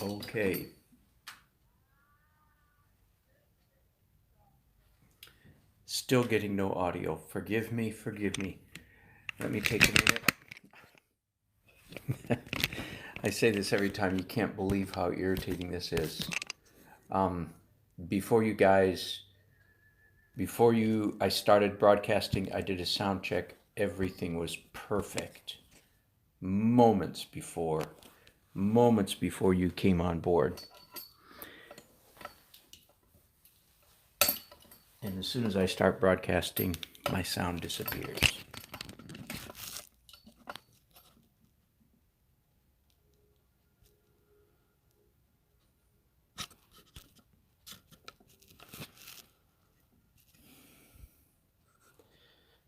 Okay. Still getting no audio. Forgive me, forgive me. Let me take a minute. I say this every time. You can't believe how irritating this is. Before you guys, I started broadcasting, I did a sound check. Everything was perfect. Moments before you came on board. And as soon as I start broadcasting, my sound disappears.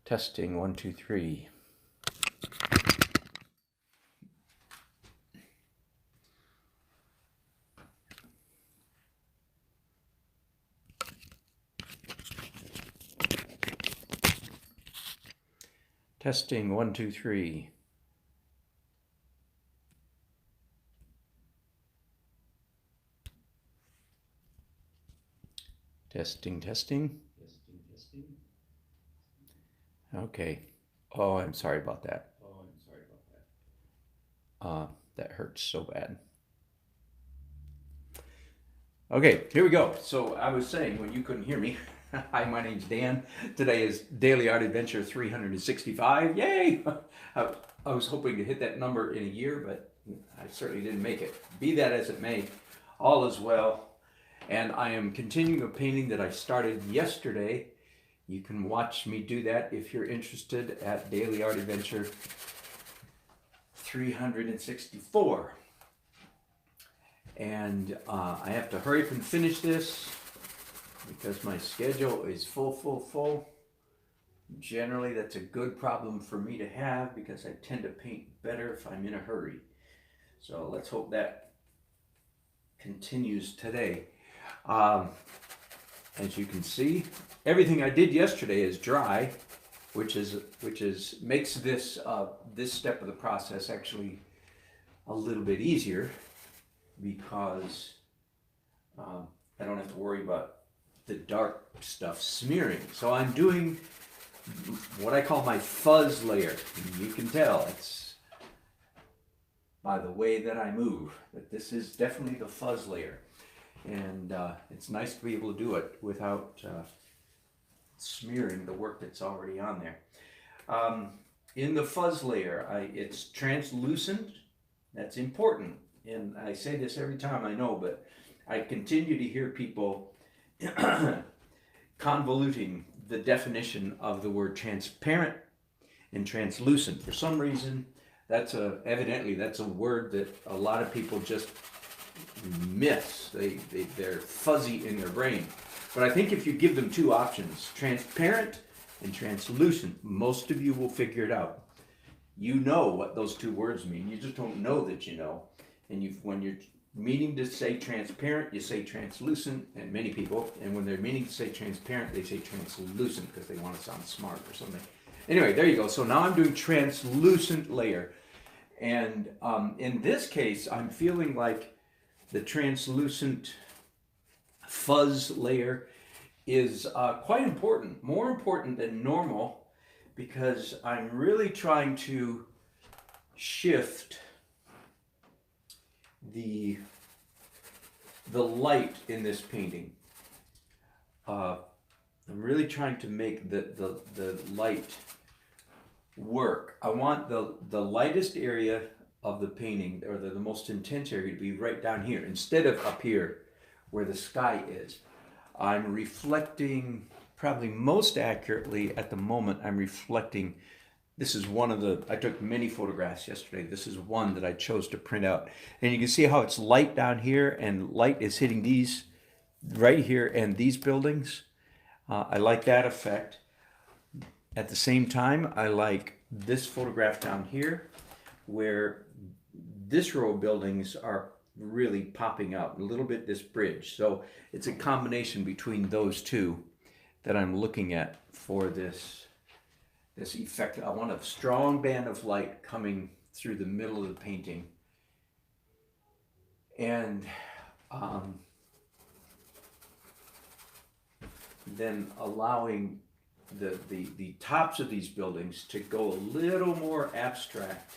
Testing 1, 2, 3. Testing 1, 2, 3. Testing, testing. Okay. Oh, I'm sorry about that. That hurts so bad. Okay, here we go. So I was saying when you couldn't hear me, hi, my name's Dan. Today is Daily Art Adventure 365. Yay! I was hoping to hit that number in a year, but I certainly didn't make it. Be that as it may, all is well. And I am continuing a painting that I started yesterday. You can watch me do that if you're interested at Daily Art Adventure 364. And I have to hurry up and finish this because my schedule is full. Generally, that's a good problem for me to have because I tend to paint better if I'm in a hurry. So let's hope that continues today. As you can see, everything I did yesterday is dry, which makes this this step of the process actually a little bit easier because I don't have to worry about the dark stuff smearing. So I'm doing what I call my fuzz layer. You can tell it's by the way that I move that this is definitely the fuzz layer. And it's nice to be able to do it without smearing the work that's already on there. In the fuzz layer, it's translucent. That's important. And I say this every time, I know, but I continue to hear people convoluting the definition of the word transparent and translucent. For some reason, evidently that's a word that a lot of people just miss. They're fuzzy in their brain. But I think if you give them two options, transparent and translucent, most of you will figure it out. You know what those two words mean. You just don't know that you know. And when you're meaning to say transparent, you say translucent, and many people. And when they're meaning to say transparent, they say translucent because they want to sound smart or something. Anyway, there you go. So now I'm doing translucent layer. And in this case, I'm feeling like the translucent fuzz layer is quite important, more important than normal, because I'm really trying to shift the light in this painting. I'm really trying to make the light work. I want the lightest area of the painting, or the most intense area, to be right down here instead of up here where the sky is. I'm reflecting, probably most accurately at the moment, I'm reflecting. This is one of I took many photographs yesterday. This is one that I chose to print out. And you can see how it's light down here and light is hitting these right here and these buildings. I like that effect. At the same time, I like this photograph down here where this row of buildings are really popping out a little bit, this bridge. So it's a combination between those two that I'm looking at for this effect. I want a strong band of light coming through the middle of the painting. and then allowing the tops of these buildings to go a little more abstract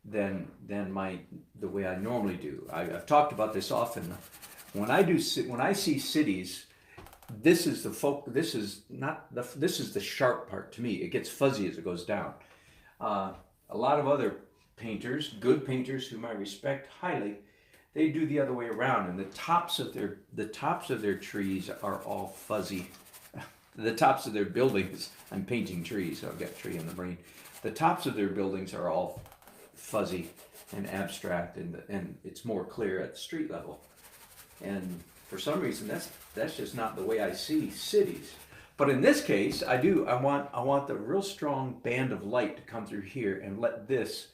than the way I normally do. I've talked about this often. When I see cities, this is this is the sharp part to me. It gets fuzzy as it goes down. A lot of other painters, good painters whom I respect highly, they do the other way around, and the tops of their trees are all fuzzy. The tops of their buildings, I'm painting trees, so I've got tree in the brain. The tops of their buildings are all fuzzy and abstract, and it's more clear at the street level. And for some reason, that's just not the way I see cities. But in this case, I want the real strong band of light to come through here and let this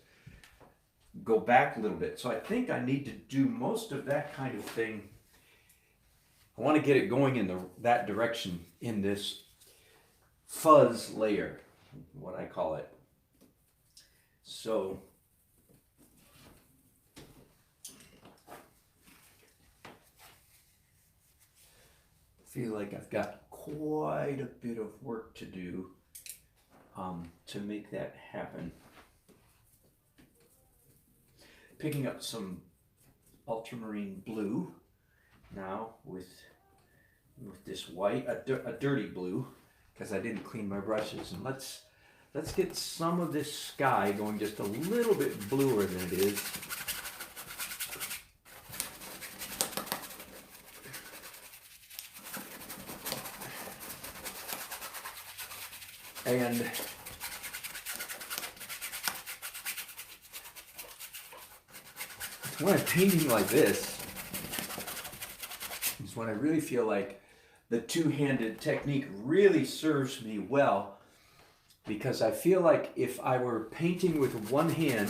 go back a little bit. So I think I need to do most of that kind of thing. I want to get it going in that direction in this fuzz layer, what I call it. So I feel like I've got quite a bit of work to do to make that happen. Picking up some ultramarine blue now with this white, a dirty blue, because I didn't clean my brushes. And let's get some of this sky going just a little bit bluer than it is. And when I'm painting like this, is when I really feel like the two-handed technique really serves me well, because I feel like if I were painting with one hand,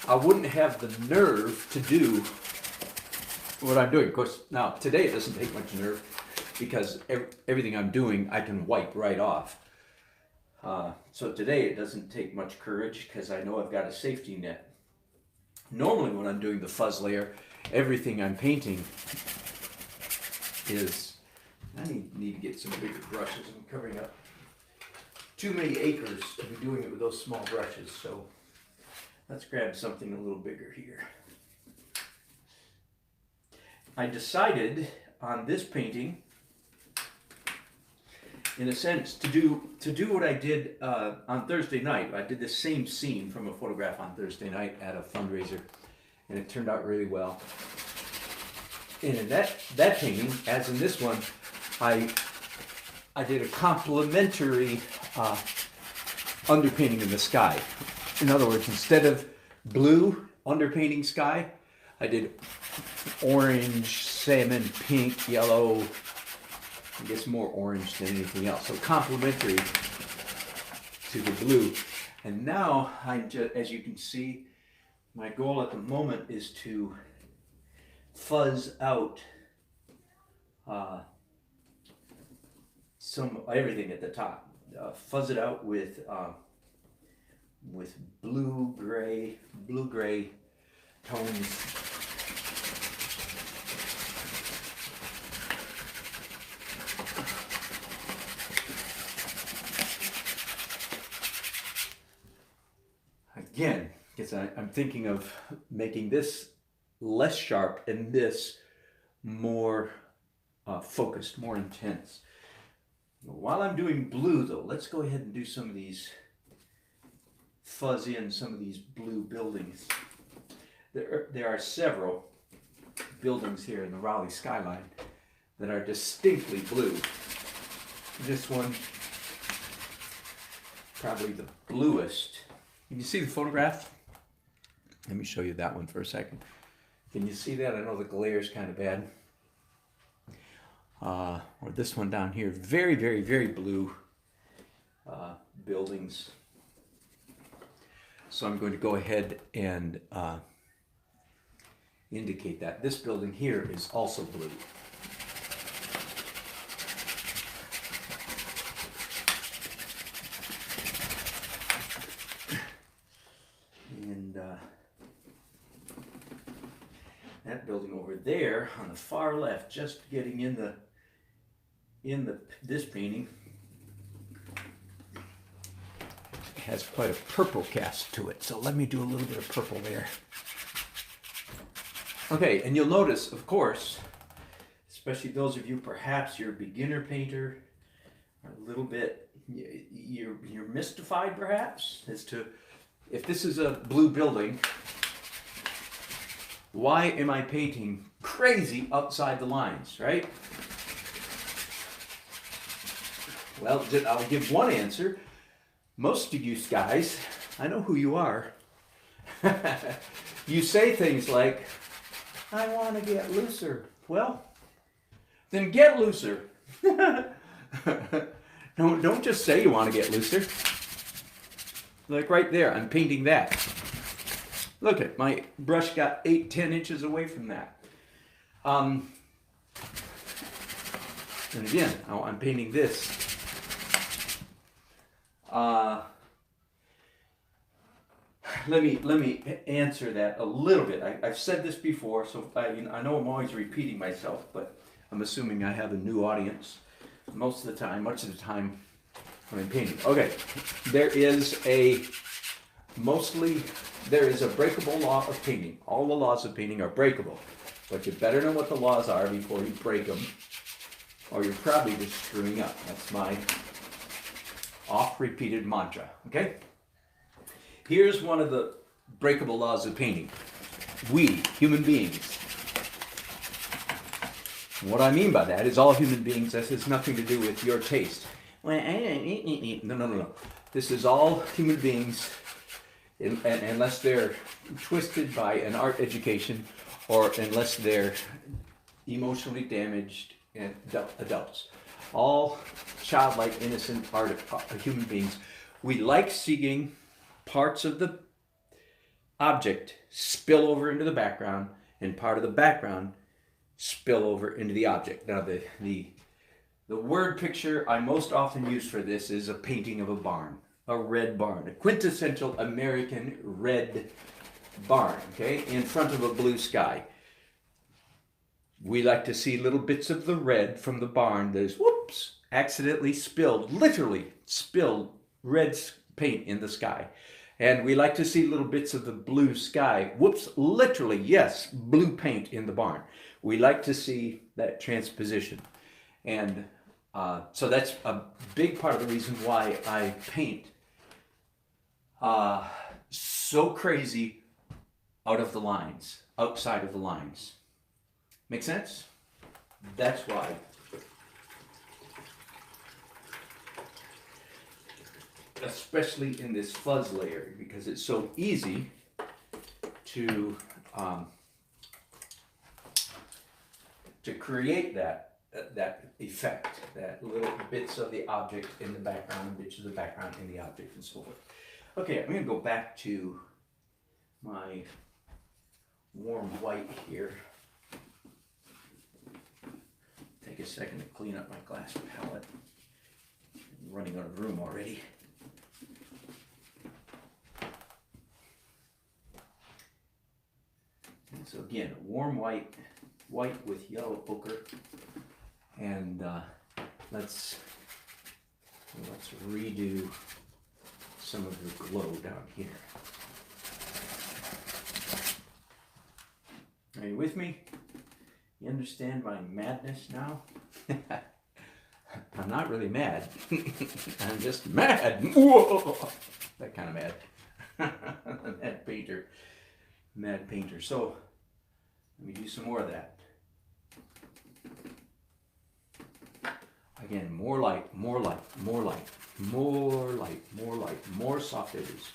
I wouldn't have the nerve to do what I'm doing. Of course, now today it doesn't take much nerve, because everything I'm doing I can wipe right off. So today it doesn't take much courage, because I know I've got a safety net. Normally when I'm doing the fuzz layer, everything I'm painting is, I need to get some bigger brushes. I'm covering up too many acres to be doing it with those small brushes. So let's grab something a little bigger here. I decided on this painting, in a sense, to do what I did on Thursday night. I did the same scene from a photograph on Thursday night at a fundraiser, and it turned out really well. And in that painting, as in this one, I did a complementary underpainting in the sky. In other words, instead of blue underpainting sky, I did orange, salmon, pink, yellow, I guess more orange than anything else. So complementary to the blue. And now, as you can see, my goal at the moment is to fuzz out everything at the top. Fuzz it out with blue gray tones. Again, because I'm thinking of making this less sharp and this more focused, more intense. While I'm doing blue though, let's go ahead and do some of these, fuzz in some of these blue buildings. There are several buildings here in the Raleigh skyline that are distinctly blue. This one, probably the bluest. Can you see the photograph? Let me show you that one for a second. Can you see that? I know the glare is kind of bad. Or this one down here, very, very, very blue buildings. So I'm going to go ahead and indicate that. This building here is also blue. And that building over there on the far left, just getting in this painting, has quite a purple cast to it. So let me do a little bit of purple there. Okay, and you'll notice, of course, especially those of you, perhaps you're a beginner painter, a little bit, you're mystified perhaps as to if this is a blue building, why am I painting crazy outside the lines, right? Well, I'll give one answer. Most of you guys, I know who you are. You say things like, I want to get looser. Well, then get looser. Don't just say you want to get looser. Like right there, I'm painting that. Look at my brush got 8-10 inches away from that. And again, I'm painting this. Let me answer that a little bit. I've said this before, so I know I'm always repeating myself, but I'm assuming I have a new audience much of the time when I'm painting. Okay, there is a breakable law of painting. All the laws of painting are breakable, but you better know what the laws are before you break them, or you're probably just screwing up. That's my oft-repeated mantra, okay? Here's one of the breakable laws of painting. We, human beings. What I mean by that is all human beings, this has nothing to do with your taste. No. This is all human beings, unless they're twisted by an art education or unless they're emotionally damaged adults. All childlike, innocent human beings. We like seeing parts of the object spill over into the background and part of the background spill over into the object. Now the word picture I most often use for this is a painting of a barn, a red barn, a quintessential American red barn, okay, in front of a blue sky. We like to see little bits of the red from the barn that is, whoops, accidentally literally spilled red paint in the sky. And we like to see little bits of the blue sky, whoops, literally, yes, blue paint in the barn. We like to see that transposition. And so that's a big part of the reason why I paint so crazy outside of the lines. Make sense? That's why. Especially in this fuzz layer, because it's so easy to create that effect, that little bits of the object in the background, bits of the background in the object, and so forth. Okay, I'm going to go back to my warm white here. Take a second to clean up my glass palette. I'm running out of room already. And so again, warm white with yellow ochre, and let's redo some of the glow down here. Are you with me? You understand my madness now? I'm not really mad. I'm just mad. Whoa! That kind of mad. Mad painter. So let me do some more of that. Again, more light, more light, more light, more light, more light, more soft edges.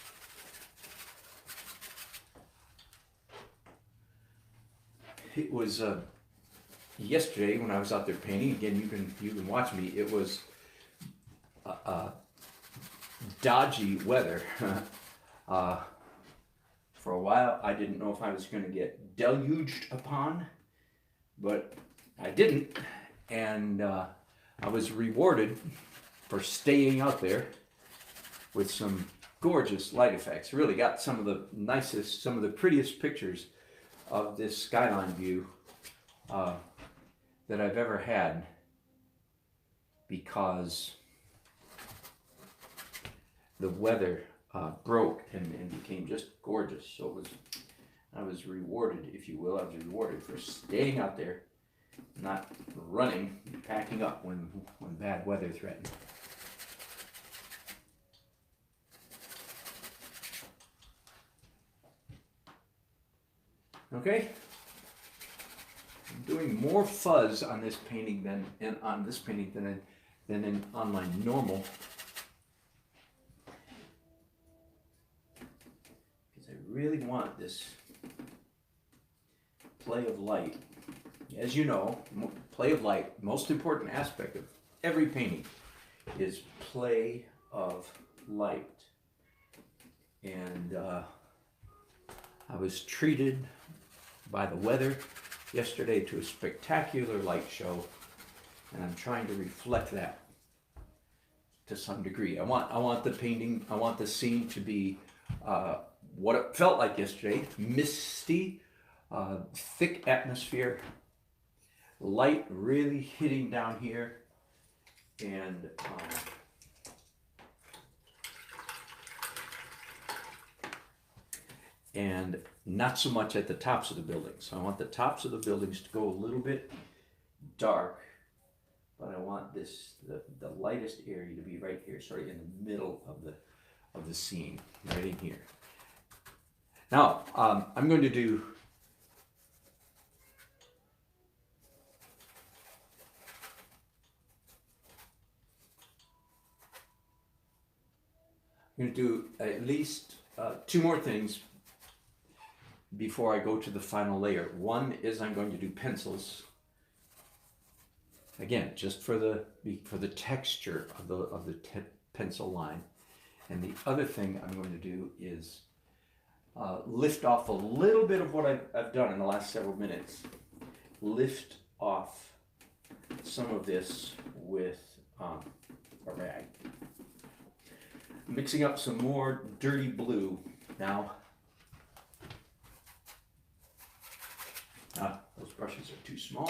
It was yesterday when I was out there painting. Again, you can watch me. It was dodgy weather. For a while, I didn't know if I was going to get deluged upon, but I didn't, and I was rewarded for staying out there with some gorgeous light effects. Really got some of the nicest, some of the prettiest pictures of this skyline view that I've ever had, because the weather broke and became just gorgeous. So I was rewarded, if you will. I was rewarded for staying out there, not running, packing up when bad weather threatened. Okay, I'm doing more fuzz on this painting than on my normal, because I really want this play of light. As you know, play of light, most important aspect of every painting is play of light. And I was treated by the weather yesterday to a spectacular light show, and I'm trying to reflect that to some degree. I want the painting, I want the scene to be what it felt like yesterday: misty, thick atmosphere, light really hitting down here, and not so much at the tops of the buildings. I want the tops of the buildings to go a little bit dark, but I want the lightest area to be right here, sort of in the middle of the scene, right in here. Now, I'm going to do at least 2 more things before I go to the final layer. One is I'm going to do pencils. Again, just for the texture of the pencil line. And the other thing I'm going to do is lift off a little bit of what I've done in the last several minutes. Lift off some of this with a rag. Mixing up some more dirty blue now. Those brushes are too small.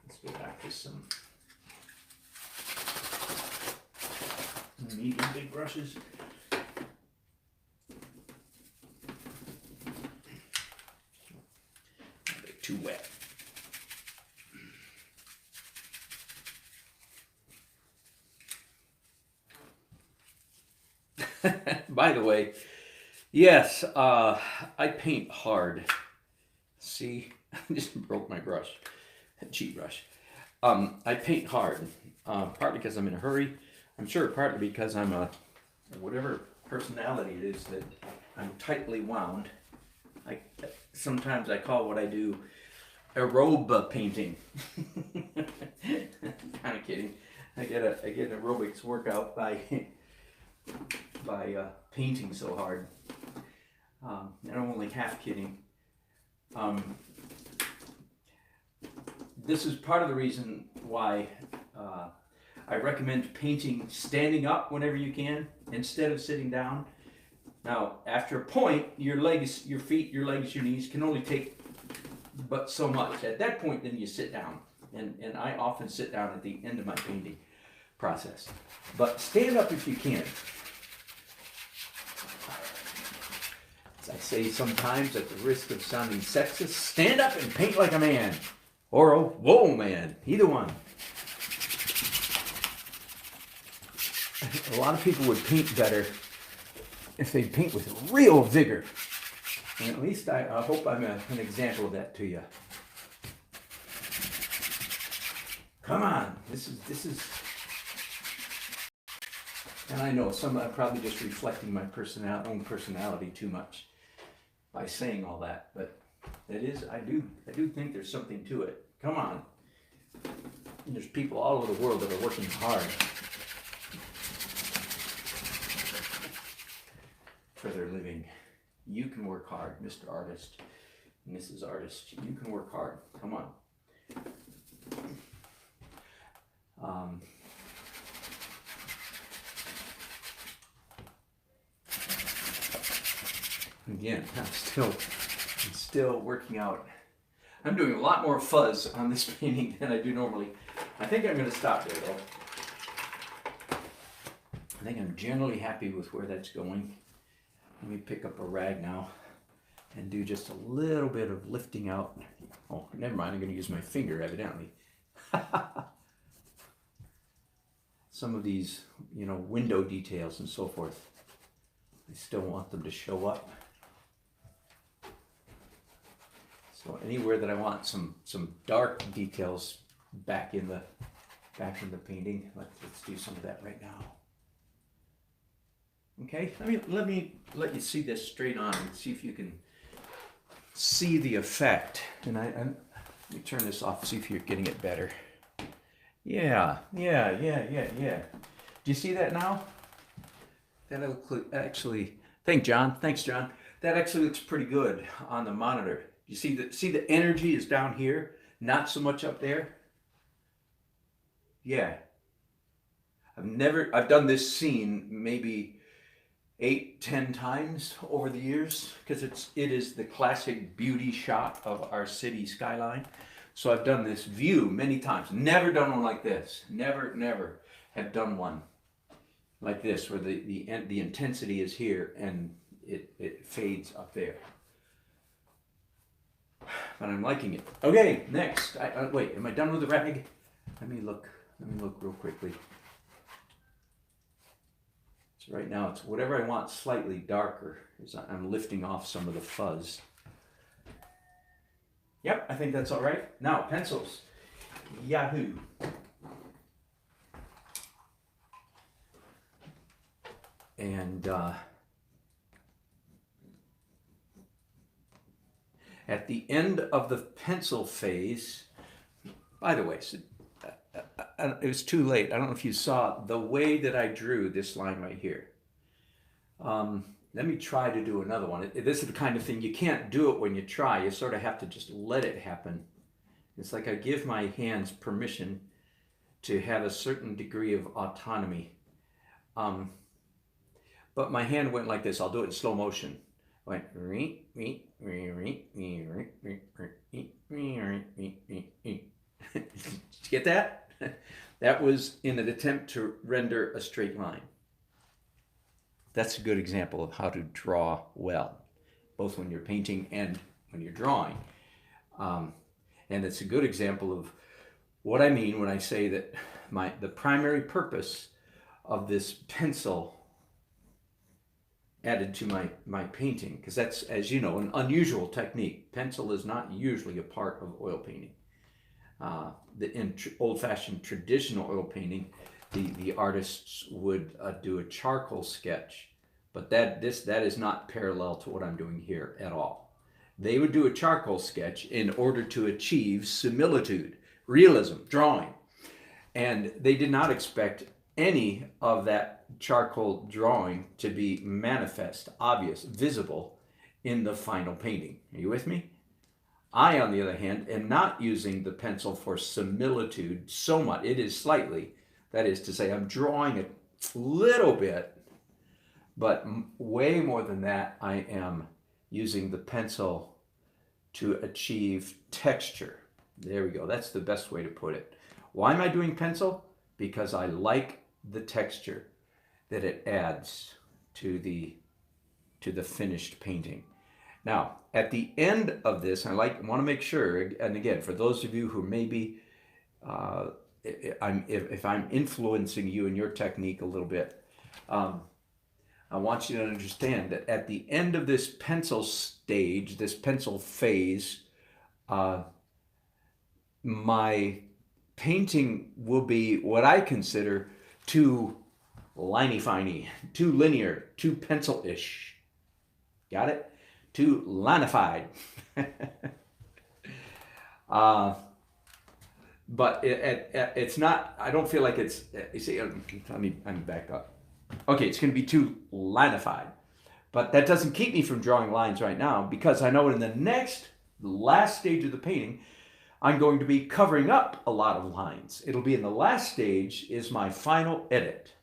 Let's go back to some medium big brushes. They're too wet. By the way, yes, I paint hard. See, I just broke my brush, cheat brush. I paint hard, partly because I'm in a hurry. I'm sure partly because I'm whatever personality it is that I'm tightly wound. Sometimes I call what I do aerobe painting. Kind of kidding. I get an aerobics workout by painting so hard. And I'm only half kidding. This is part of the reason why I recommend painting standing up whenever you can instead of sitting down. Now, after a point, your legs, your feet, your legs, your knees can only take but so much. At that point, then you sit down. And I often sit down at the end of my painting process. But stand up if you can. As I say sometimes, at the risk of sounding sexist, stand up and paint like a man. Or a whoa man. Either one. A lot of people would paint better if they paint with real vigor. And at least I hope I'm an example of that to you. Come on. This is. And I know I'm probably just reflecting my own personality too much by saying all that, but it is, I do think there's something to it. Come on. And there's people all over the world that are working hard for their living. You can work hard, Mr. Artist, Mrs. Artist. You can work hard. Come on. Again, I'm still I'm still working out. I'm doing a lot more fuzz on this painting than I do normally. I think I'm going to stop there though. I think I'm generally happy with where that's going. Let me pick up a rag now and do just a little bit of lifting out. Oh, never mind, I'm going to use my finger evidently. Some of these, you know, window details and so forth, I still want them to show up. So anywhere that I want some dark details back in the painting, let's do some of that right now. Okay, let me let you see this straight on and see if you can see the effect. And let me turn this off, see if you're getting it better. Yeah. Do you see that now? That actually, thanks John. That actually looks pretty good on the monitor. You see the energy is down here, not so much up there. Yeah. I've done this scene maybe 8-10 times over the years because it is the classic beauty shot of our city skyline. So I've done this view many times. Never done one like this. Never have done one like this where the intensity is here and it fades up there. But I'm liking it. Okay, next. Wait, am I done with the rag? Let me look real quickly. So right now it's whatever I want slightly darker. I'm lifting off some of the fuzz. Yep, I think that's all right. Now, pencils. Yahoo! And at the end of the pencil phase, by the way, it was too late. I don't know if you saw the way that I drew this line right here. Let me try to do another one. This is the kind of thing, you can't do it when you try. You sort of have to just let it happen. It's like I give my hands permission to have a certain degree of autonomy. But my hand went like this. I'll do it in slow motion. I went, did you get that? That was in an attempt to render a straight line. That's a good example of how to draw well, both when you're painting and when you're drawing. And it's a good example of what I mean when I say that the primary purpose of this pencil added to my painting, because that's, as you know, an unusual technique. Pencil is not usually a part of oil painting. In old-fashioned traditional oil painting, the artists would do a charcoal sketch, but that is not parallel to what I'm doing here at all. They would do a charcoal sketch in order to achieve similitude, realism, drawing, and they did not expect any of that charcoal drawing to be manifest, obvious, visible in the final painting. Are you with me? I, on the other hand, am not using the pencil for similitude so much. It is slightly. That is to say, I'm drawing a little bit, but way more than that, I am using the pencil to achieve texture. There we go. That's the best way to put it. Why am I doing pencil? Because I like the texture that it adds to the finished painting. Now, at the end of this, I want to make sure, and again, for those of you who maybe if I'm influencing you in your technique a little bit, I want you to understand that at the end of this pencil stage, this pencil phase, my painting will be what I consider too liney-finey, too linear, too pencil-ish. Got it? Too linified. But it's not, I don't feel like it's, you see, let me back up. Okay, it's going to be too linified. But that doesn't keep me from drawing lines right now, because I know in the last stage of the painting, I'm going to be covering up a lot of lines. It'll be in the last stage is my final edit.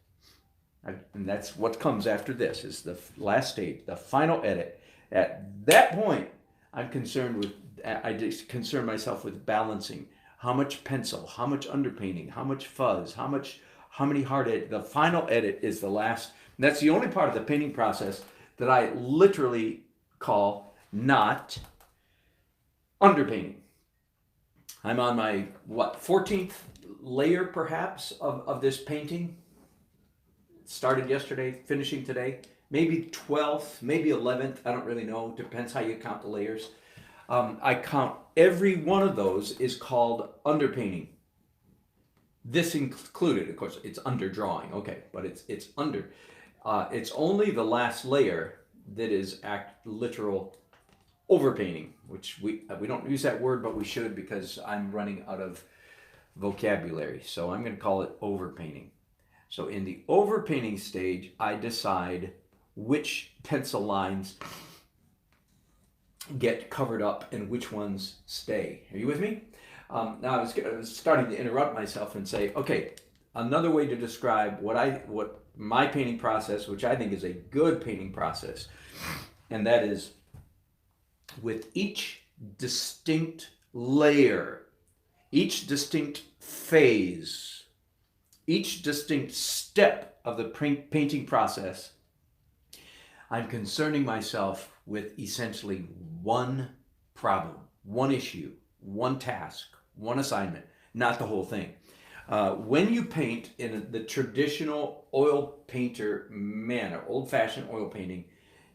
And that's what comes after this, is the last stage, the final edit. At that point, I'm concerned with, I just concern myself with balancing. How much pencil, how much underpainting, how much fuzz, how many hard edit. The final edit is the last. That's the only part of the painting process that I literally call not underpainting. I'm on my, what, 14th layer perhaps of this painting. Started yesterday, finishing today. Maybe 12th, maybe 11th, I don't really know. Depends how you count the layers. I count every one of those is called underpainting. This included, of course, it's underdrawing, okay, but it's under. It's only the last layer that is literal overpainting, which we don't use that word, but we should because I'm running out of vocabulary. So I'm going to call it overpainting. So in the overpainting stage, I decide which pencil lines get covered up and which ones stay. Are you with me? Now I was starting to interrupt myself and say, okay, another way to describe what my painting process, which I think is a good painting process, and that is with each distinct layer, each distinct phase, each distinct step of the painting process, I'm concerning myself with essentially one problem, one issue, one task, one assignment, not the whole thing. When you paint in the traditional oil painter manner, old-fashioned oil painting,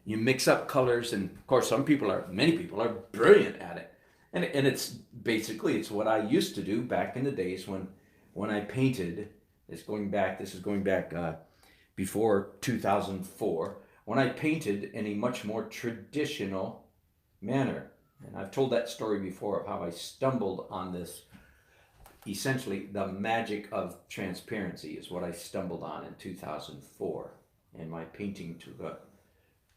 you mix up colors, and of course many people are brilliant at it. And it's basically, it's what I used to do back in the days when I painted. This is going back before 2004, when I painted in a much more traditional manner. And I've told that story before of how I stumbled on this. Essentially, the magic of transparency is what I stumbled on in 2004. And my painting took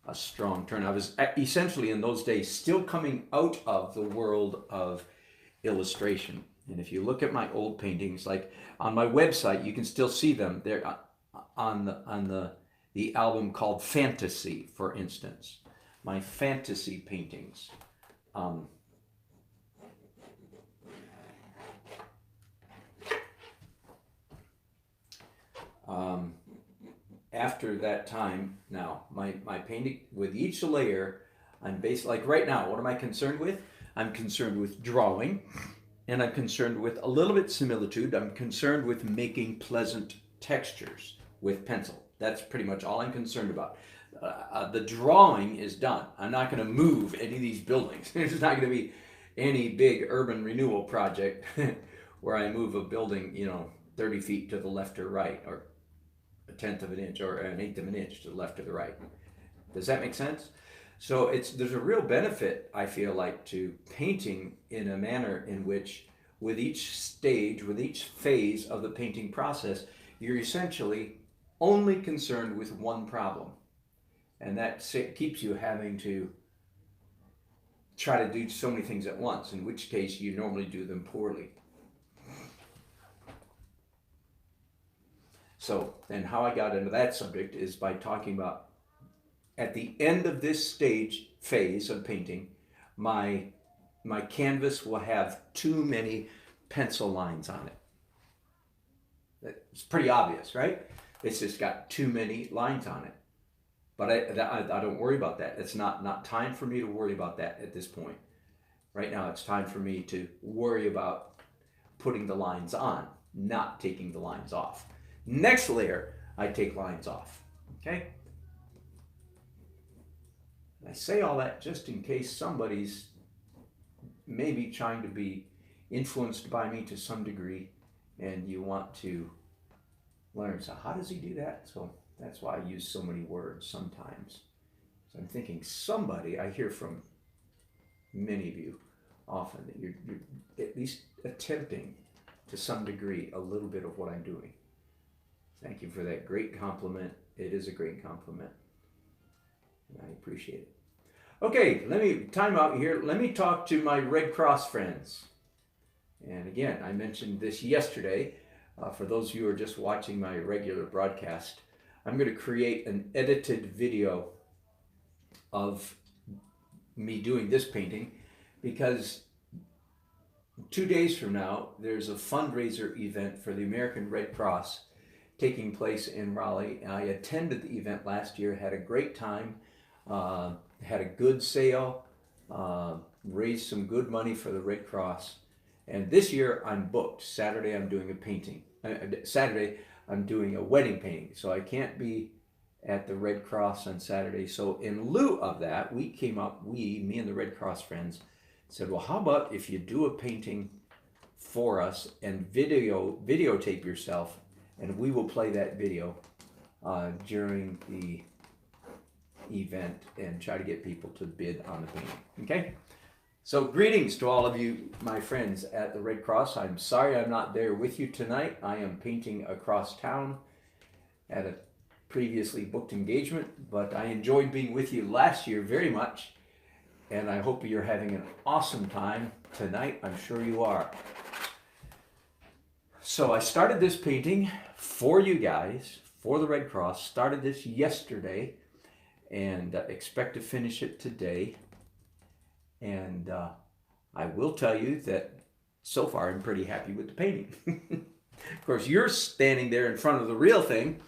a strong turn. I was essentially in those days still coming out of the world of illustration. And if you look at my old paintings, like on my website, you can still see them. They're on the album called Fantasy, for instance. My fantasy paintings. After that time, now, my painting, with each layer, I'm like right now, what am I concerned with? I'm concerned with drawing, and I'm concerned with a little bit similitude. I'm concerned with making pleasant textures with pencil. That's pretty much all I'm concerned about. The drawing is done. I'm not going to move any of these buildings. There's not going to be any big urban renewal project where I move a building, 30 feet to the left or right, or a tenth of an inch or an eighth of an inch to the left or the right. Does that make sense? So there's a real benefit, I feel like, to painting in a manner in which with each stage, with each phase of the painting process, you're essentially only concerned with one problem. And that keeps you having to try to do so many things at once, in which case you normally do them poorly. So, and how I got into that subject is by talking about at the end of this phase of painting, my canvas will have too many pencil lines on it. It's pretty obvious, right? It's just got too many lines on it. But I don't worry about that. It's not time for me to worry about that at this point. Right now, it's time for me to worry about putting the lines on, not taking the lines off. Next layer, I take lines off, okay? I say all that just in case somebody's maybe trying to be influenced by me to some degree and you want to learn. So how does he do that? So that's why I use so many words sometimes. So I'm thinking somebody, I hear from many of you often that you're at least attempting to some degree a little bit of what I'm doing. Thank you for that great compliment. It is a great compliment. And I appreciate it. Okay, let me time out here. Let me talk to my Red Cross friends. And again, I mentioned this yesterday. For those of you who are just watching my regular broadcast, I'm going to create an edited video of me doing this painting because 2 days from now, there's a fundraiser event for the American Red Cross taking place in Raleigh. I attended the event last year, had a great time, had a good sale, raised some good money for the Red Cross. And this year I'm booked. Saturday I'm doing a painting. Saturday I'm doing a wedding painting, so I can't be at the Red Cross on Saturday. So in lieu of that, me and the Red Cross friends, said, well, how about if you do a painting for us and videotape yourself, and we will play that video during the event and try to get people to bid on the painting. Okay? So greetings to all of you, my friends at the Red Cross. I'm sorry I'm not there with you tonight. I am painting across town at a previously booked engagement, but I enjoyed being with you last year very much, and I hope you're having an awesome time tonight. I'm sure you are. So I started this painting for you guys, for the Red Cross. Started this yesterday and expect to finish it today. And I will tell you that so far I'm pretty happy with the painting. Of course, you're standing there in front of the real thing,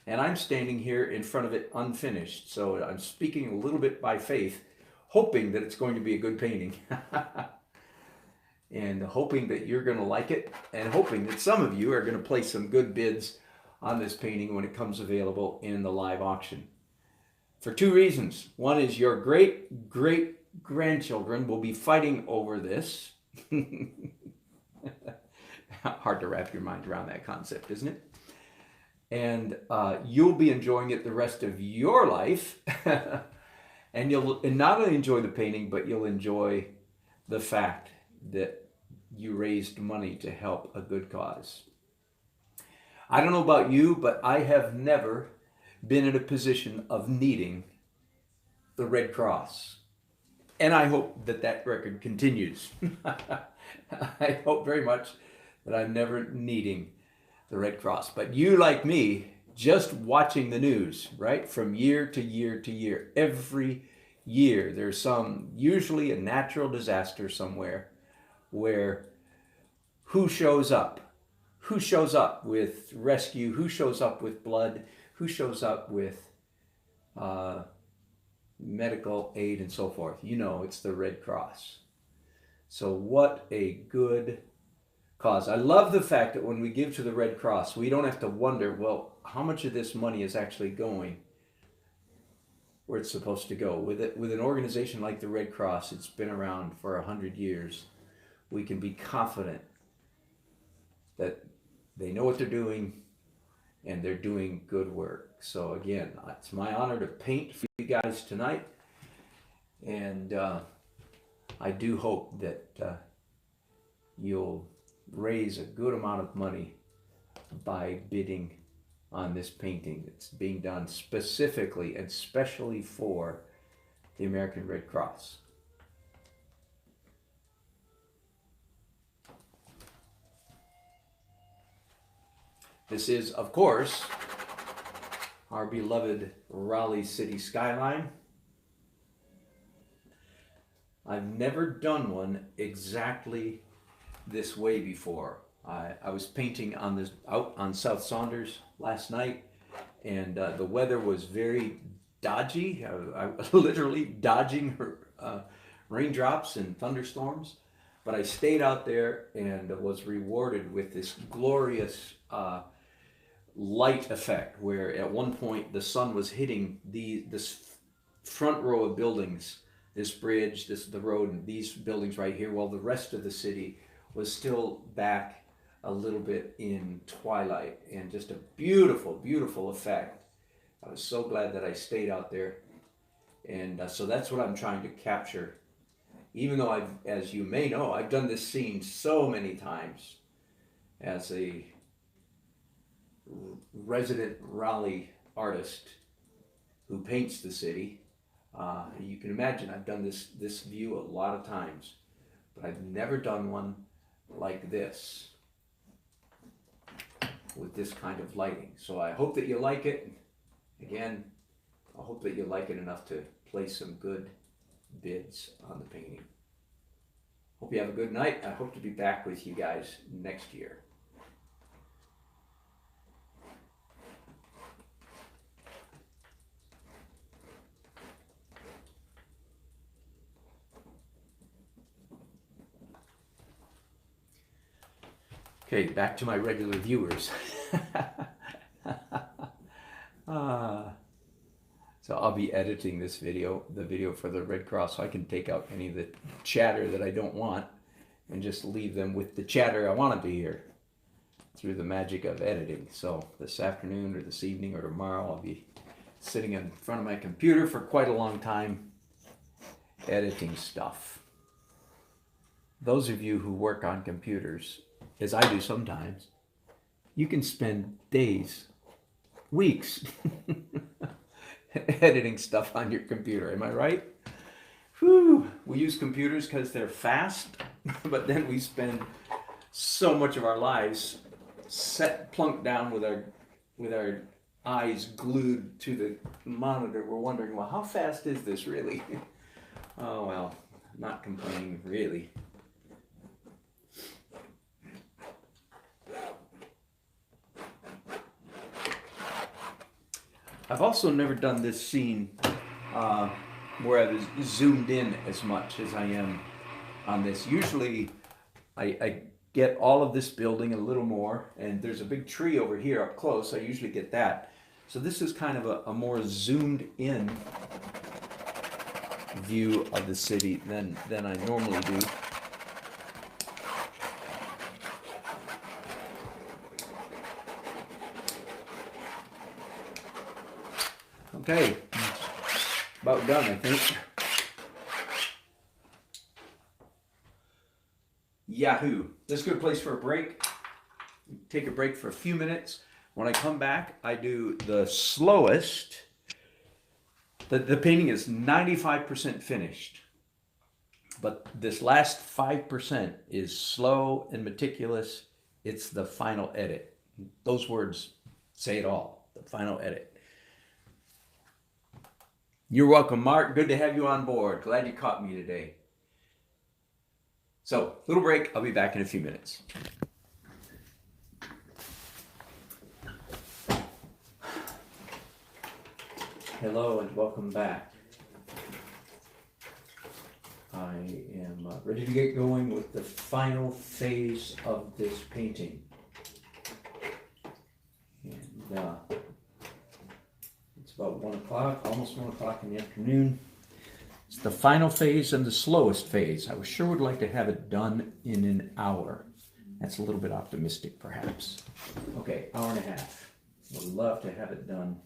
and I'm standing here in front of it unfinished. So I'm speaking a little bit by faith, hoping that it's going to be a good painting. And hoping that you're going to like it, and hoping that some of you are going to place some good bids on this painting when it comes available in the live auction. For two reasons. One is your great-grandchildren will be fighting over this. Hard to wrap your mind around that concept, isn't it? And you'll be enjoying it the rest of your life. And you'll not only enjoy the painting, but you'll enjoy the fact that you raised money to help a good cause. I don't know about you, but I have never been in a position of needing the Red Cross. And I hope that that record continues. I hope very much that I'm never needing the Red Cross. But you, like me, just watching the news, right? From year to year to year. Every year there's usually a natural disaster somewhere where who shows up? Who shows up with rescue? Who shows up with blood? Who shows up with medical aid and so forth? You know, it's the Red Cross. So what a good cause. I love the fact that when we give to the Red Cross, we don't have to wonder, well, how much of this money is actually going where it's supposed to go. With an organization like the Red Cross, it's been around for 100 years. We can be confident that they know what they're doing and they're doing good work. So again, it's my honor to paint for you guys tonight, and I do hope that you'll raise a good amount of money by bidding on this painting. It's being done specifically and specially for the American Red Cross. This is, of course, our beloved Raleigh city skyline. I've never done one exactly this way before. I was painting out on South Saunders last night, and the weather was very dodgy. I was literally dodging raindrops and thunderstorms, but I stayed out there and was rewarded with this glorious light effect, where at one point the sun was hitting this front row of buildings, this bridge, the road, and these buildings right here, while the rest of the city was still back a little bit in twilight, and just a beautiful, beautiful effect. I was so glad that I stayed out there, and so that's what I'm trying to capture. Even though as you may know, I've done this scene so many times as a resident Raleigh artist who paints the city. You can imagine I've done this view a lot of times, but I've never done one like this with this kind of lighting. So I hope that you like it. Again, I hope that you like it enough to place some good bids on the painting. Hope you have a good night. I hope to be back with you guys next year. Okay, back to my regular viewers. So I'll be editing this video, the video for the Red Cross, so I can take out any of the chatter that I don't want and just leave them with the chatter I want to be here through the magic of editing. So this afternoon or this evening or tomorrow, I'll be sitting in front of my computer for quite a long time editing stuff. Those of you who work on computers, as I do sometimes, you can spend days, weeks editing stuff on your computer. Am I right? Whew. We use computers because they're fast, but then we spend so much of our lives plunked down with our eyes glued to the monitor. We're wondering, well, how fast is this really? Oh well, not complaining really. I've also never done this scene where I was zoomed in as much as I am on this. Usually I get all of this building a little more, and there's a big tree over here up close. I usually get that. So this is kind of a more zoomed in view of the city than I normally do. Okay, about done, I think. Yahoo! This is a good place for a break. Take a break for a few minutes. When I come back, I do the slowest. The painting is 95% finished, but this last 5% is slow and meticulous. It's the final edit. Those words say it all, the final edit. You're welcome, Mark. Good to have you on board. Glad you caught me today. So, little break. I'll be back in a few minutes. Hello and welcome back. I am ready to get going with the final phase of this painting. And it's about 1 o'clock, almost 1 o'clock in the afternoon. It's the final phase and the slowest phase. I sure would like to have it done in an hour. That's a little bit optimistic, perhaps. Okay, hour and a half. Would love to have it done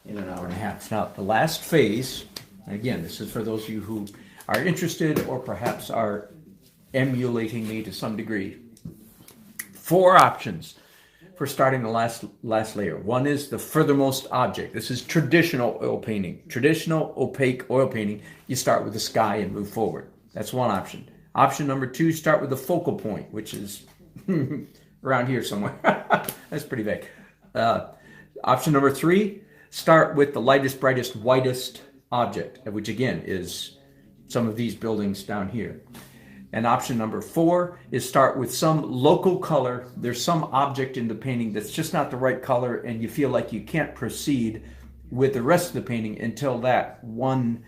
in an hour and a half. Now, the last phase, again, this is for those of you who are interested or perhaps are emulating me to some degree. 4 options for starting the last layer. One is the furthermost object. This is traditional oil painting. Traditional opaque oil painting, you start with the sky and move forward. That's one option. Option number 2, start with the focal point, which is around here somewhere. That's pretty vague. Option number 3, start with the lightest, brightest, whitest object, which again is some of these buildings down here. And option number 4 is start with some local color. There's some object in the painting that's just not the right color, and you feel like you can't proceed with the rest of the painting until that one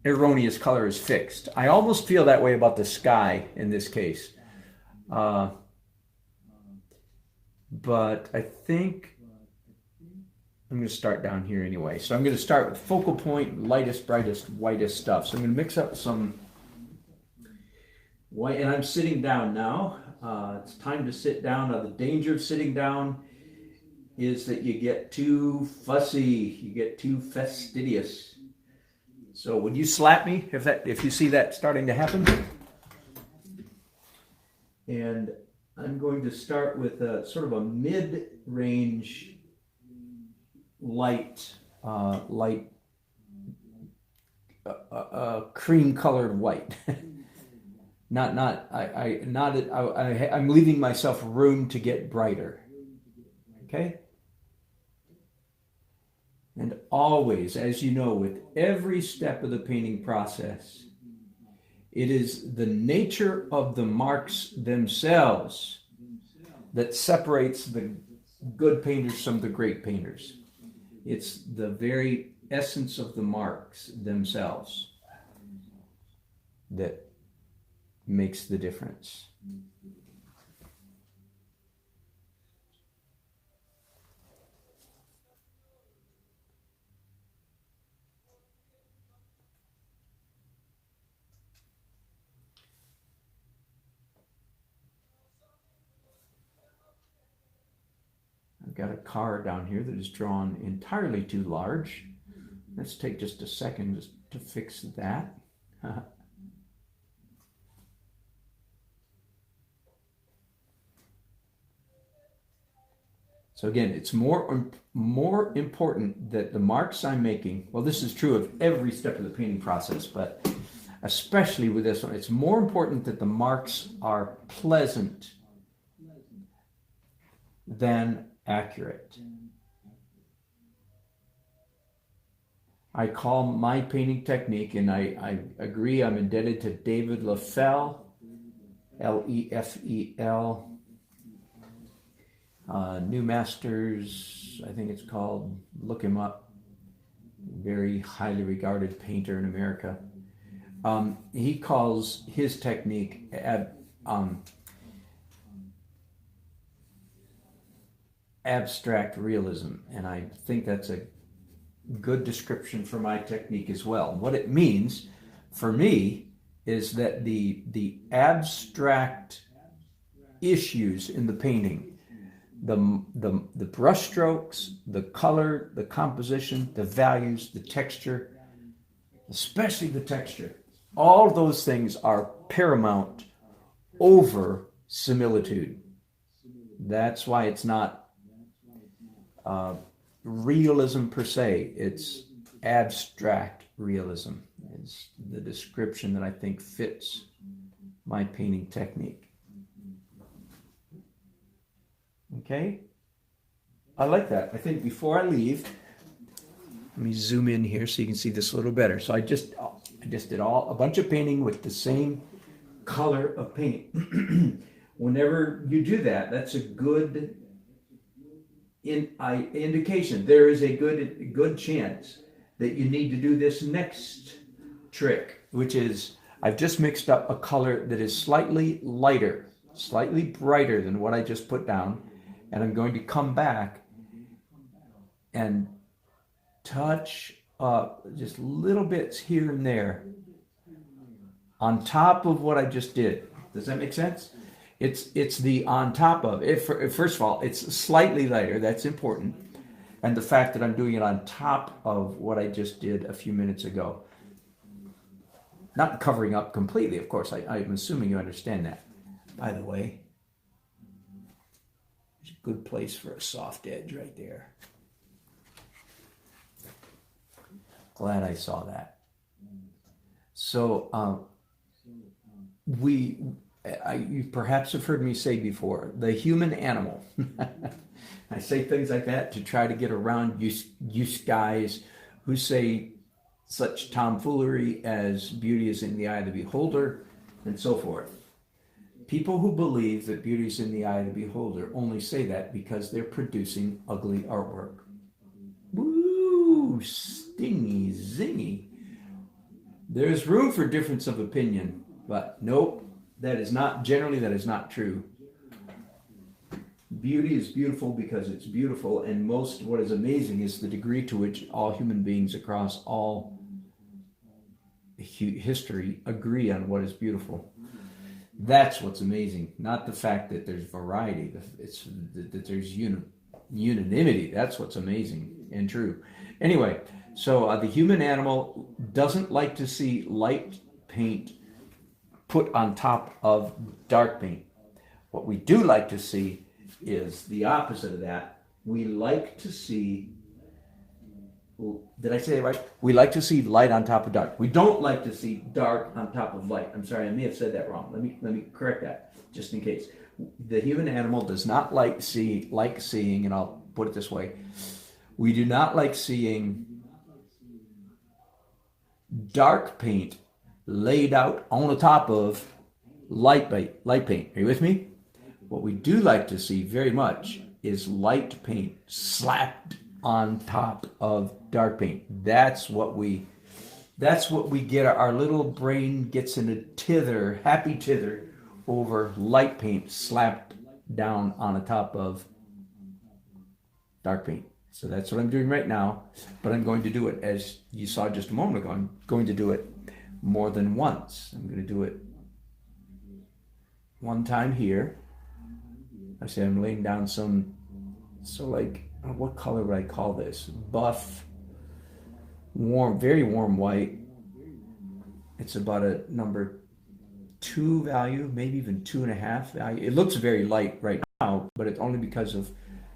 erroneous color is fixed. I almost feel that way about the sky in this case. But I think I'm going to start down here anyway. So I'm going to start with focal point, lightest, brightest, whitest stuff. So I'm going to mix up some white, and I'm sitting down now. It's time to sit down. Now, the danger of sitting down is that you get too fussy, you get too fastidious. So would you slap me if you see that starting to happen? And I'm going to start with a sort of a mid-range light cream-colored white. I'm leaving myself room to get brighter. Okay? And always, as you know, with every step of the painting process, it is the nature of the marks themselves that separates the good painters from the great painters. It's the very essence of the marks themselves that makes the difference. I've got a car down here that is drawn entirely too large. Let's take just a second just to fix that. So again, it's more important that the marks I'm making, well, this is true of every step of the painting process, but especially with this one, it's more important that the marks are pleasant than accurate. I call my painting technique, and I agree I'm indebted to David Lefel, Lefel, New Masters, I think it's called, look him up, very highly regarded painter in America. He calls his technique abstract realism, and I think that's a good description for my technique as well. What it means for me is that the abstract issues in the painting, the brush strokes, the color, the composition, the values, the texture, especially the texture, all those things are paramount over similitude. That's why it's not realism per se, it's abstract realism. It's the description that I think fits my painting technique. Okay? I like that. I think before I leave, let me zoom in here so you can see this a little better. So I just did a bunch of painting with the same color of paint. Whenever you do that, that's a good indication. There is a good chance that you need to do this next trick, which is I've just mixed up a color that is slightly lighter, slightly brighter than what I just put down, and I'm going to come back and touch up just little bits here and there on top of what I just did. Does that make sense? It's the on top of it. First of all, it's slightly lighter. That's important. And the fact that I'm doing it on top of what I just did a few minutes ago. Not covering up completely, of course. I'm assuming you understand that. By the way, there's a good place for a soft edge right there. Glad I saw that. So you perhaps have heard me say before, the human animal. I say things like that to try to get around you guys who say such tomfoolery as beauty is in the eye of the beholder and so forth. People who believe that beauty is in the eye of the beholder only say that because they're producing ugly artwork. Woo! Stingy, zingy. There's room for difference of opinion, but nope. That is not true. Beauty is beautiful because it's beautiful, and what is amazing is the degree to which all human beings across all history agree on what is beautiful. That's what's amazing, not the fact that there's variety, it's that there's unanimity. That's what's amazing and true. Anyway, so the human animal doesn't like to see light paint put on top of dark paint. What we do like to see is the opposite of that. We like to see, did I say it right? We like to see light on top of dark. We don't like to see dark on top of light. I'm sorry, I may have said that wrong. Let me correct that, just in case. The human animal does not like seeing, and I'll put it this way, We do not like seeing dark paint laid out on the top of light paint. Are you with me? What we do like to see very much is light paint slapped on top of dark paint. That's what we get. Our little brain gets in a happy tither over light paint slapped down on the top of dark paint. So that's what I'm doing right now, but I'm going to do it, as you saw just a moment ago, I'm going to do it more than once. I'm going to do it one time here. I say I'm laying down some, so like, what color would I call this? Buff, warm, very warm white. It's about a number 2 value, maybe even 2.5 value. It looks very light right now, but it's only because of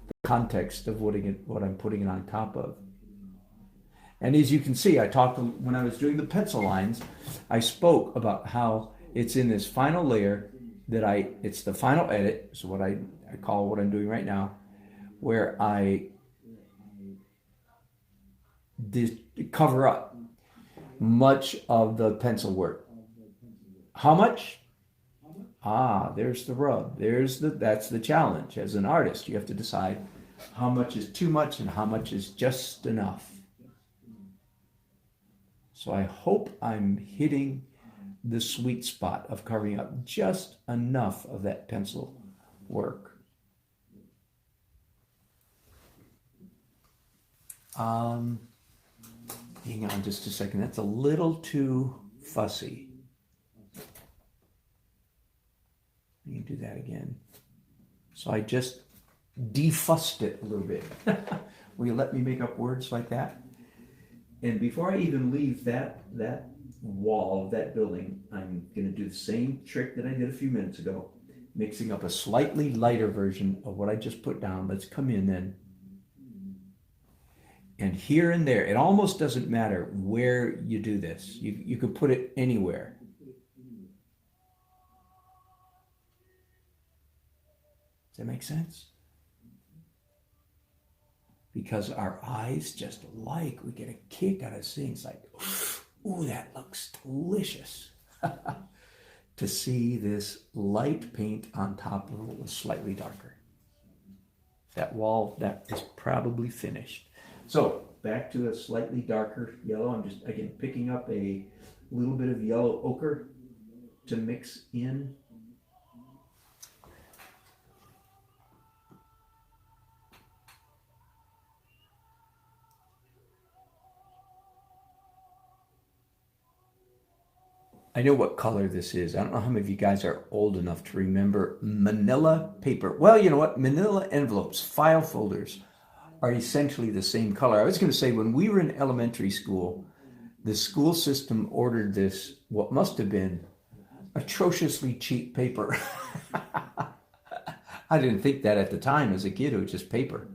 the context of what I'm putting it on top of. And as you can see, I talked when I was doing the pencil lines, I spoke about how it's in this final layer it's the final edit, so what I call what I'm doing right now, where I cover up much of the pencil work. How much? There's the rub. That's the challenge. As an artist, you have to decide how much is too much and how much is just enough. So I hope I'm hitting the sweet spot of covering up just enough of that pencil work. Hang on just a second. That's a little too fussy. You do that again. So I just defussed it a little bit. Will you let me make up words like that? And before I even leave that wall of that building, I'm going to do the same trick that I did a few minutes ago, mixing up a slightly lighter version of what I just put down. Let's come in then. And here and there, it almost doesn't matter where you do this. You could put it anywhere. Does that make sense? Because our eyes just we get a kick out of seeing. It's like, ooh, that looks delicious. To see this light paint on top of what was slightly darker. That wall, that is probably finished. So back to a slightly darker yellow. I'm just, again, picking up a little bit of yellow ochre to mix in. I know what color this is. I don't know how many of you guys are old enough to remember manila paper. Well, you know what? Manila envelopes, file folders, are essentially the same color. I was going to say, when we were in elementary school, the school system ordered this, what must have been atrociously cheap paper. I didn't think that at the time as a kid. It was just paper.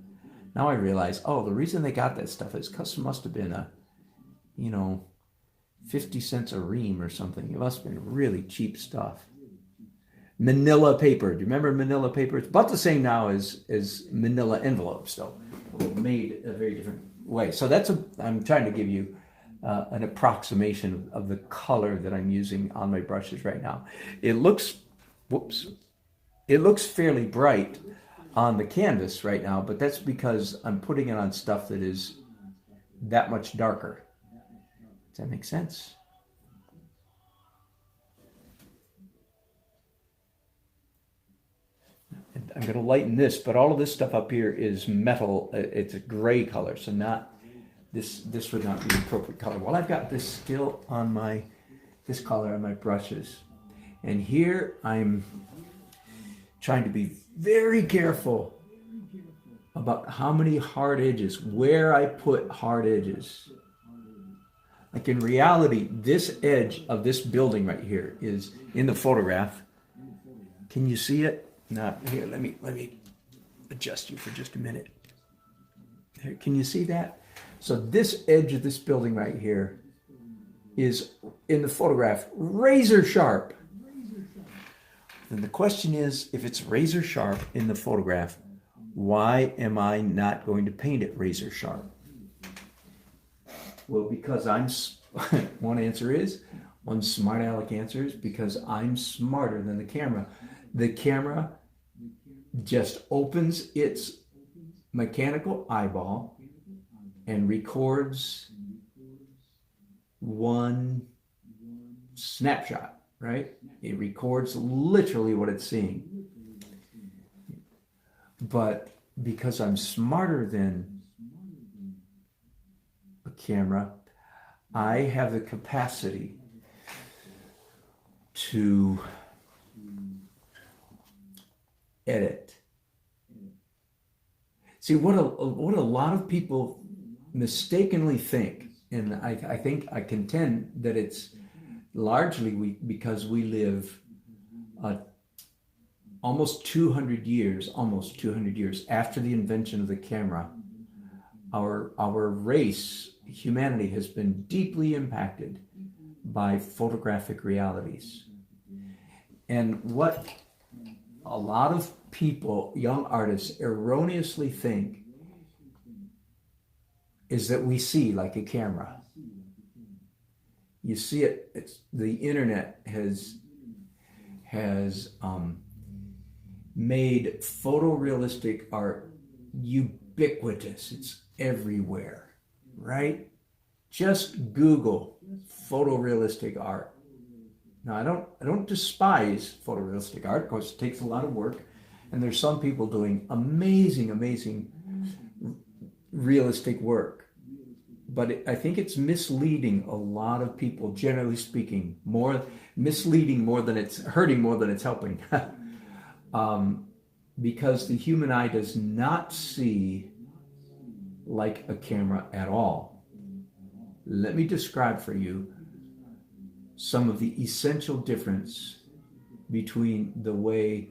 Now I realize, the reason they got that stuff is because it must have been 50 cents a ream or something. It must have been really cheap stuff. Manila paper. Do you remember manila paper? It's about the same now as manila envelopes, though. Made a very different way. So I'm trying to give you an approximation of the color that I'm using on my brushes right now. It looks fairly bright on the canvas right now, but that's because I'm putting it on stuff that is that much darker. Does that make sense? And I'm going to lighten this, but all of this stuff up here is metal. It's a gray color, so not this would not be the appropriate color. Well, I've got this still on this color on my brushes. And here I'm trying to be very careful about how many hard edges, where I put hard edges. Like in reality, this edge of this building right here is in the photograph. Can you see it? No, here, let me adjust you for just a minute. Here, can you see that? So this edge of this building right here is in the photograph razor sharp. And the question is, if it's razor sharp in the photograph, Why am I not going to paint it razor sharp? Well, because one smart aleck answer is because I'm smarter than the camera. The camera just opens its mechanical eyeball and records one snapshot, right? It records literally what it's seeing. But because I'm smarter than a camera, I have the capacity to edit. See, what a lot of people mistakenly think, and I contend that it's largely because we live almost 200 years after the invention of the camera. Our race, humanity, has been deeply impacted by photographic realities. And what a lot of people, young artists, erroneously think is that we see like a camera. You see it, the internet has made photorealistic art ubiquitous. It's everywhere, right? Just Google photorealistic art. Now, I don't despise photorealistic art. Of course, it takes a lot of work, and there's some people doing amazing realistic work. But I think it's misleading a lot of people, generally speaking, misleading more than it's hurting, more than it's helping. Because the human eye does not see like a camera at all. Let me describe for you some of the essential difference between the way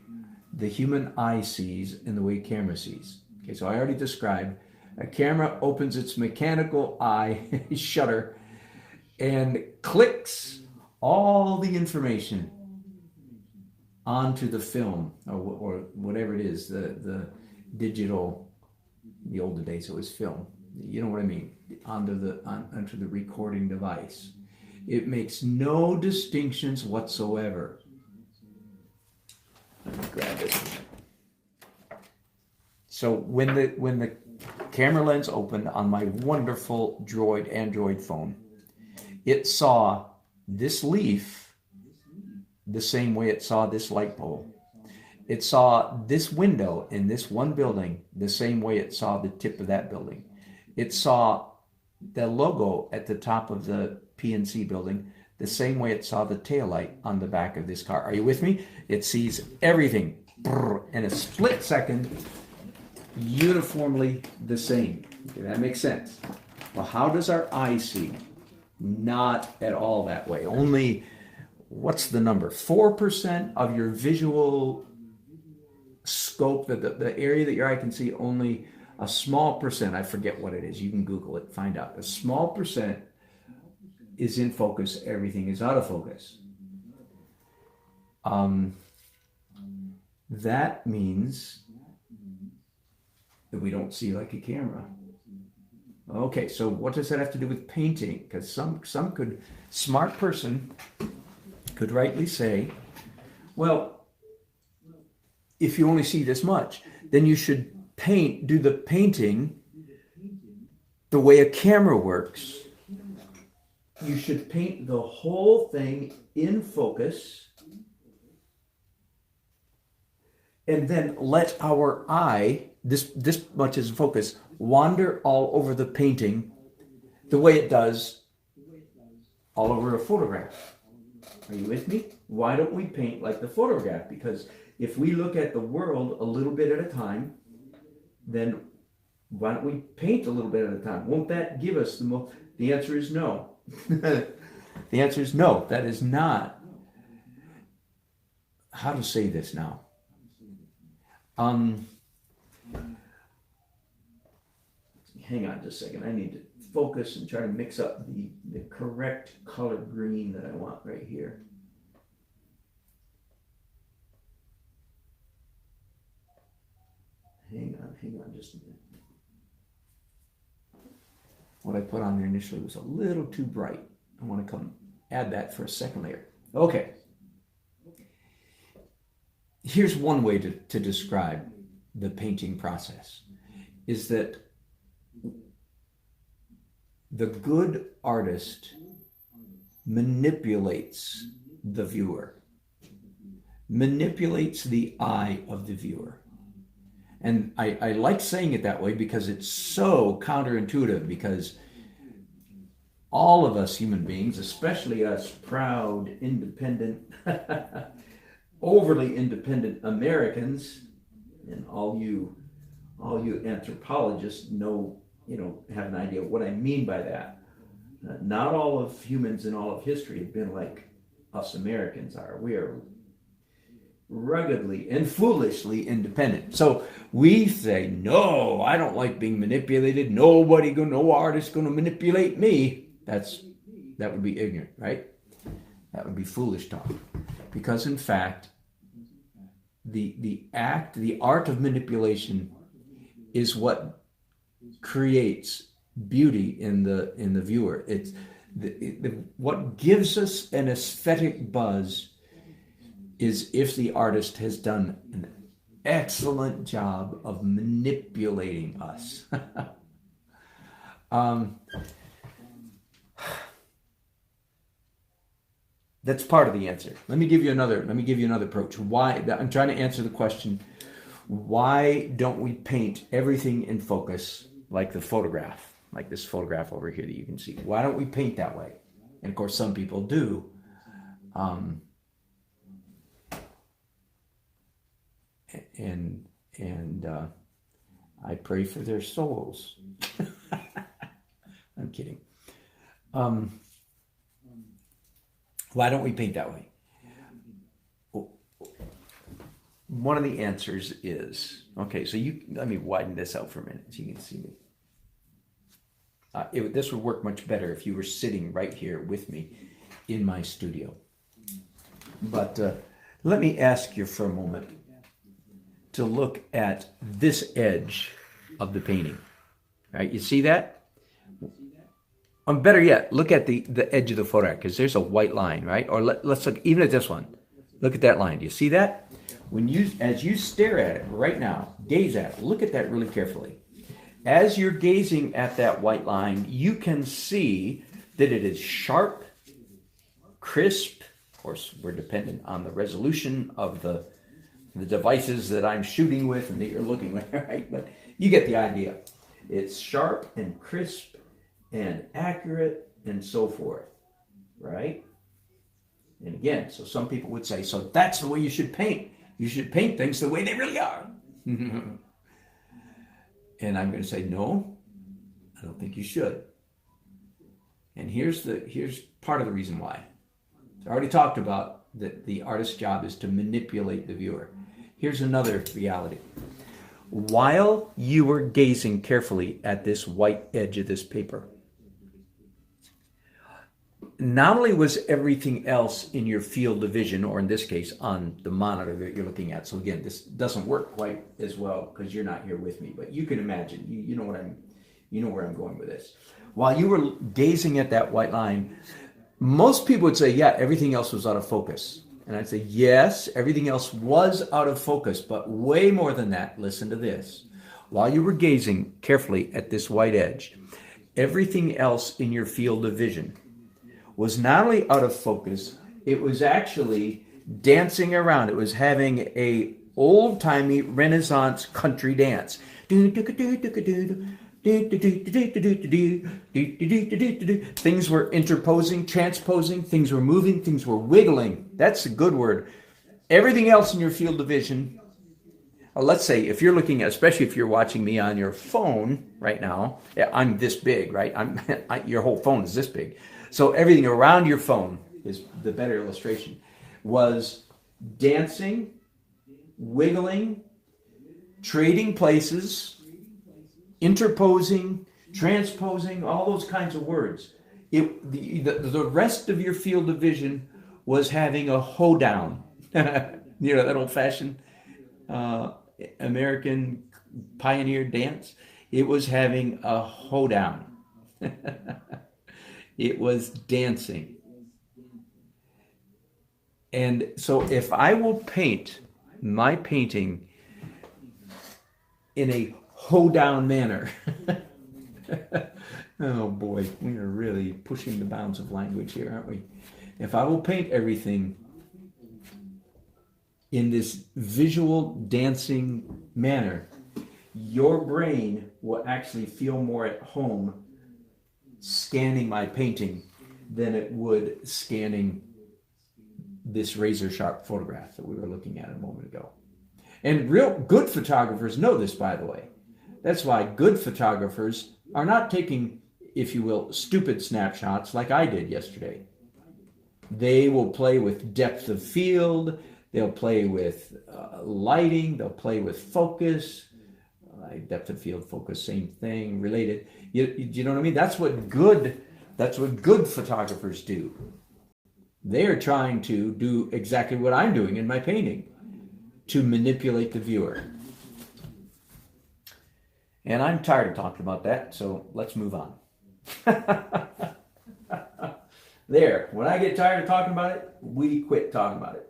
the human eye sees and the way camera sees. Okay, so I already described a camera opens its mechanical eye shutter and clicks all the information onto the film or whatever it is, the digital, the older days it was film, you know what I mean, onto the recording device. It makes no distinctions whatsoever. Let me grab this. So when the camera lens opened on my wonderful Android phone, it saw this leaf the same way it saw this light pole. It saw this window in this one building the same way it saw the tip of that building. It saw the logo at the top of the PNC building the same way it saw the taillight on the back of this car. Are you with me? It sees everything in a split second, uniformly the same. Okay, that makes sense. Well, how does our eye see? Not at all that way. Only, what's the number? 4% of your visual scope, the area that your eye can see, only a small percent, I forget what it is, you can Google it, find out. A small percent is in focus, everything is out of focus. That means that we don't see like a camera. Okay, so what does that have to do with painting? Because smart person could rightly say, well, if you only see this much, then you should do the painting the way a camera works. You should paint the whole thing in focus and then let our eye, this much is in focus, wander all over the painting the way it does all over a photograph. Are you with me? Why don't we paint like the photograph? Because if we look at the world a little bit at a time, then why don't we paint a little bit at a time? Won't that give us the most? The answer is no. The answer is no. That is not. How to say this now? Hang on just a second. I need to focus and try to mix up the correct color green that I want right here. Hang on. on just a minute. What I put on there initially was a little too bright. I want to come add that for a second layer. Okay. Here's one way to describe the painting process, is that the good artist manipulates the viewer, manipulates the eye of the viewer. And I like saying it that way because it's so counterintuitive, because all of us human beings, especially us proud, independent, overly independent Americans, and all you anthropologists have an idea of what I mean by that. Not all of humans in all of history have been like us Americans are. We are ruggedly and foolishly independent. So we say, no, I don't like being manipulated. No artist going to manipulate me. That would be ignorant, right? That would be foolish talk. Because in fact, the art of manipulation is what creates beauty in the viewer. It's what gives us an aesthetic buzz is if the artist has done an excellent job of manipulating us. That's part of the answer. Let me give you another approach. Why? I'm trying to answer the question, why don't we paint everything in focus like the photograph, like this photograph over here that you can see? Why don't we paint that way? And of course, some people do. And I pray for their souls. I'm kidding. Why don't we paint that way? One of the answers is, okay, so let me widen this out for a minute so you can see me. This would work much better if you were sitting right here with me in my studio. But let me ask you for a moment to look at this edge of the painting. Right? You see that? Better yet, look at the edge of the photograph, because there's a white line, right? Or let's look even at this one. Look at that line. Do you see that? As you stare at it right now, gaze at it, look at that really carefully. As you're gazing at that white line, you can see that it is sharp, crisp. Of course, we're dependent on the resolution of the devices that I'm shooting with and that you're looking with, right? But you get the idea. It's sharp and crisp and accurate and so forth, right? And again, so some people would say, so that's the way you should paint. You should paint things the way they really are. And I'm going to say, no, I don't think you should. And here's part of the reason why. I already talked about that the artist's job is to manipulate the viewer. Here's another reality. While you were gazing carefully at this white edge of this paper, not only was everything else in your field of vision, or in this case, on the monitor that you're looking at. So again, this doesn't work quite as well because you're not here with me, but you can imagine, you know where I'm going with this. While you were gazing at that white line, most people would say, yeah, everything else was out of focus. And I'd say, yes, everything else was out of focus, but way more than that. Listen to this. While you were gazing carefully at this white edge, everything else in your field of vision was not only out of focus, it was actually dancing around. It was having a old-timey Renaissance country dance. Things were interposing, transposing, things were moving, things were wiggling. That's a good word. Everything else in your field of vision, let's say if you're looking at, especially if you're watching me on your phone right now, I'm this big, right? Your whole phone is this big. So everything around your phone is the better illustration, was dancing, wiggling, trading places, interposing, transposing, all those kinds of words. The rest of your field of vision was having a hoedown. That old-fashioned American pioneer dance, it was having a hoedown. It was dancing. And so if I will paint my painting in a hoedown manner, oh boy, we are really pushing the bounds of language here, aren't we? If I will paint everything in this visual dancing manner, your brain will actually feel more at home scanning my painting than it would scanning this razor sharp photograph that we were looking at a moment ago. And real good photographers know this, by the way. That's why good photographers are not taking, if you will, stupid snapshots like I did yesterday. They will play with depth of field, they'll play with lighting, they'll play with focus, depth of field, focus, same thing, related. You know what I mean? That's what good photographers do. They are trying to do exactly what I'm doing in my painting, to manipulate the viewer. And I'm tired of talking about that, so let's move on. There, when I get tired of talking about it, we quit talking about it.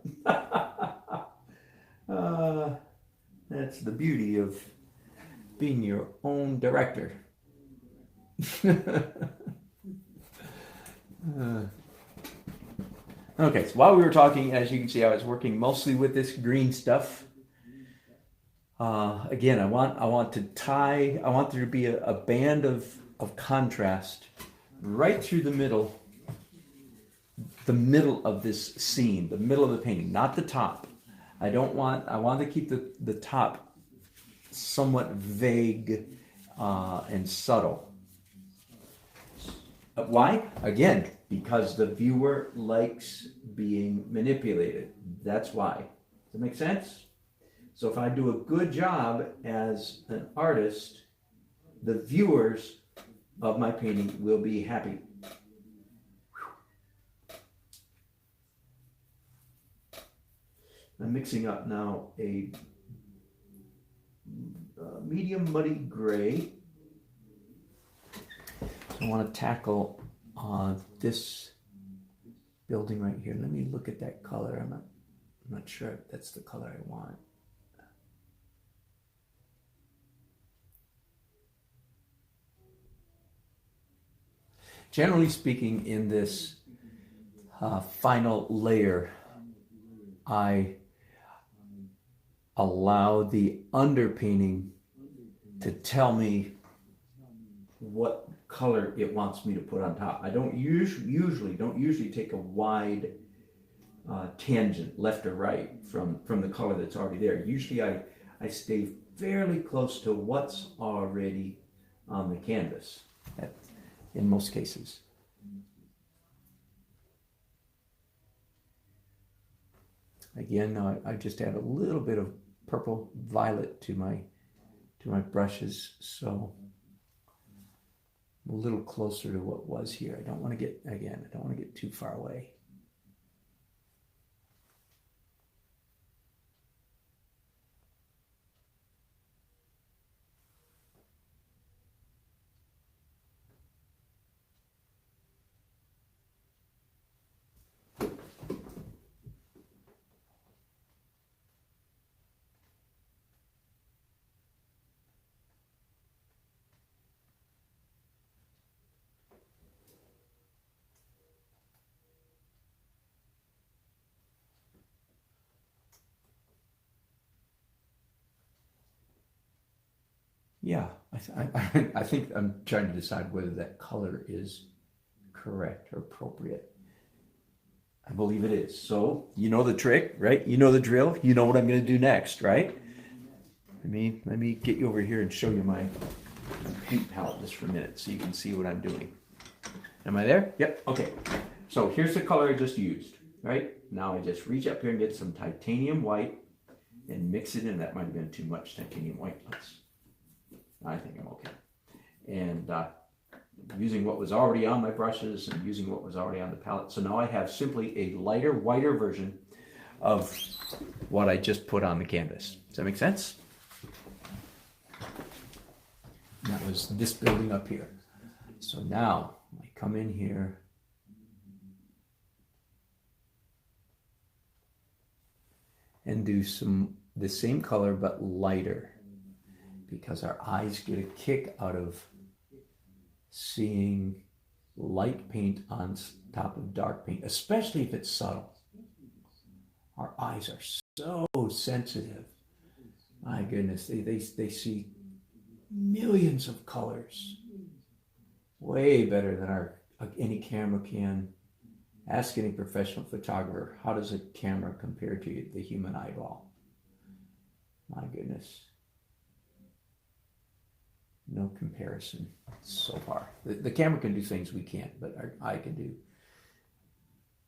That's the beauty of being your own director. Okay, so while we were talking, as you can see, I was working mostly with this green stuff. Again, I want there to be a band of keep right through the middle of this scene, the middle of the painting, not the top. I want to keep the top somewhat vague and subtle. Why? Again, because the viewer likes being manipulated. That's why. Does that make sense? So if I do a good job as an artist, the viewers of my painting will be happy. I'm mixing up now a medium muddy gray. I want to tackle this building right here. Let me look at that color. I'm not sure if that's the color I want. Generally speaking, in this final layer, I allow the underpainting to tell me what color it wants me to put on top. I don't usually take a wide tangent left or right from the color that's already there. Usually I stay fairly close to what's already on the canvas in most cases. Again, I just add a little bit of purple violet to my brushes, so I'm a little closer to what was here. I don't want to get too far away. Yeah, I think I'm trying to decide whether that color is correct or appropriate. I believe it is. So you know the trick, right? You know the drill. You know what I'm going to do next, right? Let me get you over here and show you my paint palette just for a minute so you can see what I'm doing. Am I there? Yep. Okay. So here's the color I just used, right? Now I just reach up here and get some titanium white and mix it in. That might have been too much titanium white. I think I'm okay. And using what was already on my brushes and using what was already on the palette. So now I have simply a lighter, whiter version of what I just put on the canvas. Does that make sense? That was this building up here. So now I come in here. And do the same color but lighter, because our eyes get a kick out of seeing light paint on top of dark paint, especially if it's subtle. Our eyes are so sensitive. My goodness, they see millions of colors, way better than any camera can. Ask any professional photographer, how does a camera compare to the human eyeball? My goodness. No comparison so far. The camera can do things we can't, but our eye can do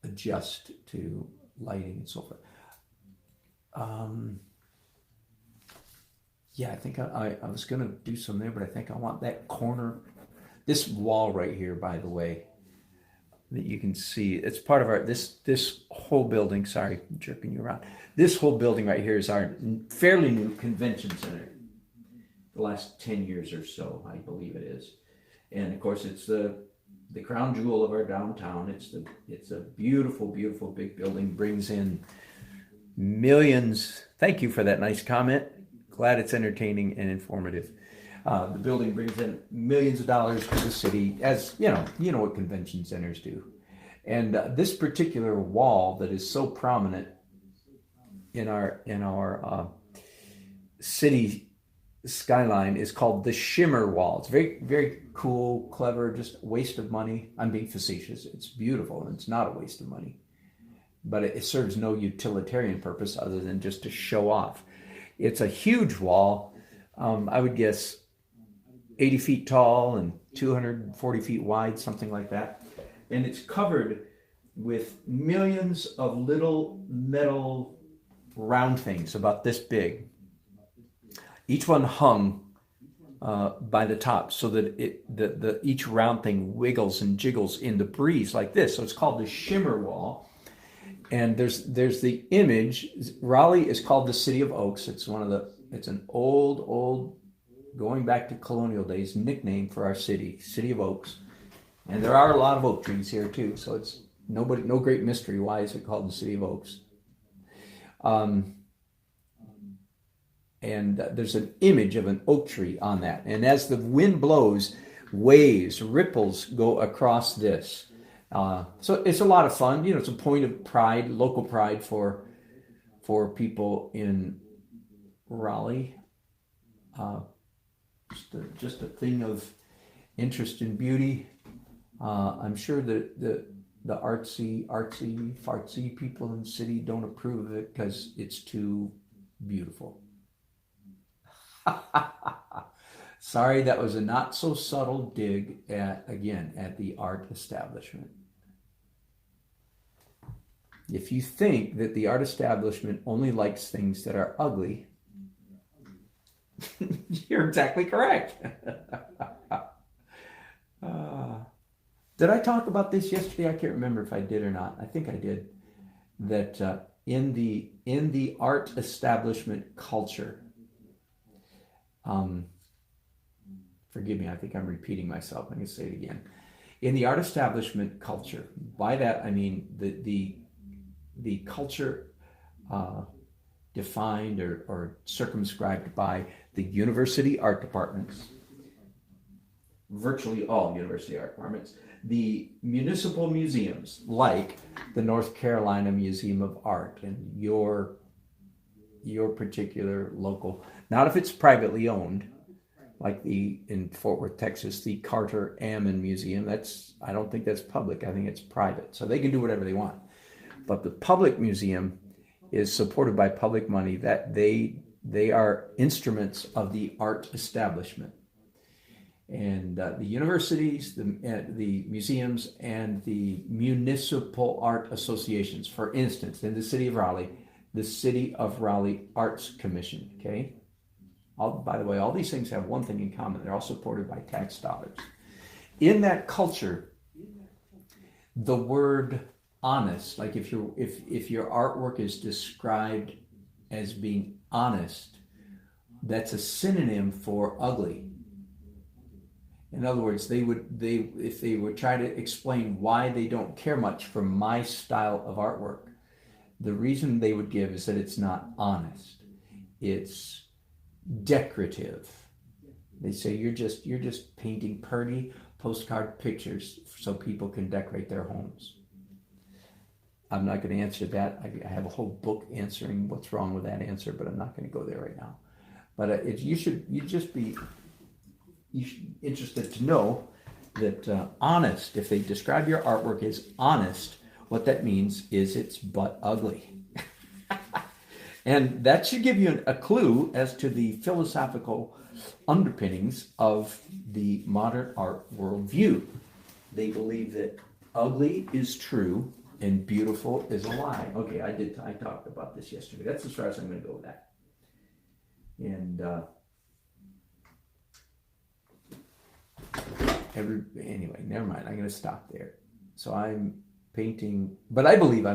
adjust to lighting and so forth. Yeah, I think I was going to do some there, but I think I want that corner, this wall right here, by the way, that you can see. It's part of our, this whole building, sorry, I'm jerking you around. This whole building right here is our fairly new convention center. The last 10 years or so, I believe it is. And of course, it's the crown jewel of our downtown. It's a beautiful, beautiful big building, brings in millions. Thank you for that nice comment. Glad it's entertaining and informative. The building brings in millions of dollars to the city, as you know what convention centers do. And this particular wall that is so prominent in our city skyline is called the Shimmer Wall. It's very, very cool, clever, just a waste of money. I'm being facetious. It's beautiful, and it's not a waste of money. But it serves no utilitarian purpose other than just to show off. It's a huge wall. I would guess 80 feet tall and 240 feet wide, something like that. And it's covered with millions of little metal round things about this big. Each one hung by the top so that each round thing wiggles and jiggles in the breeze like this. So it's called the Shimmer Wall. And there's the image. Raleigh is called the City of Oaks. It's an old, going back to colonial days, nickname for our city, City of Oaks. And there are a lot of oak trees here too, so it's no great mystery why is it called the City of Oaks. And there's an image of an oak tree on that. And as the wind blows, waves, ripples go across this. So it's a lot of fun. It's a point of pride, local pride for people in Raleigh. Just a thing of interest and beauty. I'm sure that the artsy, fartsy people in the city don't approve of it because it's too beautiful. Sorry, that was a not so subtle dig at the art establishment. If you think that the art establishment only likes things that are ugly, you're exactly correct. Did I talk about this yesterday? I can't remember if I did or not. I think I did. That in the art establishment culture, forgive me, I think I'm repeating myself. I'm going to say it again. In the art establishment culture, by that I mean the culture defined or circumscribed by the university art departments, virtually all university art departments, the municipal museums like the North Carolina Museum of Art and your particular local, not if it's privately owned, like in Fort Worth, Texas, the Carter Ammon Museum. I don't think that's public. I think it's private. So they can do whatever they want. But the public museum is supported by public money, that they are instruments of the art establishment. And the universities, the museums, and the municipal art associations, for instance, in the city of Raleigh, the City of Raleigh Arts Commission, okay? By the way, all these things have one thing in common. They're all supported by tax dollars. In that culture, the word honest, like if your artwork is described as being honest, that's a synonym for ugly. In other words, if they would try to explain why they don't care much for my style of artwork, the reason they would give is that it's not honest. It's decorative. They say you're just painting pretty postcard pictures so people can decorate their homes. I'm not going to answer that. I have a whole book answering what's wrong with that answer, but I'm not going to go there right now. But you should be interested to know that honest, if they describe your artwork as honest, what that means is it's butt ugly. And that should give you a clue as to the philosophical underpinnings of the modern art worldview. They believe that ugly is true and beautiful is a lie. Okay, I talked about this yesterday. That's as far as I'm going to go with that. And anyway, never mind. I'm going to stop there. So I'm painting, but I believe I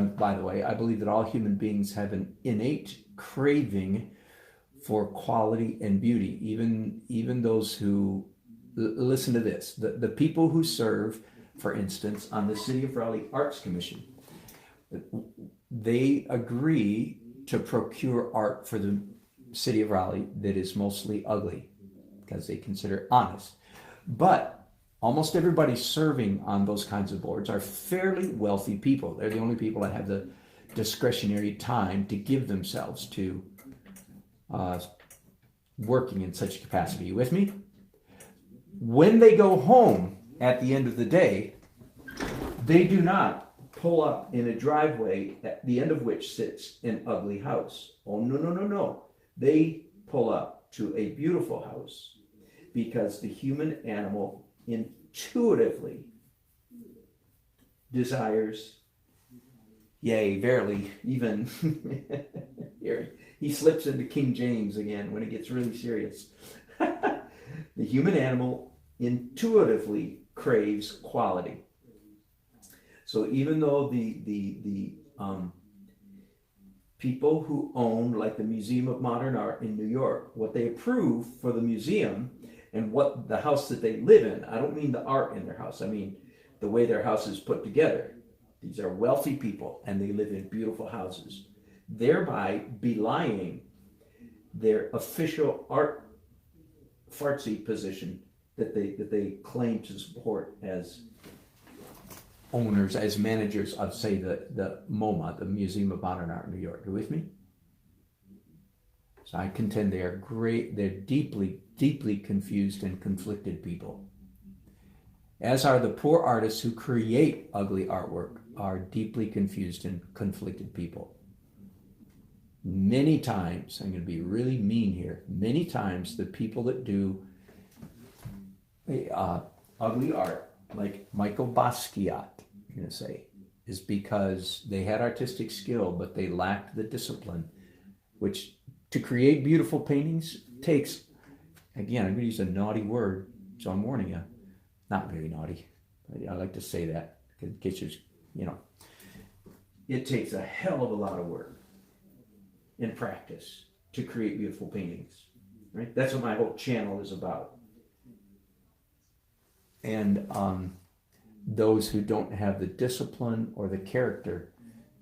believe that all human beings have an innate craving for quality and beauty. Even those who listen to this, the people who serve, for instance, on the City of Raleigh Arts Commission, they agree to procure art for the City of Raleigh that is mostly ugly because they consider it honest. But almost everybody serving on those kinds of boards are fairly wealthy people. They're the only people that have the discretionary time to give themselves to working in such a capacity. You with me? When they go home at the end of the day, they do not pull up in a driveway at the end of which sits an ugly house. Oh, no. They pull up to a beautiful house because the human animal intuitively desires, yea, verily, even here he slips into King James again when it gets really serious. The human animal intuitively craves quality. So even though the people who own, like the Museum of Modern Art in New York, what they approve for the museum and what the house that they live in, I don't mean the art in their house, I mean the way their house is put together. These are wealthy people and they live in beautiful houses, thereby belying their official art fartsy position that they claim to support as owners, as managers of, say, the MoMA, the Museum of Modern Art in New York. Are you with me? So I contend they're deeply, deeply confused and conflicted people. As are the poor artists who create ugly artwork, are deeply confused and conflicted people. Many times, I'm going to be really mean here, many times the people that do ugly art, like Michael Basquiat, I'm going to say, is because they had artistic skill, but they lacked the discipline, which to create beautiful paintings takes, again, I'm going to use a naughty word, so I'm warning you, not very naughty. I like to say that, in case you're, it takes a hell of a lot of work in practice to create beautiful paintings, right? That's what my whole channel is about. And those who don't have the discipline or the character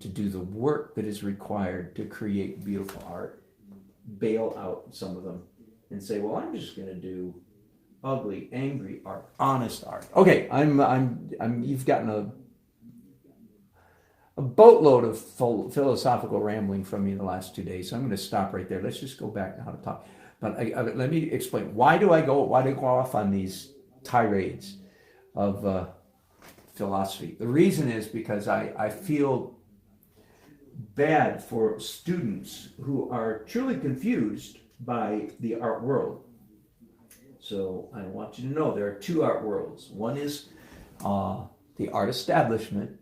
to do the work that is required to create beautiful art bail out some of them and say, well, I'm just going to do ugly, angry art, honest art. Okay, you've gotten a boatload of philosophical rambling from me in the last 2 days, so I'm going to stop right there. Let's just go back now to talk. But let me explain. Why do I go off on these tirades of philosophy? The reason is because I feel bad for students who are truly confused by the art world. So I want you to know there are two art worlds. One is the art establishment,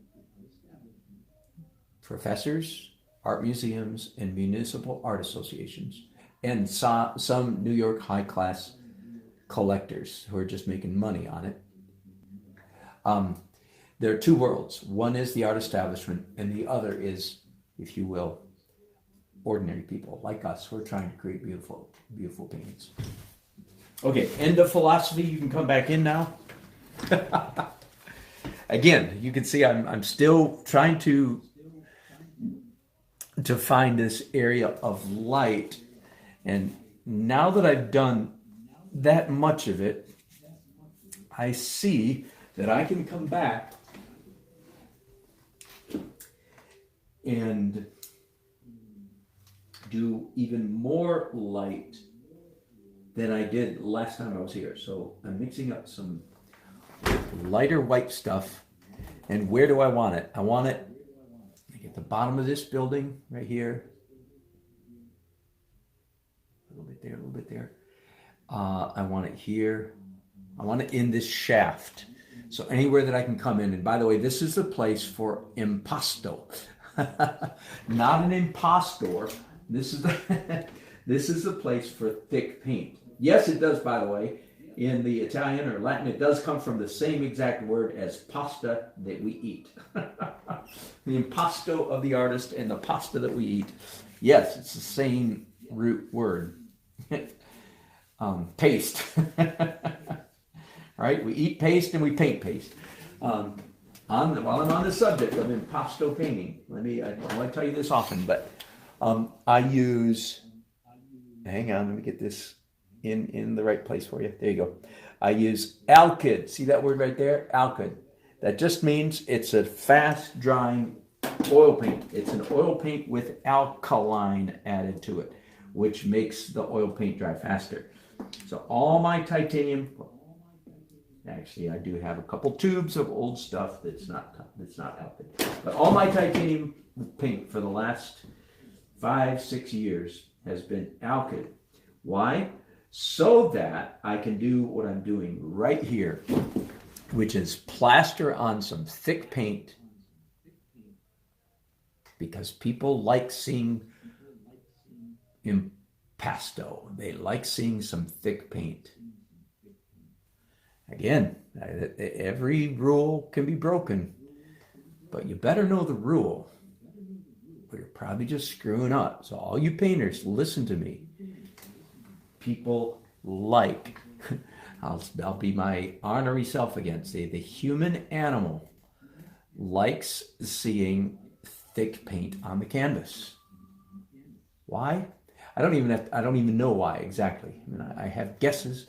professors, art museums, and municipal art associations, and some New York high-class collectors who are just making money on it. There are two worlds. One is the art establishment, and the other is, if you will, ordinary people like us who are trying to create beautiful, beautiful paintings. Okay, end of philosophy. You can come back in now. Again, you can see I'm still trying to find this area of light. And now that I've done that much of it, I see that I can come back and do even more light than I did last time I was here. So I'm mixing up some lighter white stuff. And where do I want it? I want it at the bottom of this building right here. A little bit there, a little bit there. I want it here. I want it in this shaft. So anywhere that I can come in. And by the way, this is the place for impasto. Not an impostor. This is the place for thick paint. Yes, it does, by the way. In the Italian or Latin, it does come from the same exact word as pasta that we eat. The impasto of the artist and the pasta that we eat. Yes, it's the same root word. Paste. Right? We eat paste and we paint paste. While I'm on the subject of impasto painting, I don't want to tell you this often, but I use, hang on, let me get this in the right place for you. There you go. I use alkyd. See that word right there? Alkyd. That just means it's a fast drying oil paint. It's an oil paint with alkaline added to it, which makes the oil paint dry faster. So all my titanium, actually I do have a couple tubes of old stuff that's not alkyd, but all my titanium paint for the last 5-6 years has been alkyd. Why? So that I can do what I'm doing right here, which is plaster on some thick paint, because people like seeing impasto. They like seeing some thick paint. Again, every rule can be broken, but you better know the rule, or you're probably just screwing up. So all you painters, listen to me. People like, I'll be my honorary self again, say the human animal likes seeing thick paint on the canvas. Why? I don't even know why exactly. I mean, I have guesses.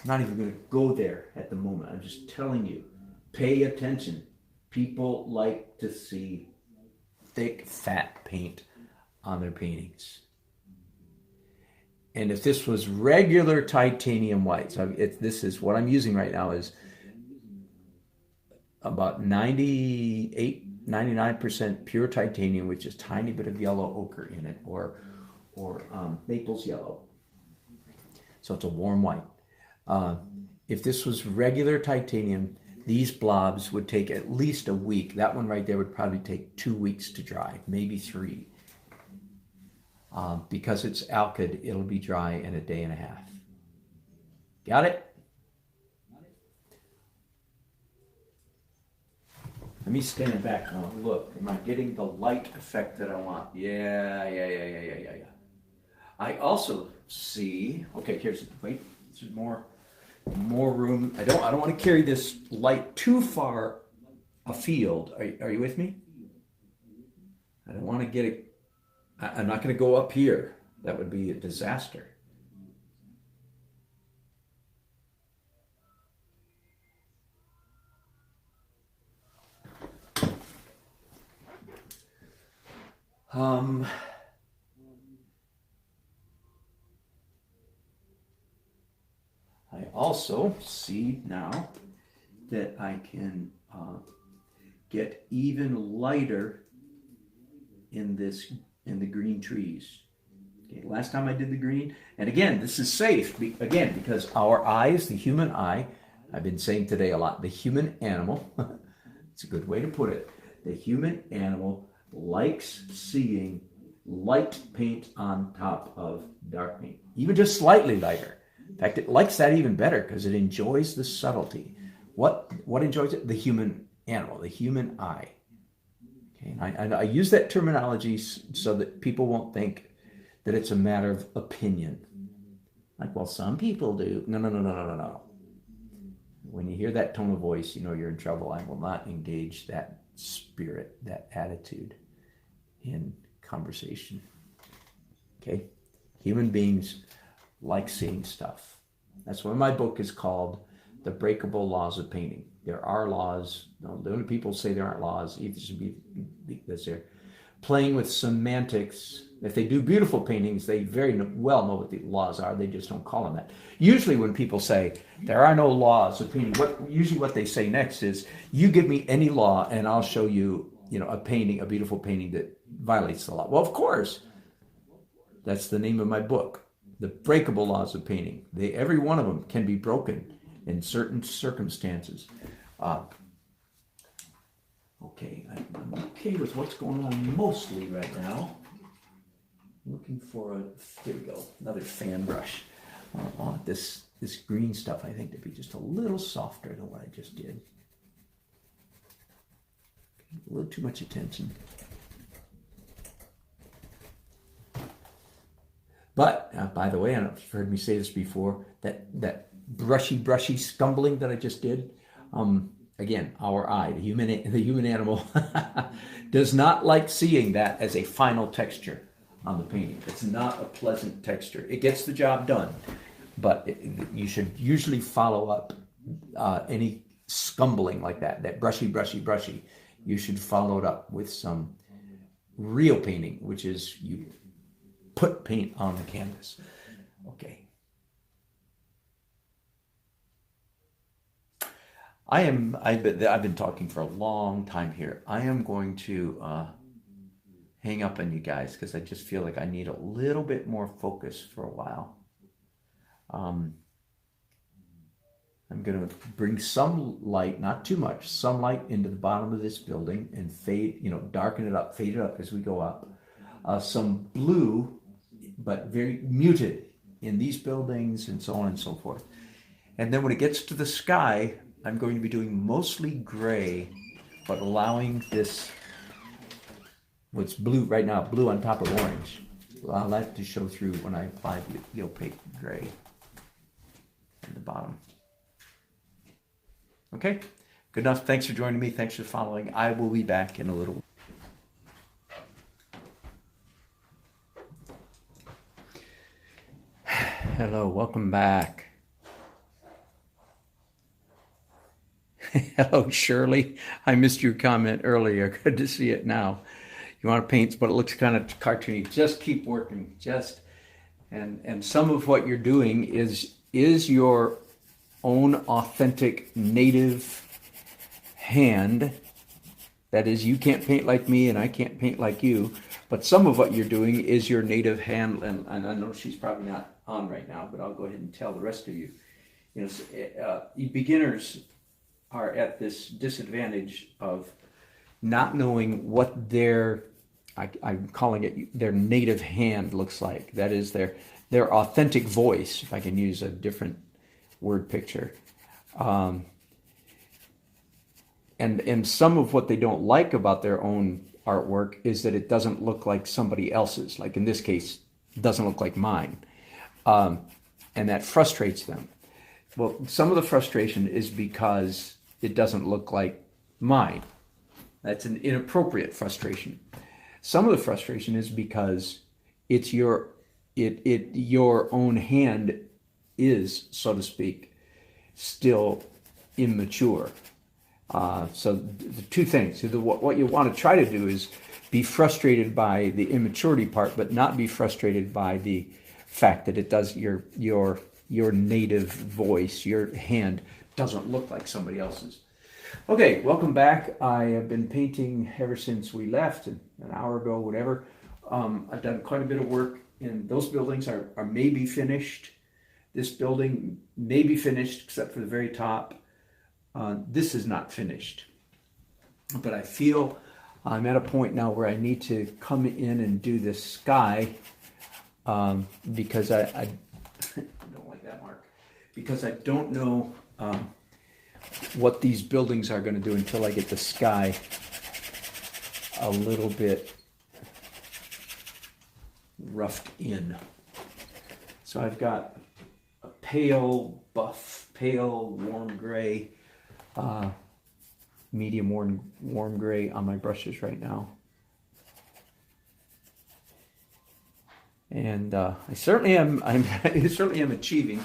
I'm not even going to go there at the moment. I'm just telling you, pay attention. People like to see thick, fat paint on their paintings. And if this was regular titanium white, so this is what I'm using right now is about 99% pure titanium, which is a tiny bit of yellow ochre in it, or Naples yellow. So it's a warm white. If this was regular titanium, these blobs would take at least a week. That one right there would probably take 2 weeks to dry, maybe 3. Because it's alkyd, it'll be dry in a day and a half. Got it? Let me stand back now. Look, am I getting the light effect that I want? Yeah. I also see, okay, wait, there's more room. I don't want to carry this light too far afield. Are you with me? I don't want to get it. I'm not going to go up here. That would be a disaster. I also see now that I can get even lighter in the green trees. Okay, last time I did the green, and again, this is safe, because our eyes, the human eye, I've been saying today a lot, the human animal, it's a good way to put it, the human animal likes seeing light paint on top of dark paint, even just slightly lighter. In fact, it likes that even better because it enjoys the subtlety. What enjoys it? The human animal, the human eye. Okay, and I use that terminology so that people won't think that it's a matter of opinion. Like, well, some people do. No, no, no, no, no, no, no. When you hear that tone of voice, you know you're in trouble. I will not engage that spirit, that attitude in conversation. Okay? Human beings like seeing stuff. That's why my book is called The Breakable Laws of Painting. There are laws. No, the only people say there aren't laws, either should be because they're playing with semantics. If they do beautiful paintings, they very well know what the laws are. They just don't call them that. Usually when people say there are no laws of painting, what they say next is, you give me any law and I'll show you, a painting, a beautiful painting that violates the law. Well, of course, that's the name of my book, The Breakable Laws of Painting. Every one of them can be broken in certain circumstances. Okay, I'm okay with what's going on mostly right now. Looking for here we go, another fan brush. I want this green stuff, I think, to be just a little softer than what I just did. A little too much attention. But, by the way, I don't know if you've heard me say this before, that brushy scumbling that I just did, again, our eye, the human animal, does not like seeing that as a final texture on the painting. It's not a pleasant texture. It gets the job done, but you should usually follow up any scumbling like that brushy. You should follow it up with some real painting, which is you put paint on the canvas. Okay. I've been talking for a long time here. I am going to hang up on you guys because I just feel like I need a little bit more focus for a while. I'm going to bring some light, not too much, some light into the bottom of this building and darken it up, fade it up as we go up. Some blue, but very muted in these buildings and so on and so forth. And then when it gets to the sky, I'm going to be doing mostly gray, but allowing this, what's blue right now, blue on top of orange. Allow that to show through when I apply the opaque gray at the bottom. Okay, good enough. Thanks for joining me. Thanks for following. I will be back in a little. Hello, welcome back. Hello, Shirley. I missed your comment earlier. Good to see it now. You want to paint, but it looks kind of cartoony. Just keep working. And some of what you're doing is your own authentic native hand. That is, you can't paint like me and I can't paint like you, but some of what you're doing is your native hand. And I know she's probably not on right now, but I'll go ahead and tell the rest of you. Beginners are at this disadvantage of not knowing what I'm calling it their native hand looks like. That is their authentic voice, if I can use a different word picture. And some of what they don't like about their own artwork is that it doesn't look like somebody else's. Like in this case, it doesn't look like mine. And that frustrates them. Well, some of the frustration is because it doesn't look like mine. That's an inappropriate frustration. Some of the frustration is because it's your own hand is, so to speak, still immature. So the two things. What you want to try to do is be frustrated by the immaturity part, but not be frustrated by the fact that it does your native voice, your hand doesn't look like somebody else's. Okay, welcome back. I have been painting ever since we left, an hour ago, whatever. I've done quite a bit of work, and those buildings are maybe finished. This building may be finished except for the very top. This is not finished. But I feel I'm at a point now where I need to come in and do this sky because I don't like that mark. Because I don't know what these buildings are going to do until I get the sky a little bit roughed in. So I've got pale buff, pale warm gray, medium warm gray on my brushes right now. And I certainly am. I certainly am achieving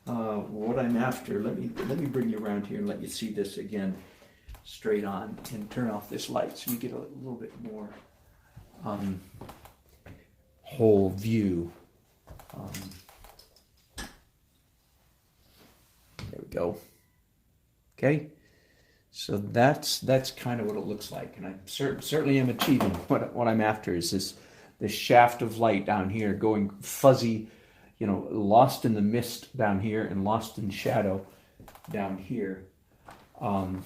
what I'm after. Let me bring you around here and let you see this again, straight on, and turn off this light so you get a little bit more whole view. There we go. Okay, so that's kind of what it looks like, and I certainly am achieving what I'm after. Is this shaft of light down here going fuzzy, you know, lost in the mist down here and lost in shadow down here. Kind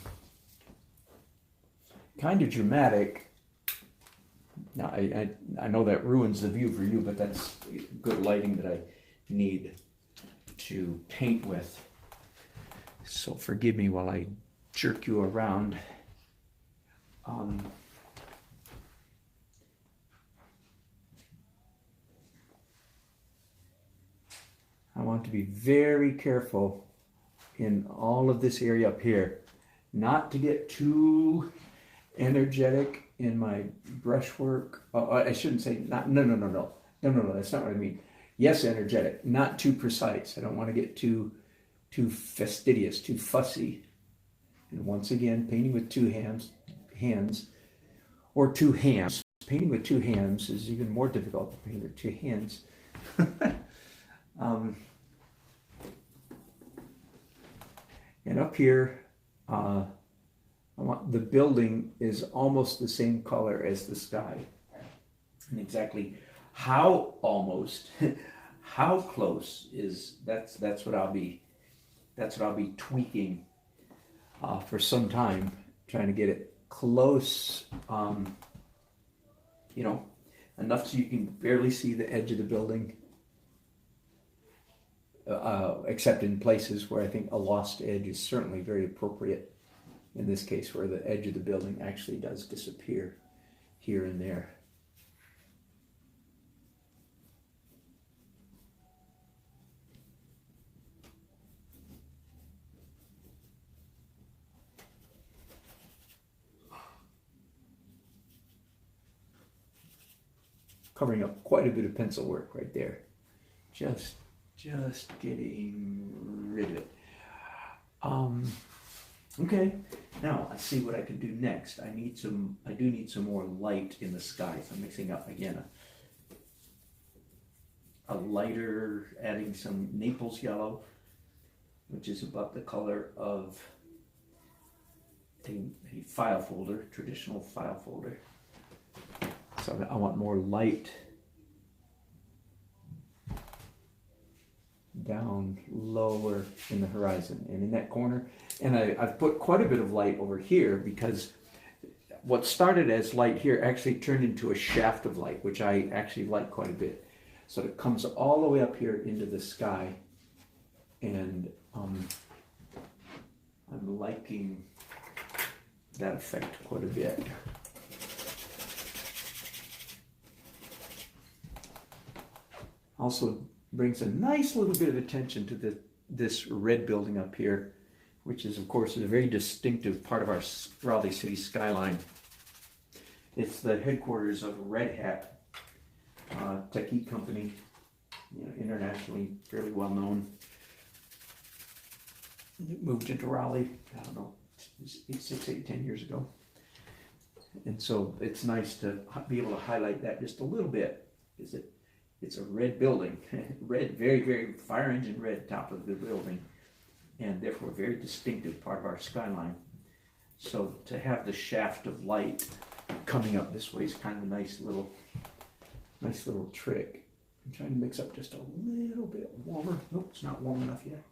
of dramatic. Now, I know that ruins the view for you, but that's good lighting that I need to paint with. So forgive me while I jerk you around. I want to be very careful in all of this area up here, not to get too energetic in my brushwork. Oh, I shouldn't say not. No. That's not what I mean. Yes, energetic, not too precise. I don't want to get too fastidious, too fussy. And once again, painting with two hands, or two hands. Painting with two hands is even more difficult than painting with two hands. And up here, I want the building is almost the same color as the sky. And exactly how almost, how close is that's what I'll be tweaking for some time, trying to get it close, you know, enough so you can barely see the edge of the building. Except in places where I think a lost edge is certainly very appropriate. In this case, where the edge of the building actually does disappear here and there. Covering up quite a bit of pencil work right there. Just getting rid of it. Okay, now let's see what I can do next. I do need some more light in the sky. So I'm mixing up again a lighter, adding some Naples yellow, which is about the color of a file folder, traditional file folder. So I want more light down lower in the horizon and in that corner. And I've put quite a bit of light over here because what started as light here actually turned into a shaft of light, which I actually like quite a bit. So it comes all the way up here into the sky, and I'm liking that effect quite a bit. Also brings a nice little bit of attention to this red building up here, which is, of course, a very distinctive part of our Raleigh City skyline. It's the headquarters of Red Hat, techie company, you know, internationally fairly well known. It moved into Raleigh, I don't know, 10 years ago. And so it's nice to be able to highlight that just a little bit. It's a red building, red, very, very fire engine red top of the building, and therefore a very distinctive part of our skyline. So to have the shaft of light coming up this way is kind of a nice little trick. I'm trying to mix up just a little bit warmer. Nope, it's not warm enough yet.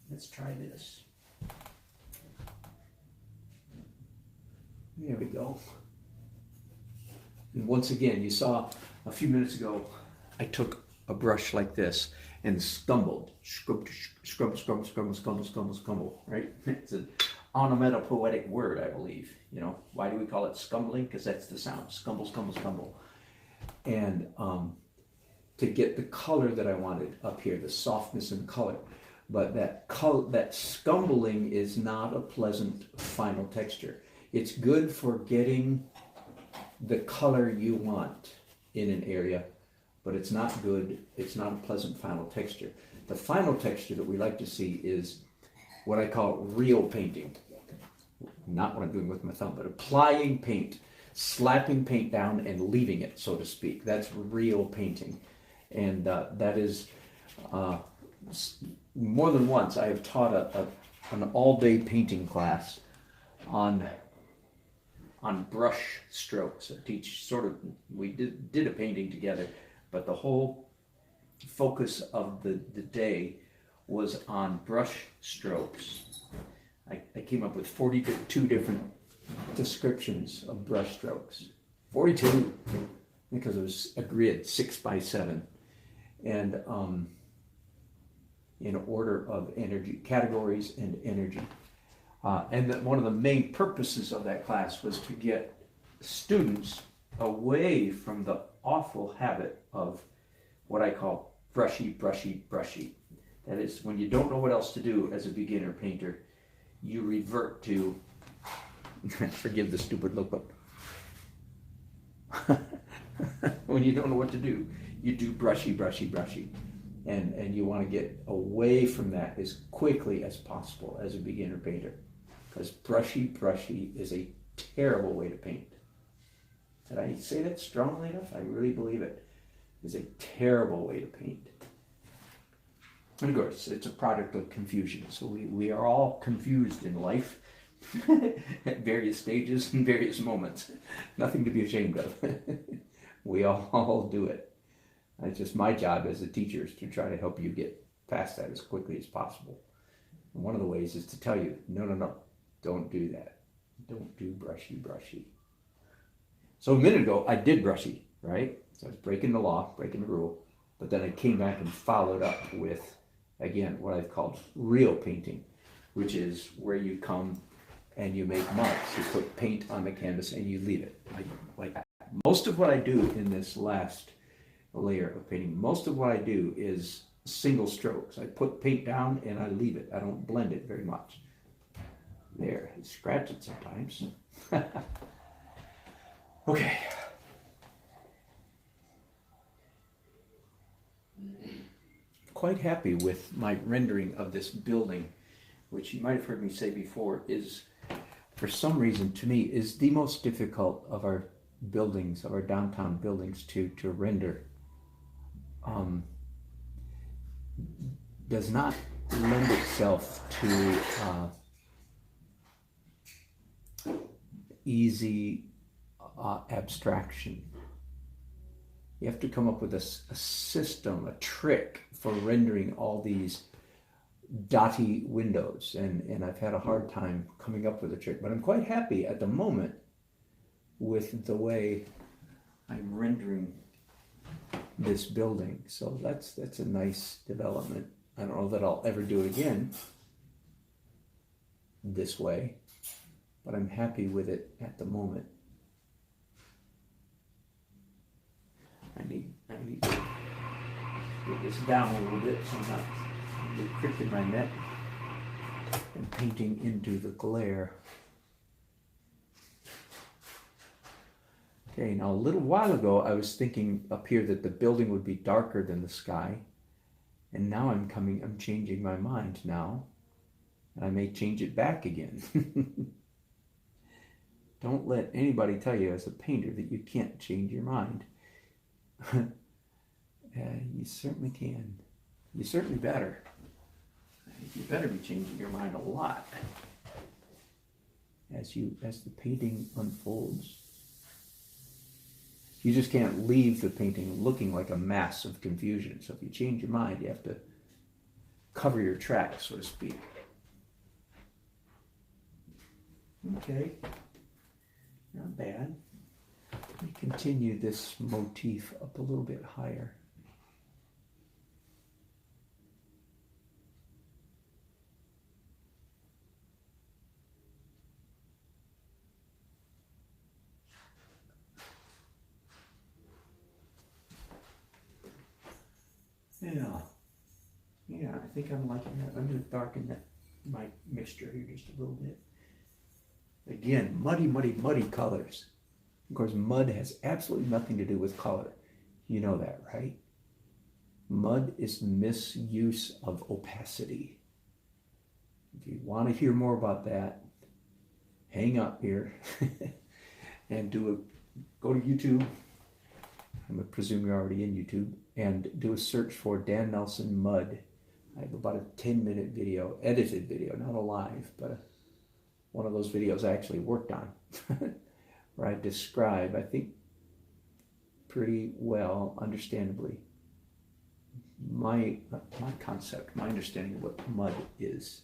Let's try this. There we go. And once again, you saw a few minutes ago, I took a brush like this and scumbled. Scrumble, right? It's an onomatopoetic word, I believe. You know, why do we call it scumbling? Because that's the sound. Scumble. and to get the color that I wanted up here, the softness and color. But that scumbling is not a pleasant final texture. It's good for getting the color you want in an area, but it's not good, it's not a pleasant final texture. The final texture that we like to see is what I call real painting. Not what I'm doing with my thumb, but applying paint, slapping paint down and leaving it, so to speak. That's real painting. And that is, more than once I have taught an all-day painting class on brush strokes. I teach we did a painting together, but the whole focus of the day was on brush strokes. I came up with 42 different descriptions of brush strokes. 42, because it was a grid 6 by 7, and in order of energy, categories and energy. And one of the main purposes of that class was to get students away from the awful habit of what I call brushy, brushy, brushy. That is, when you don't know what else to do as a beginner painter, you revert to, forgive the stupid look, but when you don't know what to do, you do brushy, brushy, brushy. And you want to get away from that as quickly as possible as a beginner painter. Because brushy, brushy is a terrible way to paint. Did I say that strongly enough? I really believe it. It's a terrible way to paint. And of course, it's a product of confusion. So we are all confused in life at various stages and various moments. Nothing to be ashamed of. We all do it. It's just my job as a teacher is to try to help you get past that as quickly as possible. And one of the ways is to tell you, no, don't do that. Don't do brushy, brushy. So a minute ago, I did brushy, right? So I was breaking the law, breaking the rule, but then I came back and followed up with, again, what I've called real painting, which is where you come and you make marks. You put paint on the canvas and you leave it like that. Most of what I do in this last layer of painting, most of what I do is single strokes. I put paint down and I leave it. I don't blend it very much. There, I scratch it sometimes. Okay. Quite happy with my rendering of this building, which you might have heard me say before is, for some reason, to me, is the most difficult of our buildings, of our downtown buildings to render. Does not lend itself to easy abstraction. You have to come up with a system, a trick for rendering all these dotty windows, and I've had a hard time coming up with a trick, but I'm quite happy at the moment with the way I'm rendering this building. So that's a nice development. I don't know that I'll ever do it again this way, but I'm happy with it at the moment. I need to get this down a little bit so I'm not crimping my neck and painting into the glare. Okay, now a little while ago I was thinking up here that the building would be darker than the sky, and now I'm changing my mind now, and I may change it back again. Don't let anybody tell you as a painter that you can't change your mind. You certainly can. You certainly better. You better be changing your mind a lot as the painting unfolds. You just can't leave the painting looking like a mass of confusion. So if you change your mind, you have to cover your tracks, so to speak. Okay, not bad. Let me continue this motif up a little bit higher. Yeah. Yeah, I think I'm liking that. I'm going to darken that my mixture here just a little bit. Again, muddy, muddy, muddy colors. Of course, mud has absolutely nothing to do with color. You know that, right? Mud is misuse of opacity. If you want to hear more about that, hang up here and go to YouTube. I presume you're already in YouTube, and do a search for Dan Nelson Mud. I have about a 10-minute video, edited video, not a live, but one of those videos I actually worked on, where I describe, I think pretty well, understandably, my concept, my understanding of what mud is.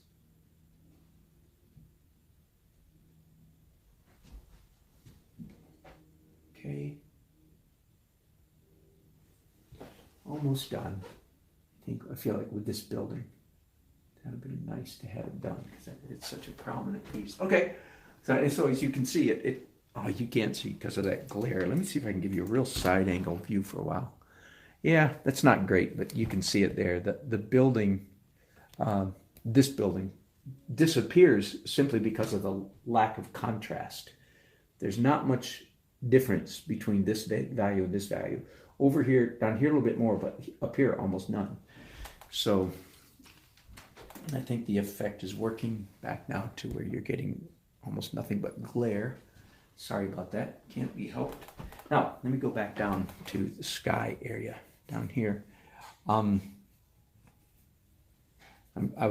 Okay. Almost done. I feel like with this building, that would be nice to have it done because it's such a prominent piece. Okay, so as you can see oh, you can't see because of that glare. Let me see if I can give you a real side angle view for a while. Yeah, that's not great, but you can see it there. The building, this building disappears simply because of the lack of contrast. There's not much difference between this value and this value. Over here, down here a little bit more, but up here almost none. So I think the effect is working back now to where you're getting almost nothing but glare. Sorry about that, can't be helped. Now, let me go back down to the sky area down here. I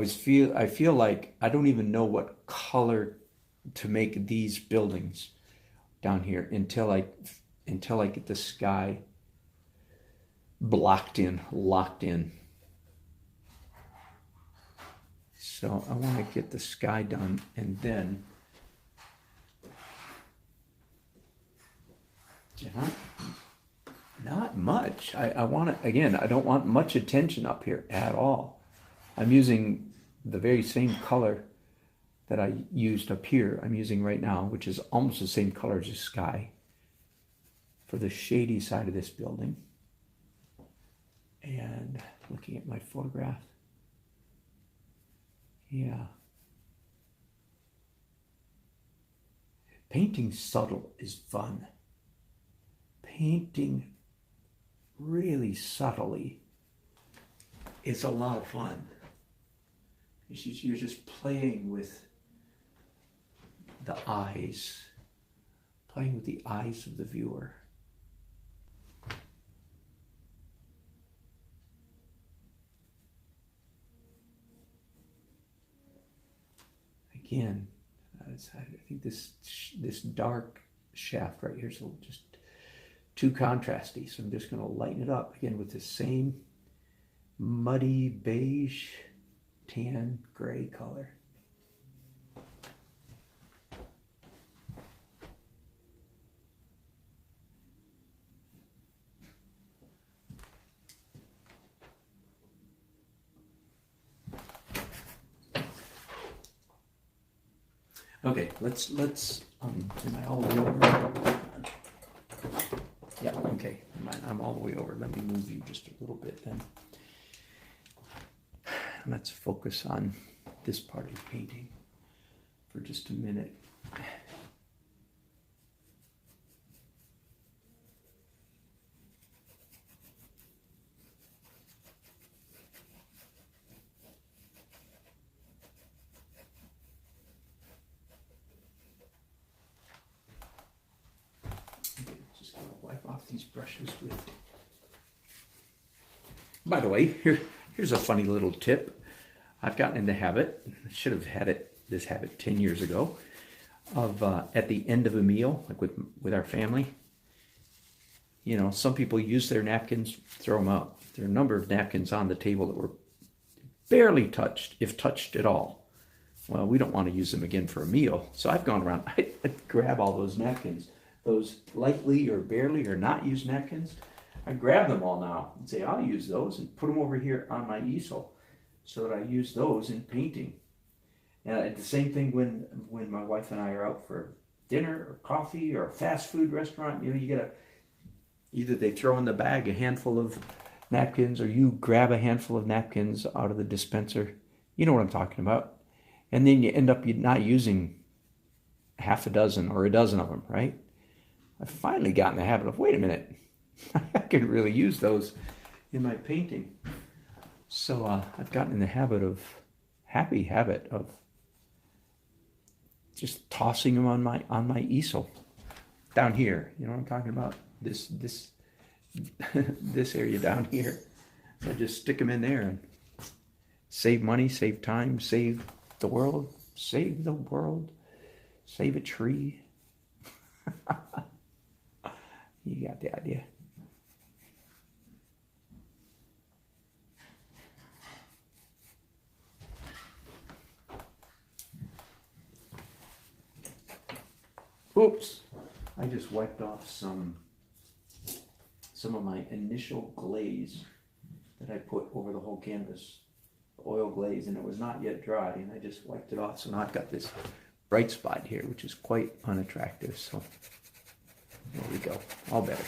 feel like I don't even know what color to make these buildings down here until I get the sky locked in. So I want to get the sky done, and then not much. I want it, again, I don't want much attention up here at all. I'm using the very same color that I used up here, I'm using right now, which is almost the same color as the sky for the shady side of this building. And looking at my photograph, yeah. Painting subtle is fun. Painting really subtly is a lot of fun. You're just playing with the eyes, playing with the eyes of the viewer. Again, I think this dark shaft right here is just too contrasty, so I'm just going to lighten it up again with the same muddy beige, tan, gray color. Okay, let's am I all the way over? Yeah, okay, I'm all the way over. Let me move you just a little bit then. Let's focus on this part of painting for just a minute. Off these brushes with. By the way, here's a funny little tip. I've gotten in the habit, I should have had this habit 10 years ago, of at the end of a meal, like with our family, you know, some people use their napkins, throw them out. There are a number of napkins on the table that were barely touched, if touched at all. Well, we don't want to use them again for a meal. So I've gone around, I grab all those napkins, those lightly or barely or not used napkins. I grab them all now and say, I'll use those and put them over here on my easel so that I use those in painting. And the same thing when my wife and I are out for dinner or coffee or a fast food restaurant, you know, you get either they throw in the bag a handful of napkins, or you grab a handful of napkins out of the dispenser. You know what I'm talking about. And then you end up not using half a dozen or a dozen of them, right? I finally got in the habit of, wait a minute, I can really use those in my painting. So I've gotten in the happy habit of just tossing them on my easel down here. You know what I'm talking about? This this area down here. So I just stick them in there and save money, save time, save the world, save a tree. You got the idea. Oops, I just wiped off some of my initial glaze that I put over the whole canvas, oil glaze, and it was not yet dry, and I just wiped it off. So now I've got this bright spot here, which is quite unattractive. So there we go, all better.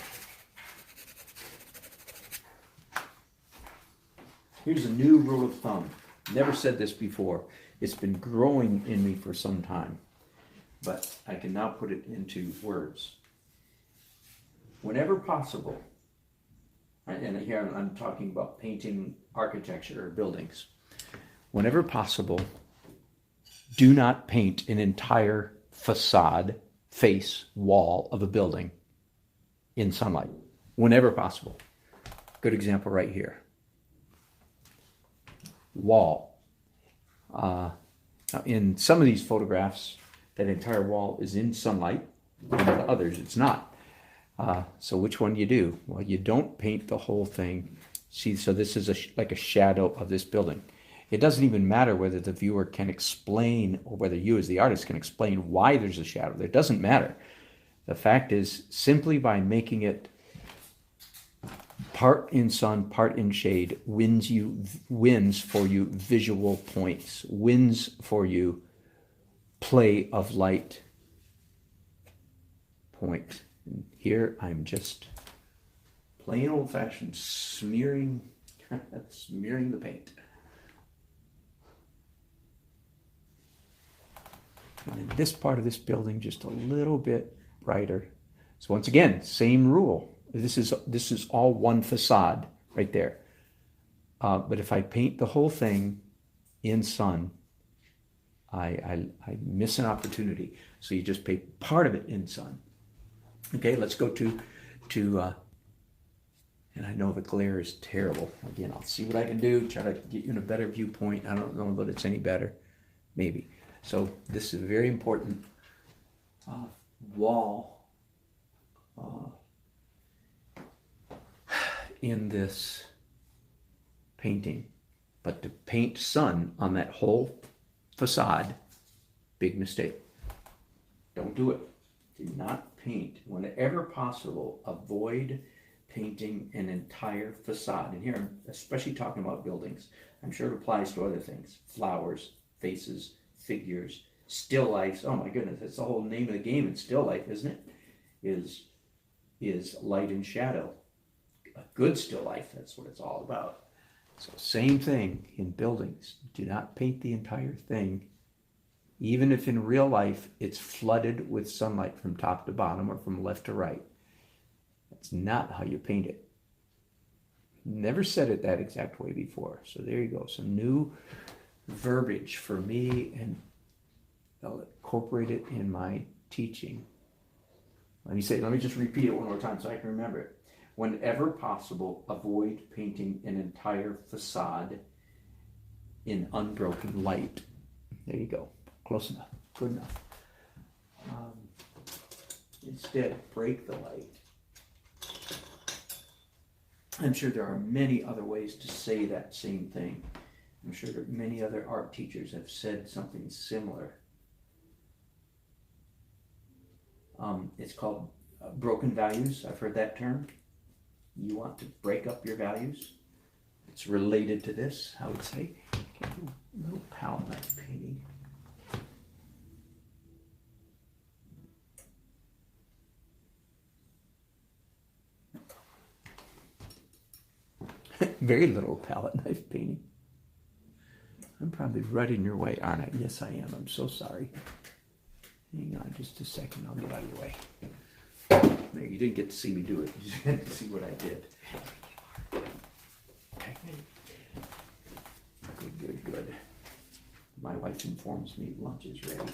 Here's a new rule of thumb. Never said this before. It's been growing in me for some time, but I can now put it into words. Whenever possible, and here I'm talking about painting architecture or buildings. Whenever possible, do not paint an entire facade, face, wall of a building in sunlight. Whenever possible. Good example right here. Wall. In some of these photographs, that entire wall is in sunlight, and in others it's not. So which one do you do? Well, you don't paint the whole thing. See, so this is like a shadow of this building. It doesn't even matter whether the viewer can explain, or whether you as the artist can explain why there's a shadow. It doesn't matter. The fact is, simply by making it part in sun, part in shade, wins for you visual points, wins for you play of light point. And here I'm just plain old-fashioned smearing the paint. And in this part of this building, just a little bit brighter. So once again, same rule. This is all one facade right there. But if I paint the whole thing in sun, I miss an opportunity. So you just paint part of it in sun. Okay, let's go to and I know the glare is terrible. Again, I'll see what I can do, try to get you in a better viewpoint. I don't know that it's any better, maybe. So this is a very important wall in this painting. But to paint sun on that whole facade, big mistake. Don't do it. Do not paint. Whenever possible, avoid painting an entire facade. And here I'm especially talking about buildings. I'm sure it applies to other things. Flowers, faces, figures, still lifes. Oh my goodness, that's the whole name of the game in still life, isn't it? Is light and shadow. A good still life, that's what it's all about. So same thing in buildings. Do not paint the entire thing. Even if in real life it's flooded with sunlight from top to bottom or from left to right. That's not how you paint it. Never said it that exact way before. So there you go. Some new verbiage for me, and I'll incorporate it in my teaching. Let me just repeat it one more time so I can remember it. Whenever possible, avoid painting an entire facade in unbroken light. There you go. Close enough. Good enough. Instead, break the light. I'm sure there are many other ways to say that same thing. I'm sure that many other art teachers have said something similar. It's called broken values. I've heard that term. You want to break up your values. It's related to this, I would say. Okay, little palette knife painting. Very little palette knife painting. I'm probably right in your way, aren't I? Yes, I am. I'm so sorry. Hang on just a second. I'll get out of your way. No, you didn't get to see me do it. You just got to see what I did. Okay. Good, good, good. My wife informs me lunch is ready.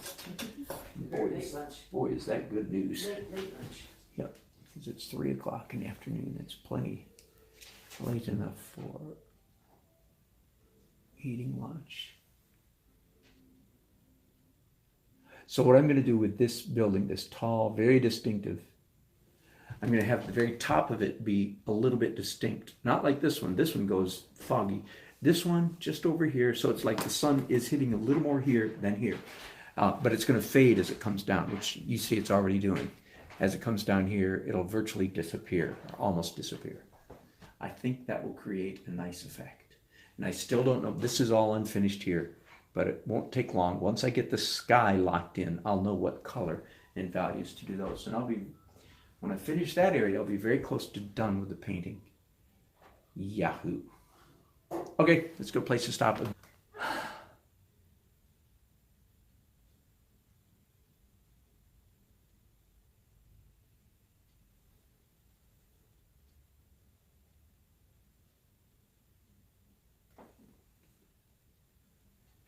Boy, is that good news. Late lunch. Yep, because it's 3 o'clock in the afternoon. It's plenty late enough for eating lunch. So what I'm going to do with this building, this tall, very distinctive, I'm going to have the very top of it be a little bit distinct. Not like this one. This one goes foggy. This one just over here, so it's like the sun is hitting a little more here than here. But it's going to fade as it comes down, which you see it's already doing. As it comes down here, it'll virtually disappear, or almost disappear. I think that will create a nice effect. And I still don't know, this is all unfinished here, but it won't take long. Once I get the sky locked in, I'll know what color and values to do those. And when I finish that area, I'll be very close to done with the painting. Yahoo. Okay, let's go place to stop.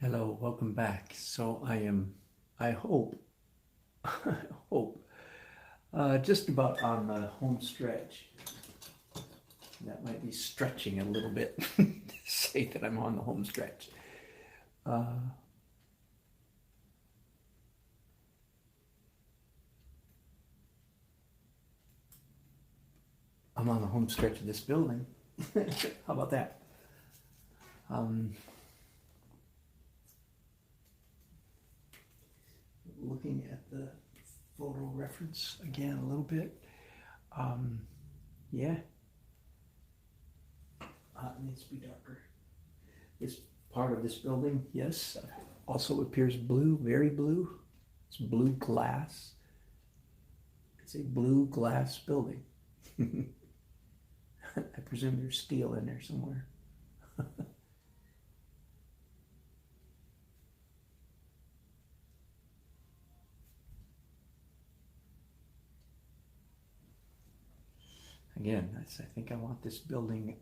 Hello, welcome back. So I hope, just about on the home stretch. That might be stretching a little bit to say that I'm on the home stretch. I'm on the home stretch of this building. How about that? Looking at the photo reference again a little bit. Yeah. It needs to be darker. This part of this building, yes, also appears blue, very blue. It's blue glass. It's a blue glass building. I presume there's steel in there somewhere. Again, I think I want this building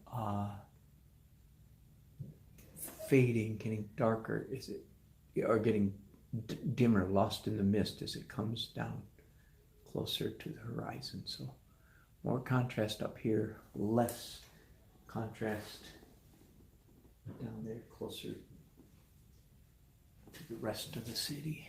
fading, getting darker, or getting dimmer, lost in the mist as it comes down closer to the horizon. So more contrast up here, less contrast down there, closer to the rest of the city.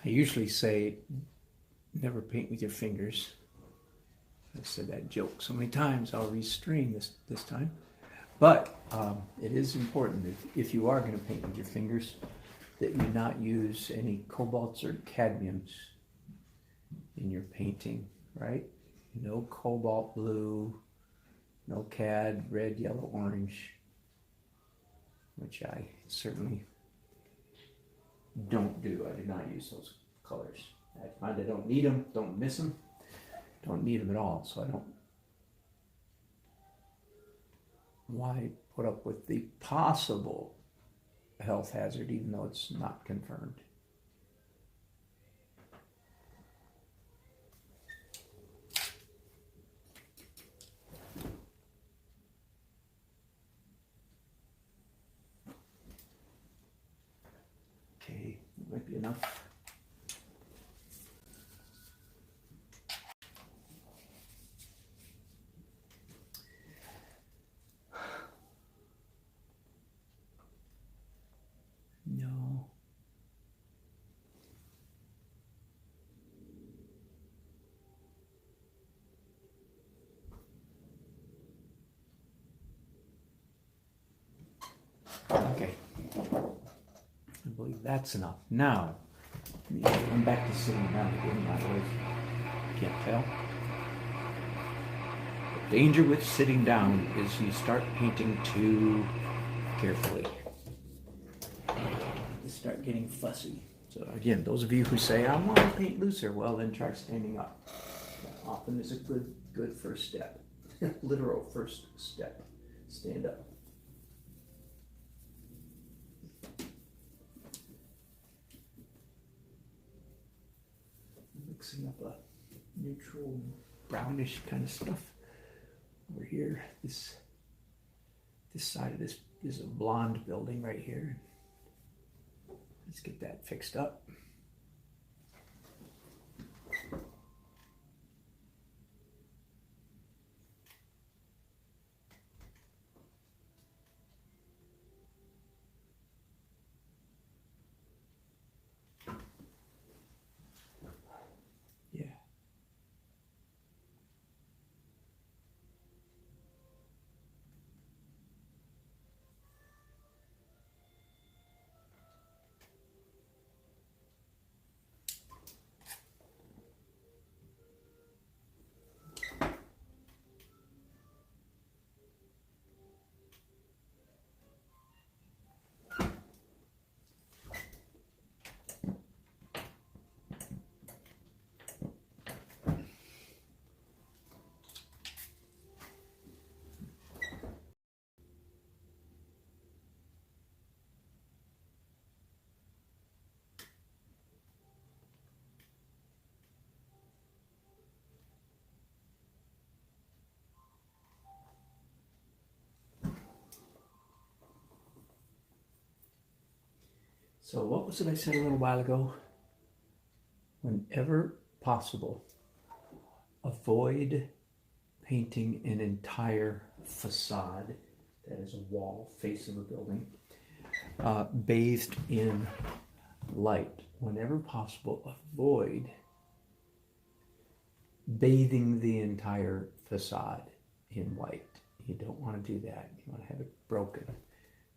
I usually say, never paint with your fingers. I've said that joke so many times, I'll restrain this time. But it is important if you are going to paint with your fingers that you not use any cobalts or cadmiums in your painting, right? No cobalt blue, no cad, red, yellow, orange, which I certainly don't do. I do not use those colors. I find I don't need them, don't miss them, don't need them at all. So I don't. Why put up with the possible health hazard even though it's not confirmed? Okay, might be enough. believe that's enough. Now, I'm back to sitting down again, by the way. Can't tell. The danger with sitting down is you start painting too carefully. You start getting fussy. So again, those of you who say, I want to paint looser, well then try standing up. That often is a good first step. Literal first step. Stand up. Mixing up a neutral brownish kind of stuff over here. This side of this is a blonde building right here. Let's get that fixed up. Yeah. So what was it I said a little while ago? Whenever possible, avoid painting an entire facade, that is a wall, face of a building, bathed in light. Whenever possible, avoid bathing the entire facade in white. You don't want to do that. You want to have it broken.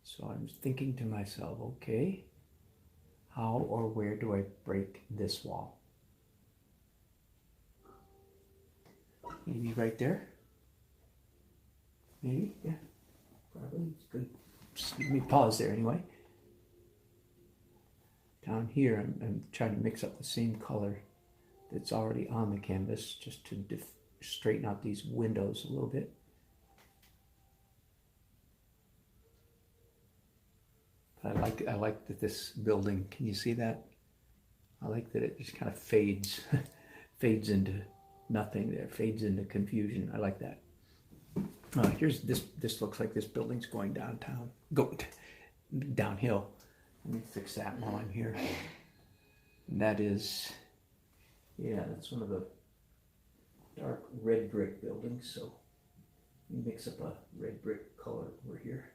So I'm thinking to myself, okay, how or where do I break this wall? Maybe right there? Maybe, yeah, probably. It's good. Just let me pause there anyway. Down here, I'm trying to mix up the same color that's already on the canvas just to straighten out these windows a little bit. I like that this building, can you see that? I like that it just kind of fades, fades into nothing there, fades into confusion. I like that. Here's this looks like this building's going downhill. Let me fix that while I'm here. And that is, yeah, that's one of the dark red brick buildings. So mix up a red brick color over here.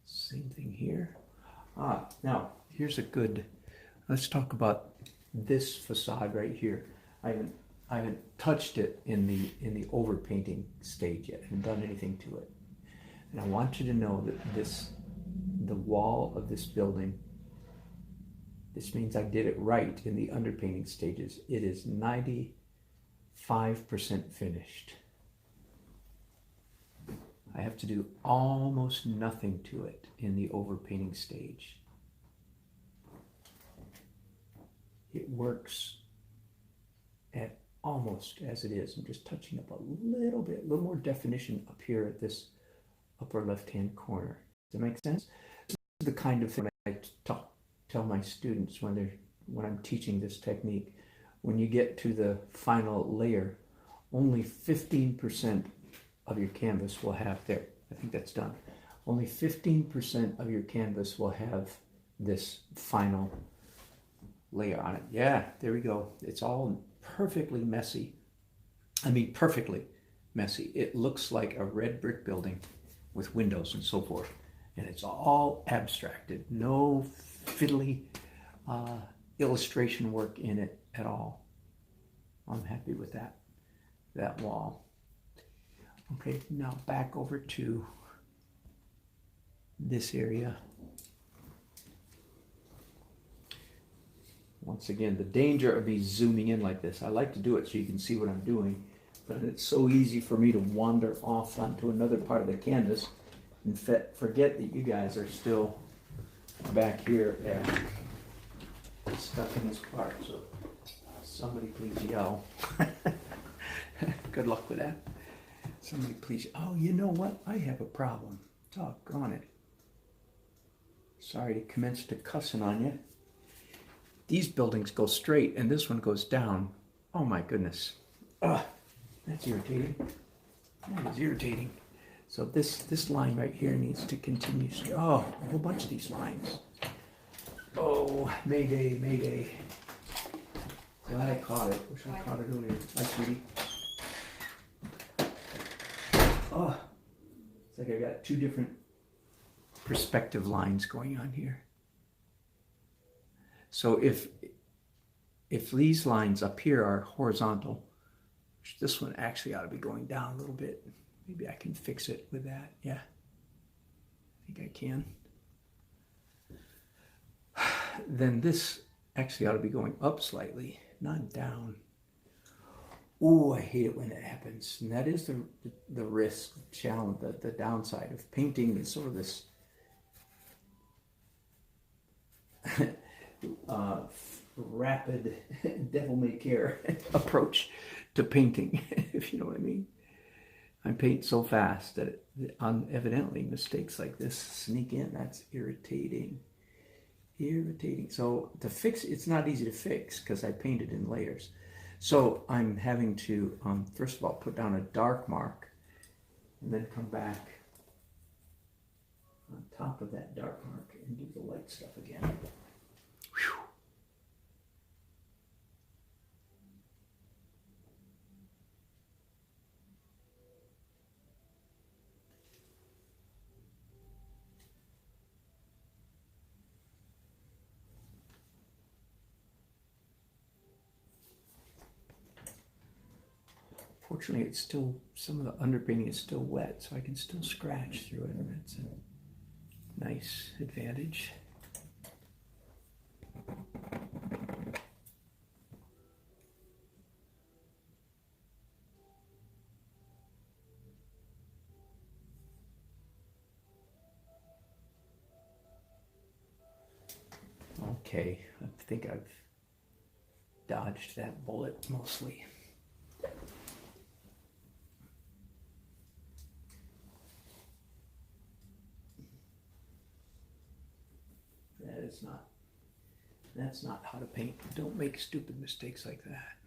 Same thing here. Now here's a good, let's talk about this facade right here. I haven't touched it in the overpainting stage yet. I haven't done anything to it. And I want you to know that the wall of this building, this means I did it right in the underpainting stages. It is 95% finished. I have to do almost nothing to it in the overpainting stage. It works at almost as it is. I'm just touching up a little bit, a little more definition up here at this upper left-hand corner. Does that make sense? This is the kind of thing I tell my students when I'm teaching this technique. When you get to the final layer, only 15% of your canvas will have, there, I think that's done. Only 15% of your canvas will have this final layer on it. Yeah, there we go. It's all perfectly messy. I mean, perfectly messy. It looks like a red brick building with windows and so forth. And it's all abstracted. No fiddly illustration work in it at all. I'm happy with that wall. Okay, now back over to this area. Once again, the danger of me zooming in like this. I like to do it so you can see what I'm doing, but it's so easy for me to wander off onto another part of the canvas and forget that you guys are still back here and stuck in this part. So somebody please yell. Good luck with that. Somebody please. Oh, you know what? I have a problem. Doggone it. Sorry to commence to cussing on you. These buildings go straight and this one goes down. Oh my goodness. Ugh, that's irritating. That is irritating. So this line right here needs to continue. Oh, a whole bunch of these lines. Oh, mayday, mayday. Glad I caught it. Wish I caught it earlier. Hi, sweetie. Oh, it's like I got two different perspective lines going on here. So if these lines up here are horizontal, which this one actually ought to be going down a little bit. Maybe I can fix it with that. Yeah, I think I can. Then this actually ought to be going up slightly, not down. Oh, I hate it when that happens. And that is the risk, challenge, the downside of painting is sort of this rapid devil-may-care approach to painting, if you know what I mean. I paint so fast that evidently mistakes like this sneak in. That's irritating. Irritating. So to fix, it's not easy to fix because I painted in layers. So I'm having to, first of all, put down a dark mark and then come back on top of that dark mark and do the light stuff again. Whew. Fortunately, it's still, some of the underpainting is still wet, so I can still scratch through it, and that's a nice advantage. Okay, I think I've dodged that bullet mostly. That's not how to paint. Don't make stupid mistakes like that.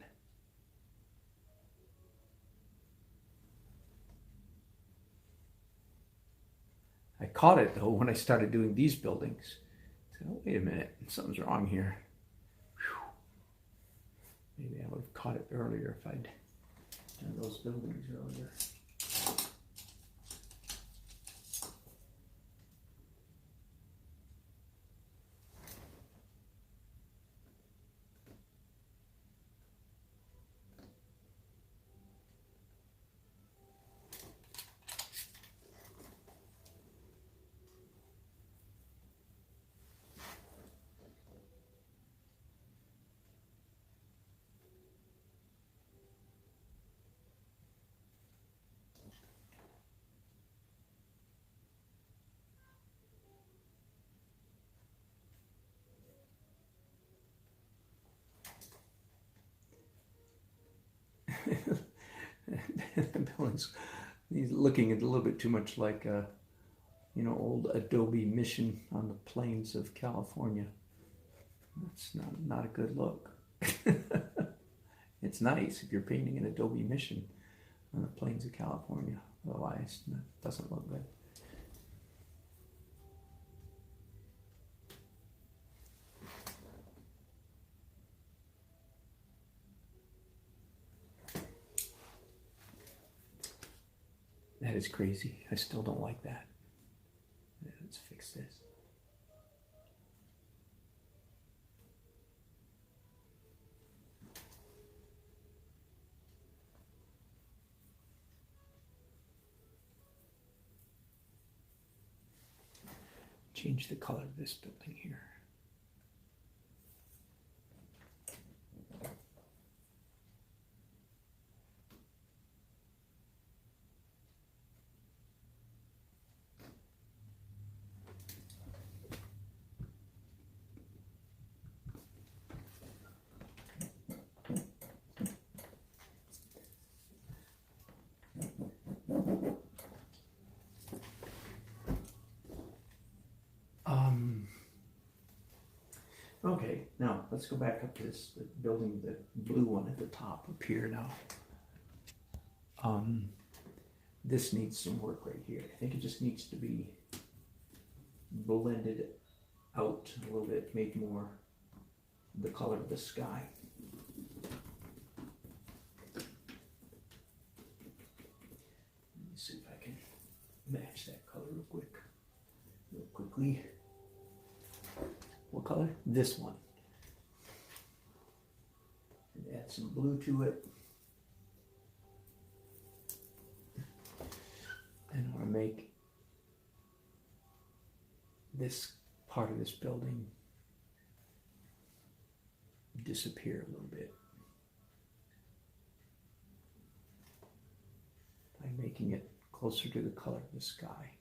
I caught it though when I started doing these buildings. I said, oh, wait a minute, something's wrong here. Whew. Maybe I would have caught it earlier if I'd done those buildings earlier. He's looking a little bit too much like a, old Adobe Mission on the plains of California. That's not a good look. It's nice if you're painting an Adobe Mission on the plains of California. Otherwise, it doesn't look good. That is crazy. I still don't like that. Let's fix this. Change the color of this building here. Okay, now let's go back up to this building, the blue one at the top up here now. This needs some work right here. I think it just needs to be blended out a little bit, made more the color of the sky. Let me see if I can match that color real quickly. What color? This one. And add some blue to it. And I want to make this part of this building disappear a little bit by making it closer to the color of the sky.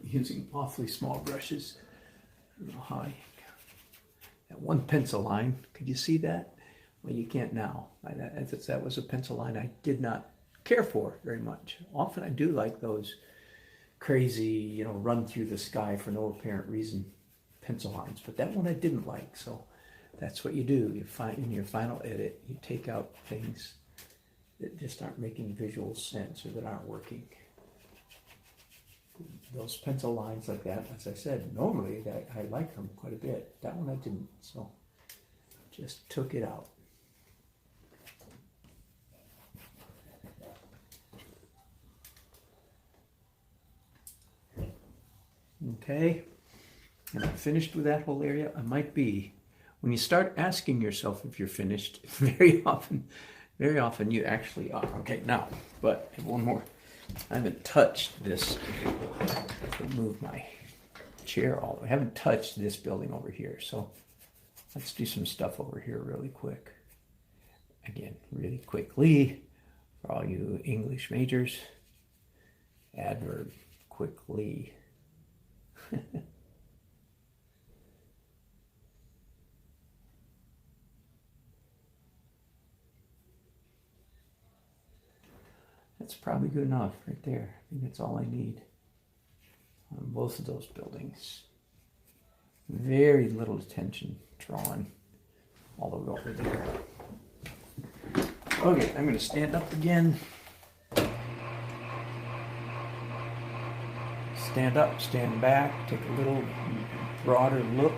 Using awfully small brushes. I don't know how that one pencil line, could you see that? Well, you can't now. That was a pencil line I did not care for very much. Often I do like those crazy, run through the sky for no apparent reason pencil lines, but that one I didn't like. So that's what you do. You find in your final edit, you take out things that just aren't making visual sense or that aren't working. Those pencil lines like that, as I said, normally I like them quite a bit. That one I didn't, so just took it out. Okay, and I'm finished with that whole area. I might be. When you start asking yourself if you're finished, very often you actually are. Okay, now, but I have one more. I haven't touched this. I'll move my chair all the way. I haven't touched this building over here, so let's do some stuff over here really quick. Again, really quickly, for all you English majors, adverb, quickly. That's probably good enough right there. I think that's all I need on both of those buildings. Very little attention drawn all the way over there. Okay, I'm going to stand up again. Stand up, stand back, take a little broader look.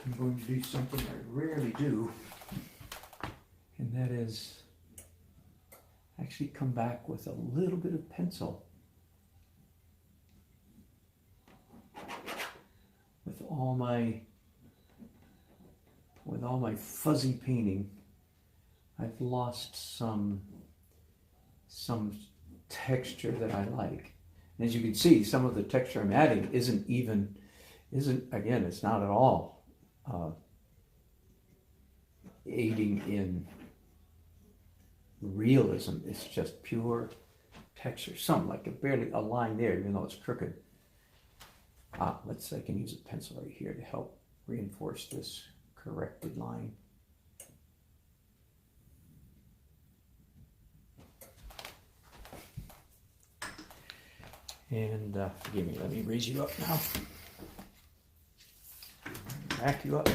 I'm going to do something I rarely do, and that is actually come back with a little bit of pencil. With all my fuzzy painting, I've lost some texture that I like. And as you can see, some of the texture I'm adding isn't again, it's not at all aiding in realism. It's just pure texture. Some, like barely a line there, even though it's crooked. I can use a pencil right here to help reinforce this corrected line. And forgive me, let me raise you up now. Back you up.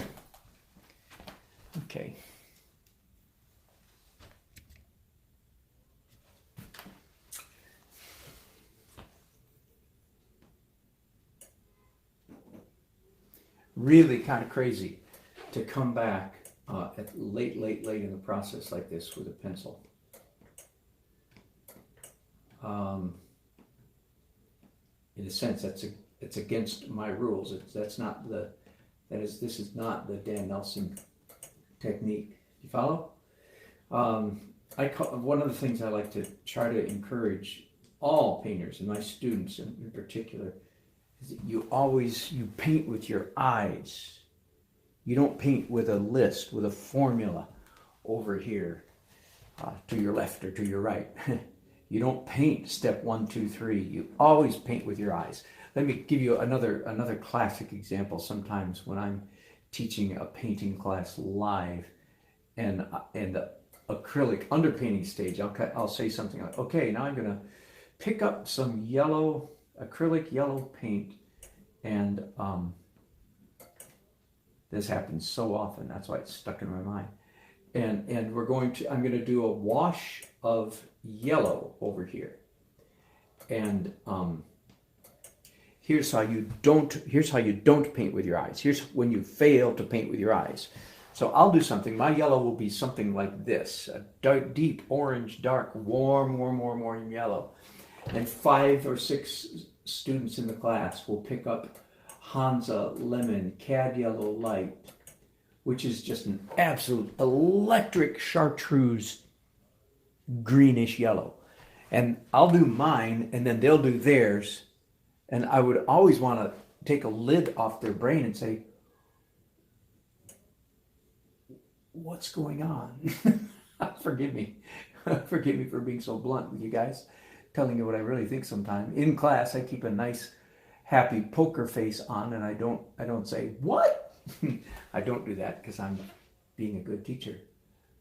Okay. Really kind of crazy to come back at late in the process like this with a pencil. In a sense, it's against my rules. This is not the Dan Nelson technique. You follow? One of the things I like to try to encourage all painters, and my students in particular, is that you paint with your eyes. You don't paint with a list, with a formula over here to your left or to your right. You don't paint step 1, 2, 3. You always paint with your eyes. Let me give you another classic example. Sometimes when I'm teaching a painting class live and the acrylic underpainting stage, I'll say something like, okay, now I'm going to pick up some acrylic yellow paint, and this happens so often, that's why it's stuck in my mind. And I'm going to do a wash of yellow over here. And here's how you don't paint with your eyes. Here's when you fail to paint with your eyes. So I'll do something. My yellow will be something like this: a dark, deep orange, dark, warm yellow. And 5 or 6 students in the class will pick up Hansa Lemon Cad Yellow Light, which is just an absolute electric chartreuse greenish yellow. And I'll do mine, and then they'll do theirs. And I would always want to take a lid off their brain and say, what's going on? Forgive me. Forgive me for being so blunt with you guys, telling you what I really think sometimes. In class, I keep a nice, happy poker face on, and I don't say, what? I don't do that because I'm being a good teacher.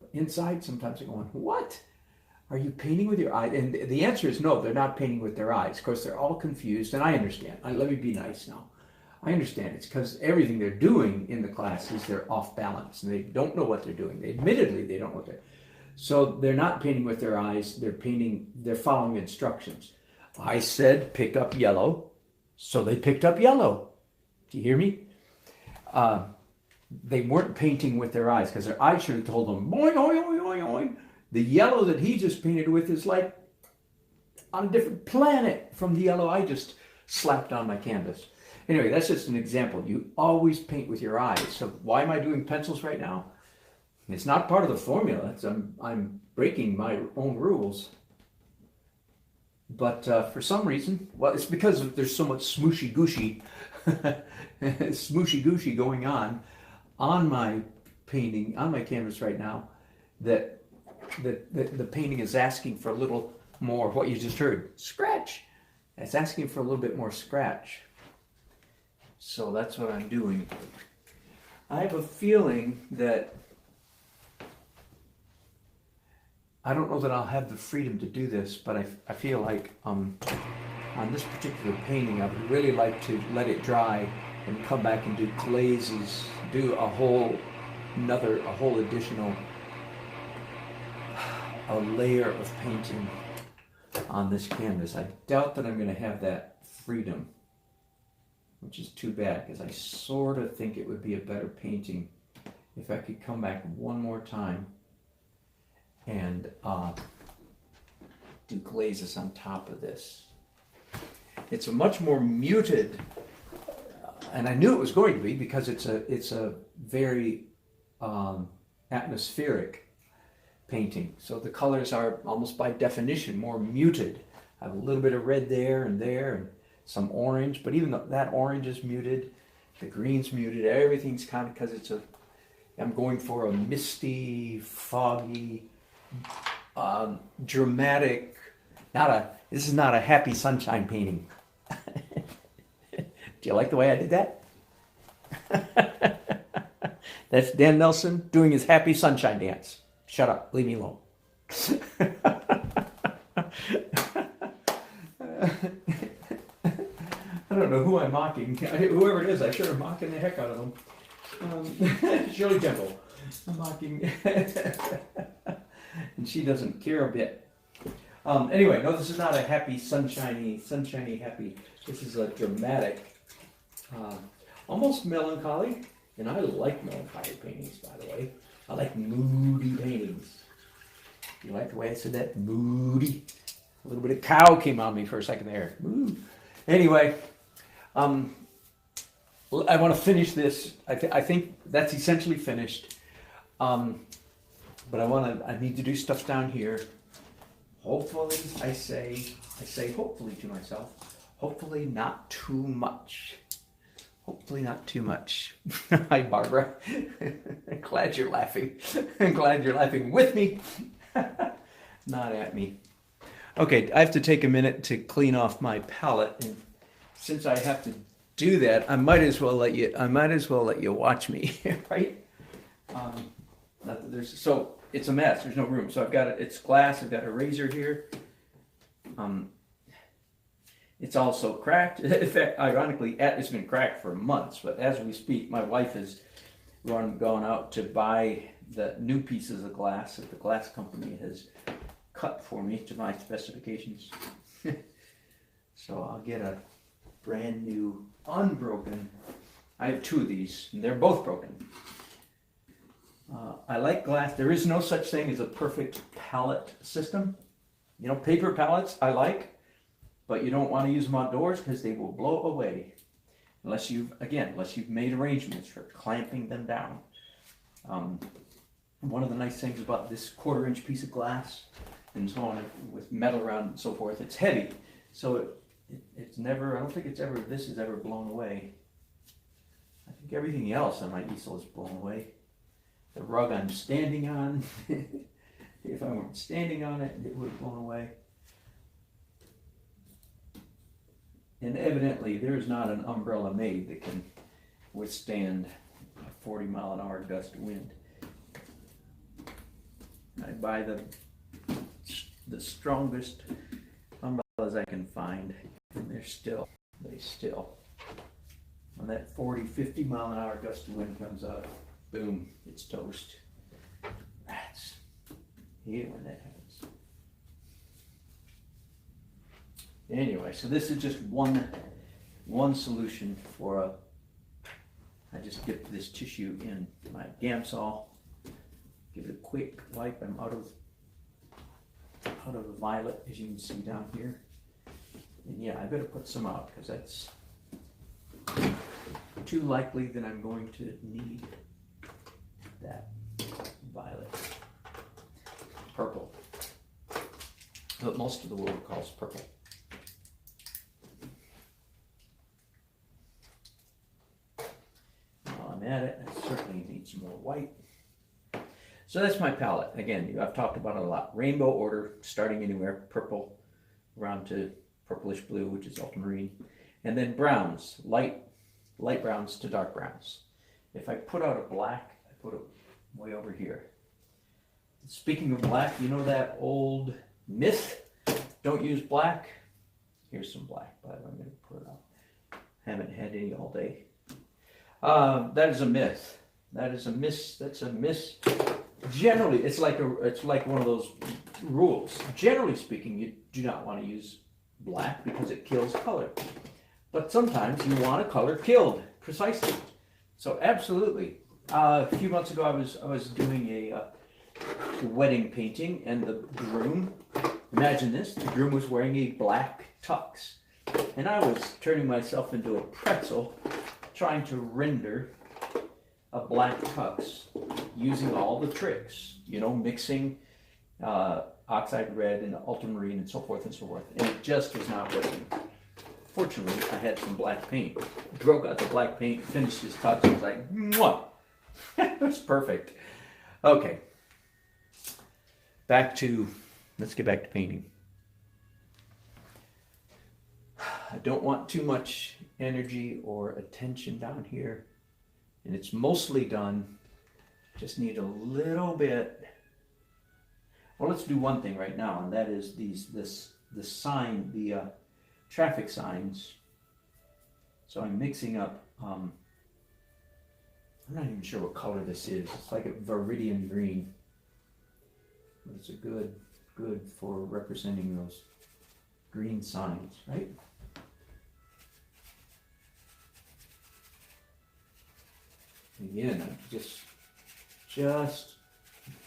But inside, sometimes I'm going, what? Are you painting with your eyes? And the answer is no, they're not painting with their eyes. Of course, they're all confused, and I understand. Let me be nice now. I understand. It's because everything they're doing in the classes, they're off balance, and they don't know what they're doing. Admittedly, they don't know what they're. So they're not painting with their eyes. They're following instructions. I said, pick up yellow, so they picked up yellow. Do you hear me? They weren't painting with their eyes, because their eyes should have told them, boing, boing, boing, boing, boing. The yellow that he just painted with is like on a different planet from the yellow I just slapped on my canvas. Anyway, that's just an example. You always paint with your eyes. So why am I doing pencils right now? It's not part of the formula. I'm breaking my own rules. But for some reason, well, it's because there's so much smooshy gooshy going on my painting, on my canvas right now, that the painting is asking for a little more, what you just heard, scratch. It's asking for a little bit more scratch. So that's what I'm doing. I have a feeling that I don't know that I'll have the freedom to do this, but I feel like on this particular painting, I would really like to let it dry and come back and do glazes, do a whole additional a layer of painting on this canvas. I doubt that I'm going to have that freedom, which is too bad, because I sort of think it would be a better painting if I could come back one more time and do glazes on top of this. It's a much more muted, and I knew it was going to be, because it's a very atmospheric painting. So the colors are almost by definition more muted. I have a little bit of red there and some orange, but even though that orange is muted, the green's muted, everything's kind of, because I'm going for a misty, foggy, dramatic, this is not a happy sunshine painting. Do you like the way I did that? That's Dan Nelson doing his happy sunshine dance. Shut up, leave me alone. I don't know who I'm mocking. Whoever it is, I sure am mocking the heck out of them. Shirley Temple. I'm mocking. And she doesn't care a bit. Anyway, no, this is not a happy, sunshiny happy. This is a dramatic, almost melancholy. And I like melancholy paintings, by the way. I like moody paintings. You like the way I said that? Moody. A little bit of cow came on me for a second there. Ooh. Anyway, I want to finish this. I think that's essentially finished. But I need to do stuff down here. Hopefully, I say hopefully to myself. Hopefully not too much. Hopefully not too much. Hi, Barbara. Glad you're laughing. I'm glad you're laughing with me, not at me. Okay, I have to take a minute to clean off my palette, and since I have to do that, I might as well let you watch me, right? So it's a mess. There's no room. So it's glass. I've got a razor here. It's also cracked. In fact, ironically, it's been cracked for months, but as we speak, my wife has gone out to buy the new pieces of glass that the glass company has cut for me to my specifications. So I'll get a brand new, unbroken. I have two of these, and they're both broken. I like glass. There is no such thing as a perfect palette system. Paper palettes I like. But you don't want to use them outdoors because they will blow away unless you've made arrangements for clamping them down. One of the nice things about this 1/4-inch piece of glass and so on, with metal around and so forth, it's heavy, so it's never. I don't think this is ever blown away. I think everything else on my easel is blown away. The rug I'm standing on, if I weren't standing on it, it would have blown away. And evidently, there is not an umbrella made that can withstand a 40-mile-an-hour gust of wind. I buy the strongest umbrellas I can find, and they still, when that 40, 50 mile an hour gust of wind comes up, boom, it's toast. That's here when that happens. Anyway, so this is just one solution for I just dip this tissue in my Gamsol, give it a quick wipe. I'm out of the violet, as you can see down here. And yeah, I better put some out because that's too likely that I'm going to need that violet. Purple. What most of the world calls purple. While I'm at it, I certainly need some more white. So that's my palette. Again, I've talked about it a lot. Rainbow order, starting anywhere, purple, around to purplish blue, which is ultramarine. And then browns, light browns to dark browns. If I put out a black, I put it way over here. Speaking of black, you know that old myth? Don't use black. Here's some black, but I'm going to put it out. Haven't had any all day. That is a myth. That's a miss. Generally, it's like one of those rules. Generally speaking, you do not want to use black because it kills color. But sometimes you want a color killed, precisely. So absolutely. A few months ago, I was doing a wedding painting, and the groom, imagine this, the groom was wearing a black tux. And I was turning myself into a pretzel, trying to render a black tux using all the tricks, mixing oxide red and ultramarine and so forth and so forth. And it just was not working. Fortunately, I had some black paint. Broke out the black paint, finished his tux, and was like, mwah! It was perfect. Okay. Let's get back to painting. I don't want too much energy or attention down here. And it's mostly done. Just need a little bit. Well, let's do one thing right now, and that is the traffic signs. So I'm mixing up, I'm not even sure what color this is. It's like a viridian green. But it's a good for representing those green signs, right? Again, I'm just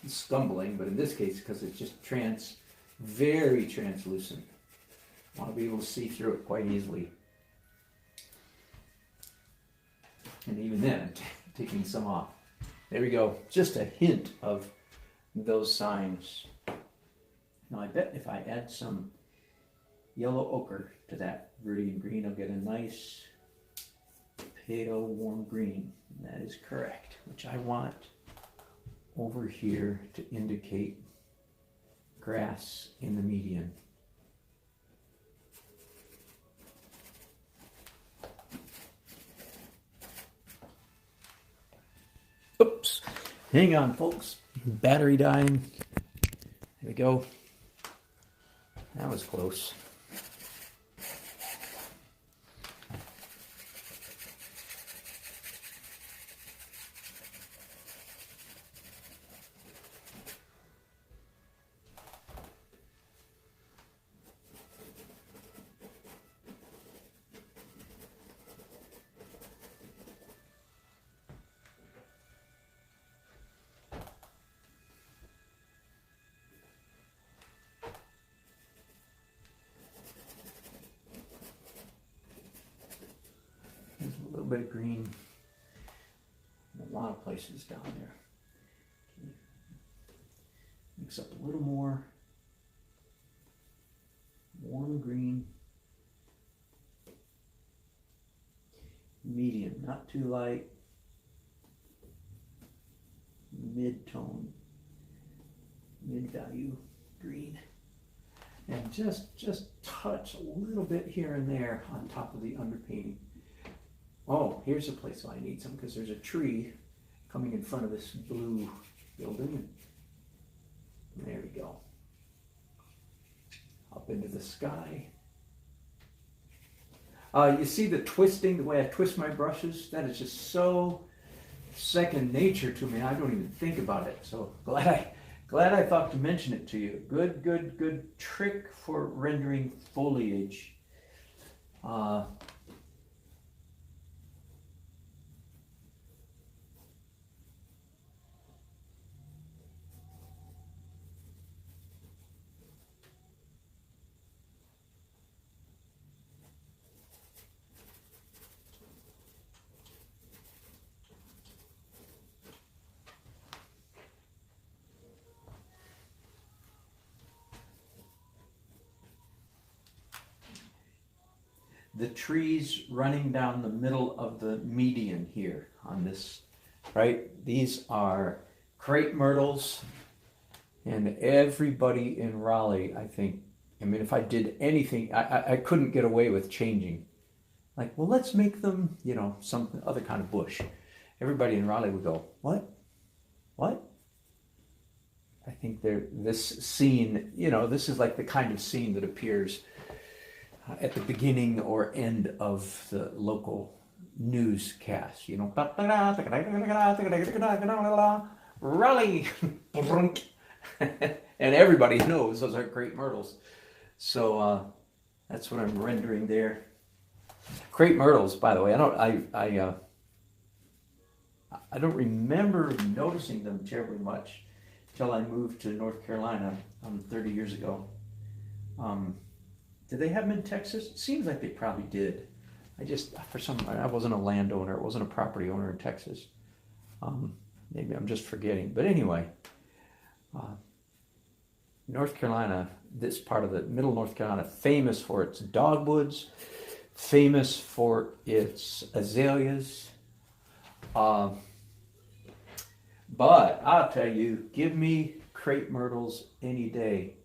stumbling, but in this case, because it's just very translucent. I want to be able to see through it quite easily. And even then, I'm taking some off. There we go. Just a hint of those signs. Now I bet if I add some yellow ochre to that viridian green, I'll get a nice pale warm green. And that is correct, which I want over here to indicate grass in the median. Oops, hang on folks, battery dying. There we go. That was close. A little bit of green in a lot of places down there. Mix up a little more warm green, medium, not too light, mid-tone, mid-value green, and just touch a little bit here and there on top of the underpainting. Oh, here's a place where I need some, because there's a tree coming in front of this blue building. There we go. Up into the sky. You see the twisting, the way I twist my brushes? That is just so second nature to me. I don't even think about it. So glad I thought to mention it to you. Good trick for rendering foliage. The trees running down the middle of the median here on this, right? These are crepe myrtles, and everybody in Raleigh, I think, I mean, if I did anything, I couldn't get away with changing. Like, well, let's make them, you know, some other kind of bush. Everybody in Raleigh would go, what? What? I think this scene, you know, this is like the kind of scene that appears at the beginning or end of the local newscast, you know, Raleigh, and everybody knows those are crepe myrtles. So that's what I'm rendering there. Crepe myrtles, by the way, I don't remember noticing them terribly much until I moved to North Carolina 30 years ago. Did they have them in Texas? It seems like they probably did. I wasn't a landowner. I wasn't a property owner in Texas. Maybe I'm just forgetting. But anyway, North Carolina, this part of the middle North Carolina, famous for its dogwoods, famous for its azaleas. But I'll tell you, give me crepe myrtles any day.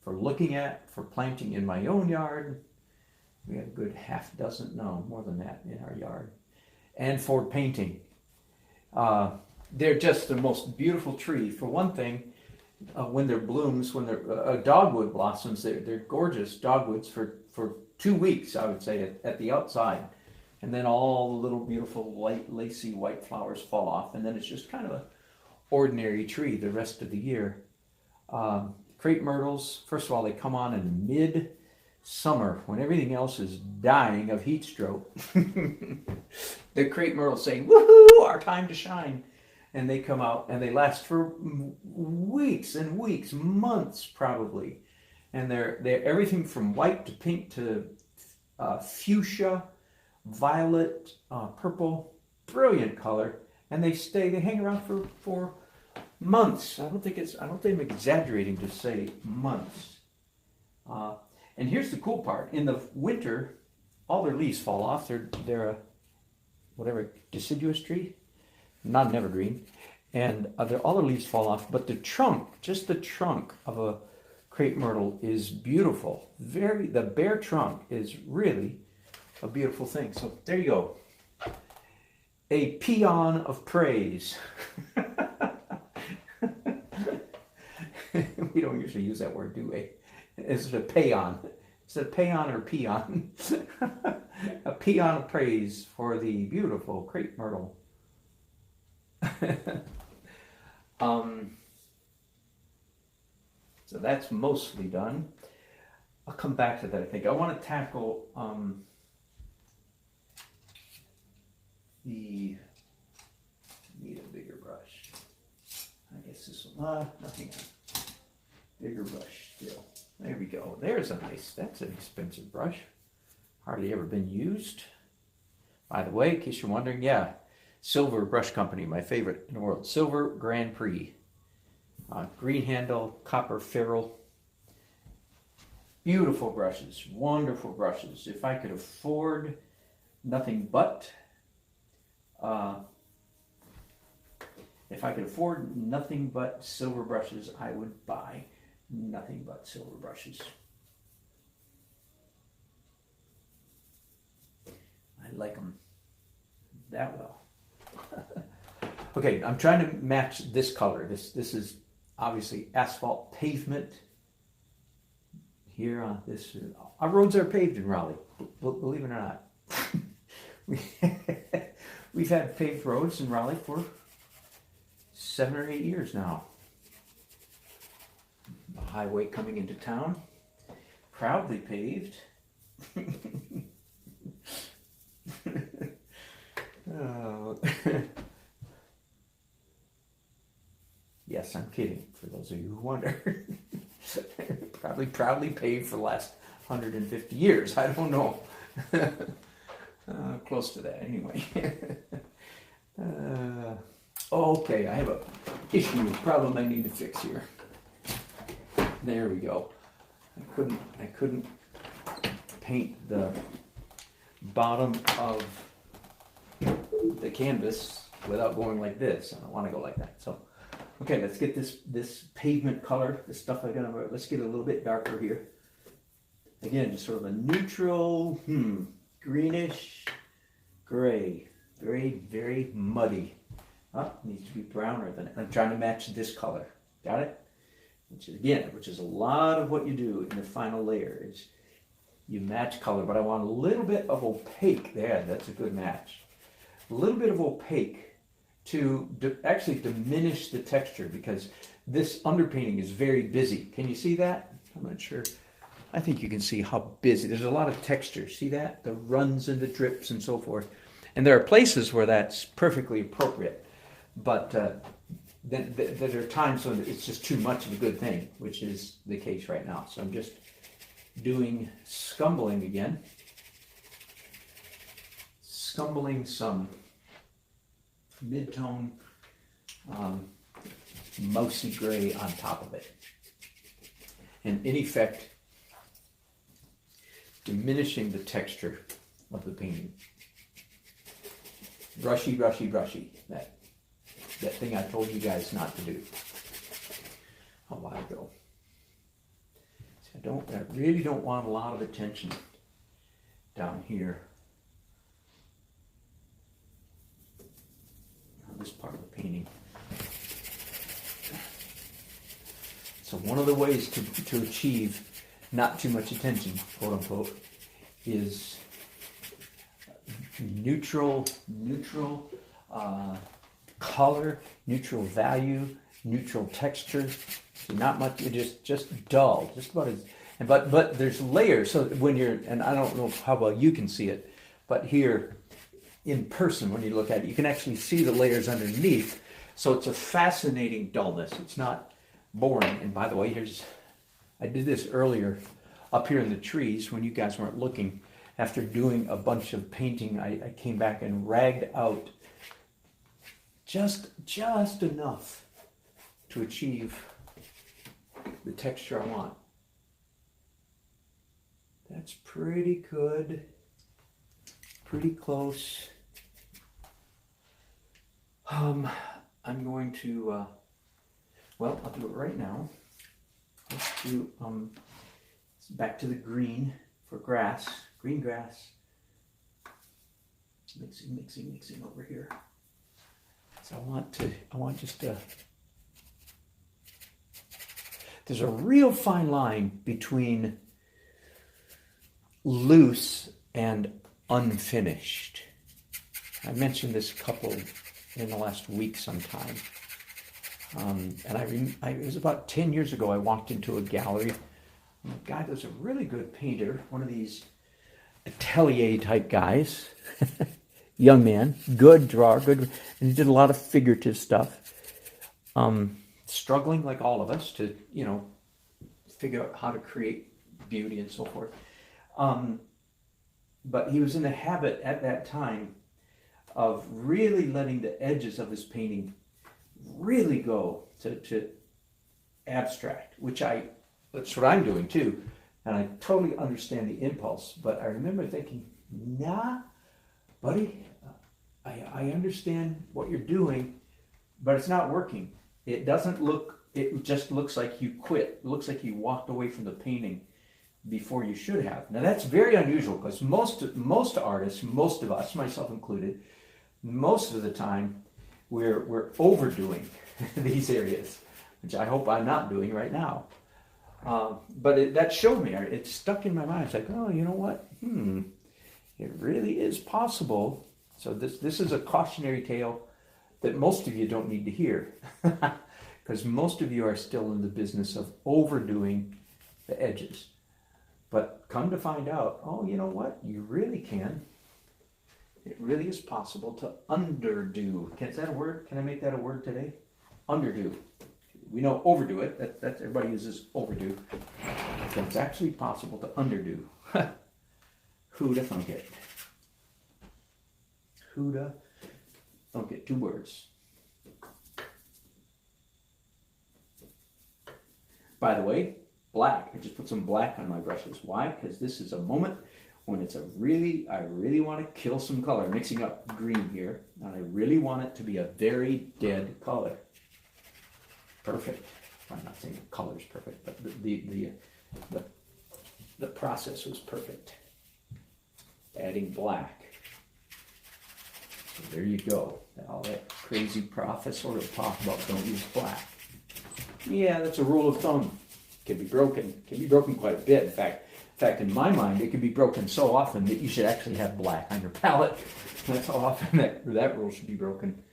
For looking at, for planting in my own yard. We have a good half dozen, no, more than that in our yard. And for painting. They're just the most beautiful tree. For one thing, when they're blooms, when they're dogwood blossoms, they're gorgeous dogwoods for 2 weeks, I would say, at the outside. And then all the little beautiful light, lacy white flowers fall off. And then it's just kind of an ordinary tree the rest of the year. Crepe myrtles, first of all, they come on in mid-summer when everything else is dying of heat stroke. The crepe myrtles say, woohoo, our time to shine. And they come out and they last for weeks and weeks, months probably. And they're everything from white to pink to fuchsia, violet, purple, brilliant color. And they hang around for months. I don't think I'm exaggerating to say months. And here's the cool part. In the winter, all their leaves fall off. They're a deciduous tree, not an evergreen. And all their leaves fall off. But the trunk, just the trunk of a crepe myrtle is beautiful. The bare trunk is really a beautiful thing. So there you go. A paean of praise. We don't usually use that word, do we? Is it a paean? Is it a paean or peon? A paean of praise for the beautiful crepe myrtle. So that's mostly done. I'll come back to that, I think. I want to tackle need a bigger brush. I guess this one, nothing else. Bigger brush still. There we go. That's an expensive brush. Hardly ever been used. By the way, in case you're wondering, yeah, Silver Brush Company, my favorite in the world. Silver Grand Prix. Green handle, copper ferrule. Beautiful brushes, wonderful brushes. If I could afford nothing but silver brushes, I would buy nothing but silver brushes. I like them that well. Okay, I'm trying to match this color. This is obviously asphalt pavement. Here on this, our roads are paved in Raleigh, believe it or not. We've had paved roads in Raleigh for 7 or 8 years now. The highway coming into town, proudly paved. Oh. Yes, I'm kidding, for those of you who wonder. Probably proudly paved for the last 150 years. I don't know. Close to that, anyway. Okay, I have a problem I need to fix here. There we go. I couldn't paint the bottom of the canvas without going like this. I don't want to go like that. So, okay, let's get this pavement color, the stuff I got. Let's get a little bit darker here. Again, just sort of a neutral, greenish gray, very muddy. Needs to be browner than it. I'm trying to match this color. Got it? Which is a lot of what you do in the final layer is you match color, but I want a little bit of opaque there. That's a good match. A little bit of opaque to actually diminish the texture, because this underpainting is very busy. Can you see that? I'm not sure. I think you can see how busy. There's a lot of texture. See that? The runs and the drips and so forth. And there are places where that's perfectly appropriate. But then there are times when it's just too much of a good thing, which is the case right now. So I'm just doing scumbling again. Scumbling some mid-tone mousy gray on top of it. And in effect, diminishing the texture of the painting. Brushy. That thing I told you guys not to do a while ago. So I really don't want a lot of attention down here on this part of the painting. So one of the ways to achieve not too much attention, quote unquote, is neutral color, neutral value, neutral texture. So not much, just dull, just about as. But there's layers. So when and I don't know how well you can see it, but here in person, when you look at it, you can actually see the layers underneath. So it's a fascinating dullness. It's not boring. And by the way, I did this earlier up here in the trees when you guys weren't looking. After doing a bunch of painting, I came back and ragged out just enough to achieve the texture I want. That's pretty good, pretty close. I'm going to, I'll do it right now. Let's do, back to the green for grass, green grass. Mixing over here. So I want just to, there's a real fine line between loose and unfinished. I mentioned this couple in the last week sometime. And it was about 10 years ago, I walked into a gallery. And the guy was a really good painter, one of these atelier type guys. Young man, good drawer, good, and he did a lot of figurative stuff. Struggling like all of us to, figure out how to create beauty and so forth. But he was in the habit at that time of really letting the edges of his painting really go to abstract, that's what I'm doing too. And I totally understand the impulse, but I remember thinking, nah, buddy, I understand what you're doing, but it's not working. It just looks like you quit. It looks like you walked away from the painting before you should have. Now that's very unusual, because most artists, most of us, myself included, most of the time we're overdoing these areas. which I hope I'm not doing right now. But that showed me, it stuck in my mind. It's like, oh, you know what? It really is possible. So this is a cautionary tale that most of you don't need to hear, because most of you are still in the business of overdoing the edges. But come to find out, oh, you know what? You really can. It really is possible to underdo. Is that a word? Can I make that a word today? Underdo. We know overdo it. That's everybody uses overdo. But it's actually possible to underdo. Who'da thunk it? Who'da thunk it? 2 words. By the way, black. I just put some black on my brushes. Why? Because this is a moment when I really want to kill some color. Mixing up green here, and I really want it to be a very dead color. Perfect. I'm not saying the color's perfect, but the process was perfect. Adding black. So there you go. All that crazy professor talk about don't use black. Yeah, that's a rule of thumb. Can be broken. Can be broken quite a bit. In fact, in my mind, it can be broken so often that you should actually have black on your palette. That's how often that rule should be broken.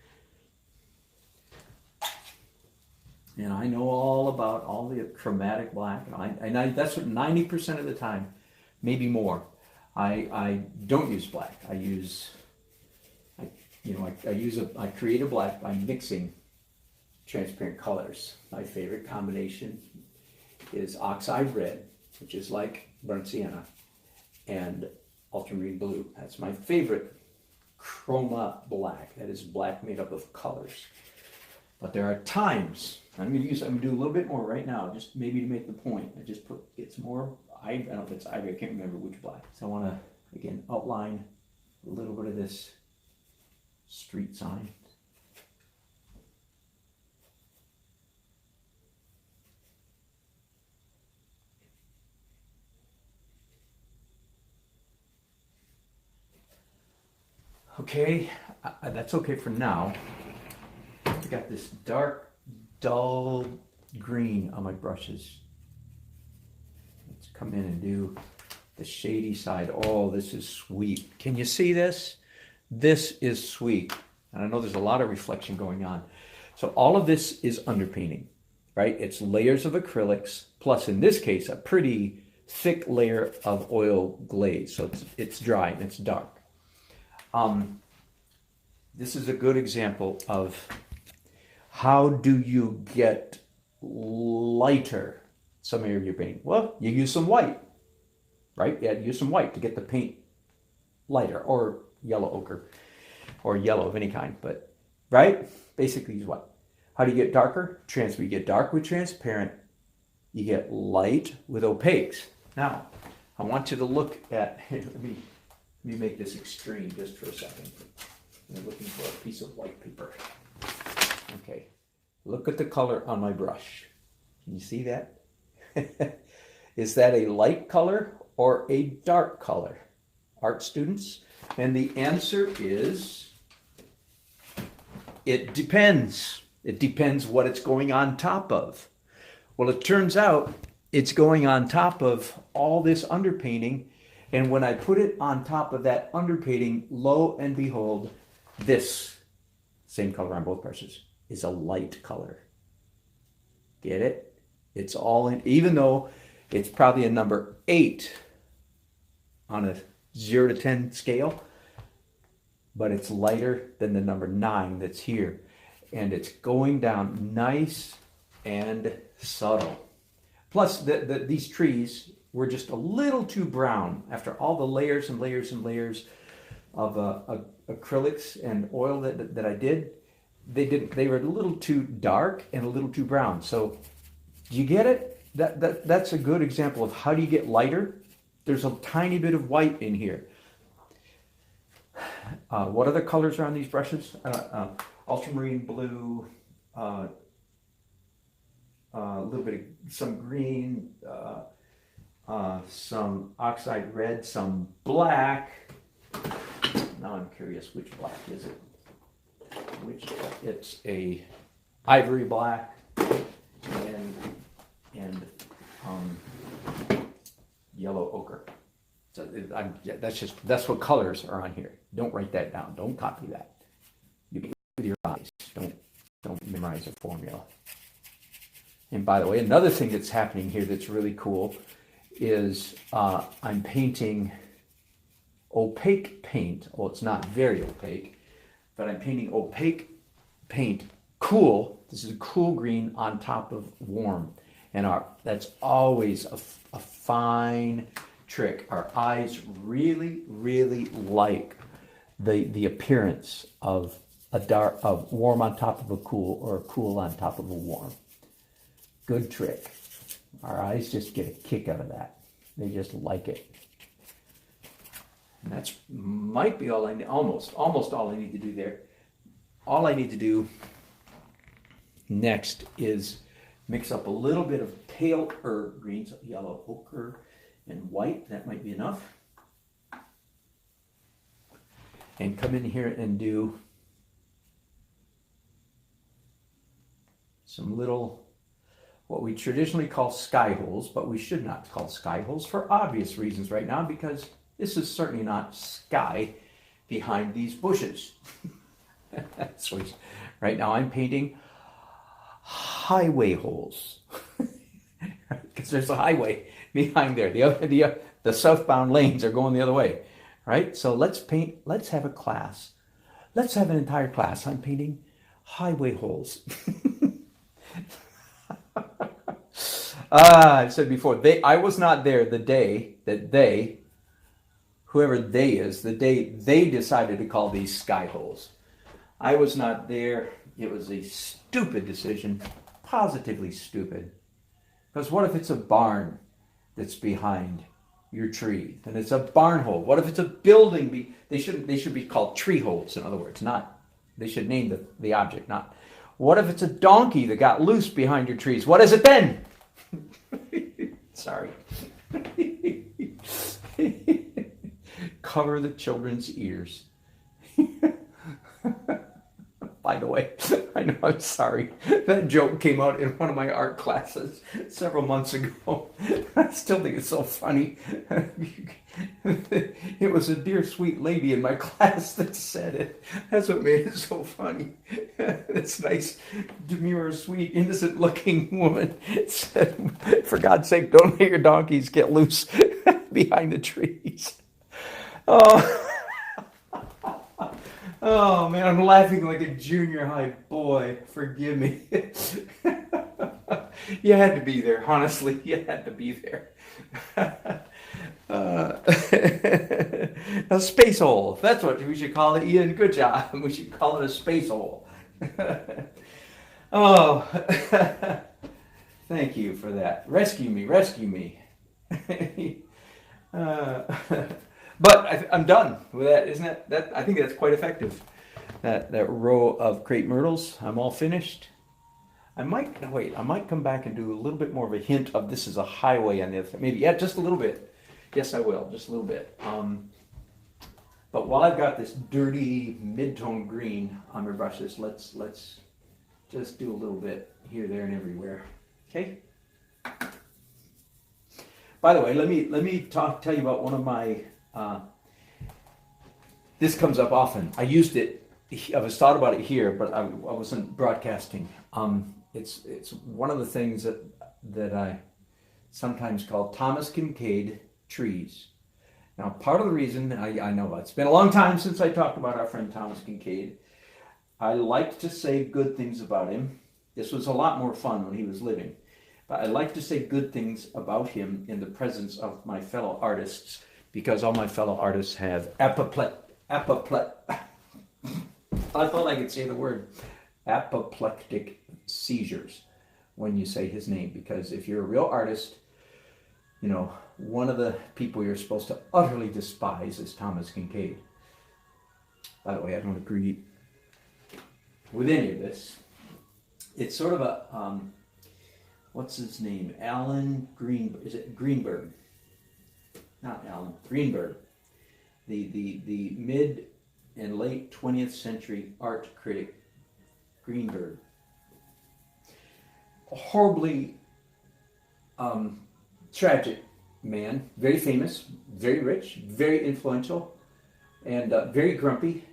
And I know all about all the chromatic black, and that's what 90% of the time, maybe more. I don't use black. I create a black by mixing transparent colors. My favorite combination is oxide red, which is like burnt sienna, and ultramarine blue. That's my favorite chroma black. That is black made up of colors. But there are times, I'm going to do a little bit more right now, just maybe to make the point. I just it's more, I don't know if it's ivory, I can't remember which black. So I want to, again, outline a little bit of this street sign. Okay, that's okay for now. I got this dark, dull green on my brushes. Let's come in and do the shady side. Oh, this is sweet. Can you see this? This is sweet. And I know there's a lot of reflection going on. So all of this is underpainting, right? It's layers of acrylics, plus in this case, a pretty thick layer of oil glaze. So it's dry and it's dark. This is a good example of how do you get lighter some area of your paint? Well, you use some white, right? Yeah, use some white to get the paint lighter, or yellow ochre, or yellow of any kind, but, right? Basically use what? How do you get darker? You get dark with transparent, you get light with opaques. Now, I want you to look at, let me make this extreme just for a second. I'm looking for a piece of white paper. Okay, look at the color on my brush. Can you see that? Is that a light color or a dark color? Art students? And the answer is, it depends. It depends what it's going on top of. Well, it turns out it's going on top of all this underpainting, and when I put it on top of that underpainting, lo and behold, this, same color on both brushes, is a light color. Get it? It's all in, even though it's probably a number 8 on a 0 to 10 scale, but it's lighter than the number 9 that's here. And it's going down nice and subtle. Plus, these trees were just a little too brown after all the layers and layers and layers of acrylics and oil that I did. They were a little too dark and a little too brown. So, do you get it? That's a good example of how do you get lighter. There's a tiny bit of white in here. What other colors are on these brushes? Ultramarine blue, a little bit of some green, some oxide red, some black. Now I'm curious, which black is it? It's a ivory black. and yellow ochre. So that's what colors are on here. Don't write that down. Don't copy that. You can with your eyes. Don't memorize a formula. And by the way, another thing that's happening here that's really cool is I'm painting opaque paint. Well, it's not very opaque, but I'm painting opaque paint, cool. This is a cool green on top of warm. And that's always a fine trick. Our eyes really, really like the appearance of of warm on top of a cool, or a cool on top of a warm. Good trick. Our eyes just get a kick out of that. They just like it. And that's might be all I need, almost all I need to do there. All I need to do next is mix up a little bit of pale greens, yellow ochre and white. That might be enough. And come in here and do some little, what we traditionally call sky holes, but we should not call sky holes for obvious reasons right now, because this is certainly not sky behind these bushes. So right now I'm painting highway holes, because there's a highway behind there. The southbound lanes are going the other way, right? So let's have a class. Let's have an entire class on painting highway holes. I've said before, I was not there the day that whoever they is, the day they decided to call these sky holes. I was not there. It was a stupid decision, positively stupid. Because what if it's a barn that's behind your tree? Then it's a barn hole. What if it's a building? They should be called tree holes, in other words. Not, they should name the object, not. What if it's a donkey that got loose behind your trees? What is it then? Sorry. Cover the children's ears. By the way, I know, I'm sorry. That joke came out in one of my art classes several months ago. I still think it's so funny. It was a dear sweet lady in my class that said it. That's what made it so funny. This nice, demure, sweet, innocent looking woman said, "For God's sake, don't let your donkeys get loose behind the trees." Oh. Oh man, I'm laughing like a junior high boy. Forgive me. You had to be there, honestly. You had to be there. A space hole. That's what we should call it, Ian. Good job. We should call it a space hole. Oh, thank you for that. Rescue me, rescue me. But I'm done with that, isn't that? I think that's quite effective. That row of crepe myrtles, I'm all finished. I might come back and do a little bit more of a hint of this is a highway on the other side. Maybe, yeah, just a little bit. Yes, I will, just a little bit. But while I've got this dirty mid-tone green on my brushes, let's just do a little bit here, there, and everywhere. Okay. By the way, let me tell you about one of my. This comes up often. I used it. I was thought about it here, but I wasn't broadcasting. It's one of the things that I sometimes call Thomas Kincaid trees. Now, part of the reason I know it's been a long time since I talked about our friend Thomas Kincaid. I like to say good things about him. This was a lot more fun when he was living, but I like to say good things about him in the presence of my fellow artists, because all my fellow artists have I thought I could say the word apoplectic seizures when you say his name, because if you're a real artist, you know, one of the people you're supposed to utterly despise is Thomas Kincaid. By the way, I don't agree with any of this. It's sort of a, what's his name? Is it Greenberg? Not Alan, Greenberg. The mid and late 20th century art critic, Greenberg. Horribly Tragic man, very famous, very rich, very influential, and very grumpy,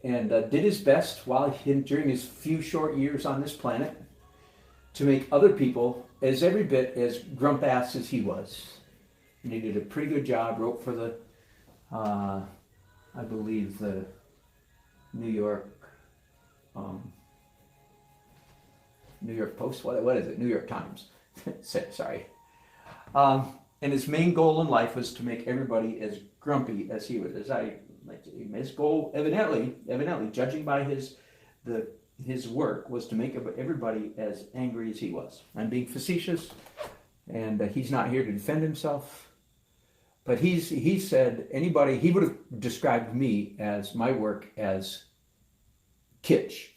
and did his best during his few short years on this planet to make other people as every bit as grump-ass as he was. And he did a pretty good job, wrote for the, I believe, the New York Post, what is it? New York Times. Sorry. And his main goal in life was to make everybody as grumpy as he was. His goal, evidently, judging by his work, was to make everybody as angry as he was. I'm being facetious, and he's not here to defend himself. But he said he would have described my work as kitsch.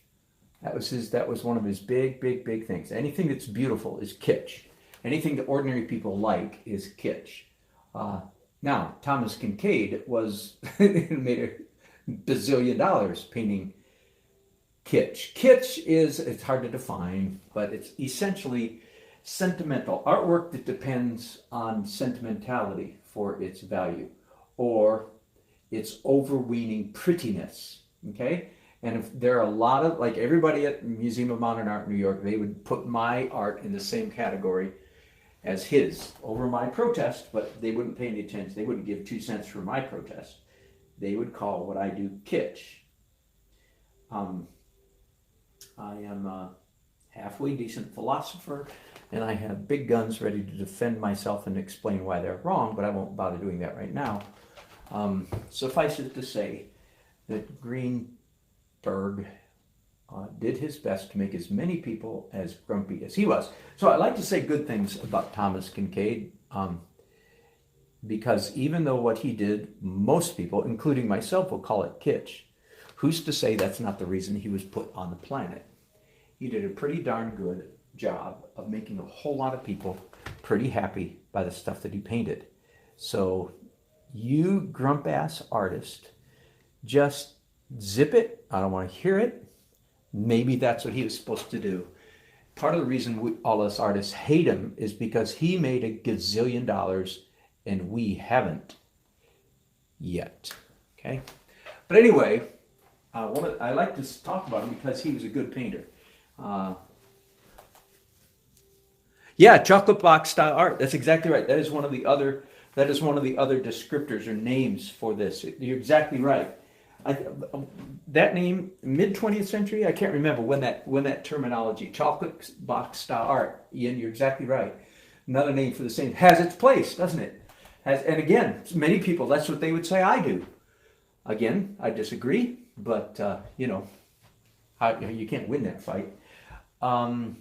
That was one of his big things. Anything that's beautiful is kitsch. Anything that ordinary people like is kitsch. Now, Thomas Kincaid made a bazillion dollars painting kitsch. Kitsch it's hard to define, but it's essentially sentimental artwork that depends on sentimentality for its value, or its overweening prettiness. Okay? And if there are a lot of, like everybody at Museum of Modern Art in New York, they would put my art in the same category as his over my protest, but they wouldn't pay any attention. They wouldn't give 2 cents for my protest. They would call what I do kitsch. I am a halfway decent philosopher, and I have big guns ready to defend myself and explain why they're wrong, but I won't bother doing that right now. Suffice it to say that Greenberg did his best to make as many people as grumpy as he was. So I like to say good things about Thomas Kincaid, because even though what he did, most people, including myself, will call it kitsch. Who's to say that's not the reason he was put on the planet? He did a pretty darn good job of making a whole lot of people pretty happy by the stuff that he painted. So you grump-ass artist, just zip it. I don't want to hear it. Maybe that's what he was supposed to do. Part of the reason all us artists hate him is because he made a gazillion dollars and we haven't yet. Okay? But anyway, I like to talk about him because he was a good painter. Yeah, chocolate box style art. That's exactly right. That is one of the other descriptors or names for this. You're exactly right. That name, mid-20th century, I can't remember when that terminology, chocolate box style art. Ian, you're exactly right. Another name for the same, has its place, doesn't it? And again, many people, that's what they would say I do. Again, I disagree, but you can't win that fight. You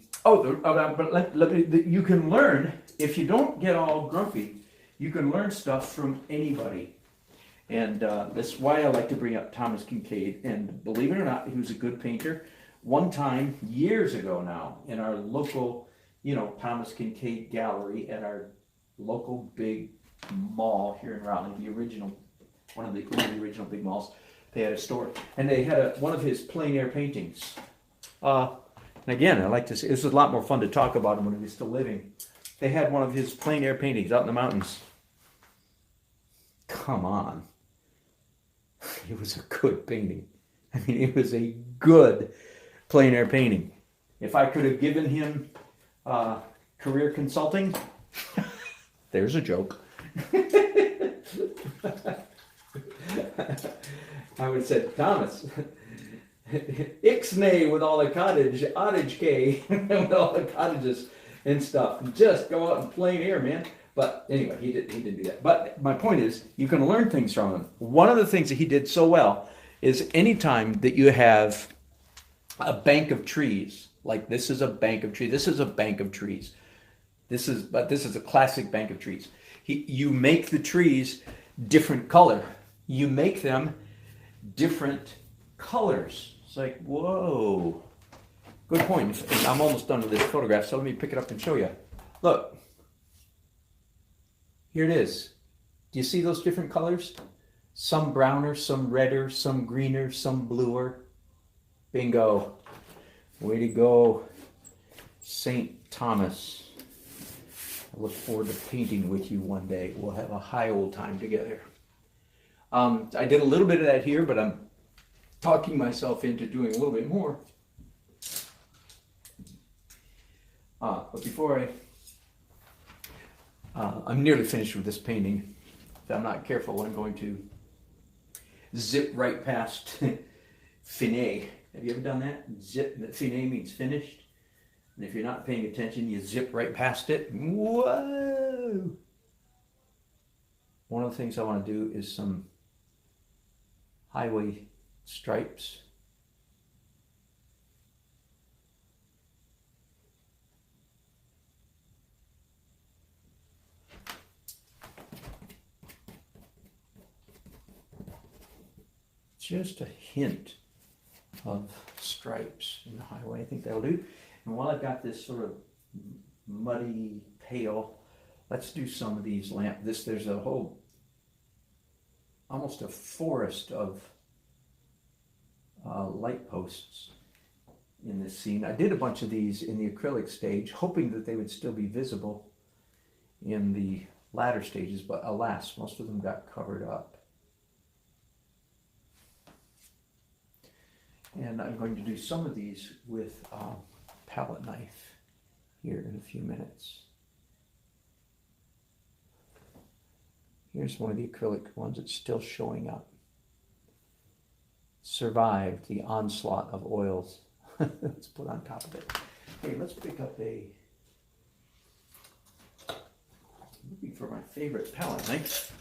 can learn, if you don't get all grumpy, you can learn stuff from anybody. And that's why I like to bring up Thomas Kincaid. And believe it or not, he was a good painter. One time, years ago now, in our local, Thomas Kincaid gallery at our local big mall here in Raleigh, one of the original big malls, they had a store. And they had one of his plein air paintings. And again, I like to say, this was a lot more fun to talk about him when he was still living. They had one of his plein air paintings out in the mountains. Come on. It was a good painting. I mean, it was a good plein air painting. If I could have given him career consulting, there's a joke. I would have said, Thomas, Ixnay with all the cottage K, with all the cottages and stuff. Just go out in plein air, man. But anyway, he didn't do that. But my point is, you can learn things from him. One of the things that he did so well is anytime that you have a bank of trees, like this is a bank of trees, this is a bank of trees. This is a classic bank of trees. You make the trees different color. You make them different colors. It's like, whoa. Good point. I'm almost done with this photograph, so let me pick it up and show you. Look. Here it is. Do you see those different colors? Some browner, some redder, some greener, some bluer. Bingo. Way to go, St. Thomas. I look forward to painting with you one day. We'll have a high old time together. I did a little bit of that here, but I'm talking myself into doing a little bit more. But before I'm nearly finished with this painting. If I'm not careful, I'm going to zip right past fini. Have you ever done that? Zip, fini means finished. And if you're not paying attention, you zip right past it. Whoa! One of the things I want to do is some highway stripes. Just a hint of stripes in the highway. I think that'll do. And while I've got this sort of muddy pale, let's do some of these there's a whole, almost a forest of light posts in this scene. I did a bunch of these in the acrylic stage, hoping that they would still be visible in the latter stages, but alas, most of them got covered up. And I'm going to do some of these with a palette knife here in a few minutes. Here's one of the acrylic ones that's still showing up. Survived the onslaught of oils. Let's put on top of it. Okay, let's pick up looking for my favorite palette knife.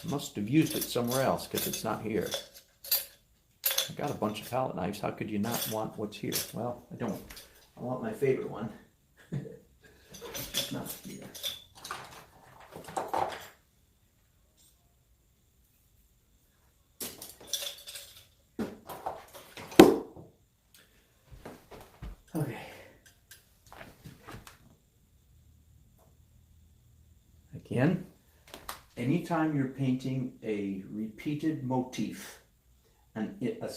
Must have used it somewhere else because it's not here. I got a bunch of palette knives. How could you not want what's here? Well, I don't. I want my favorite one. It's not here. Okay. Again. Anytime you're painting a repeated motif, a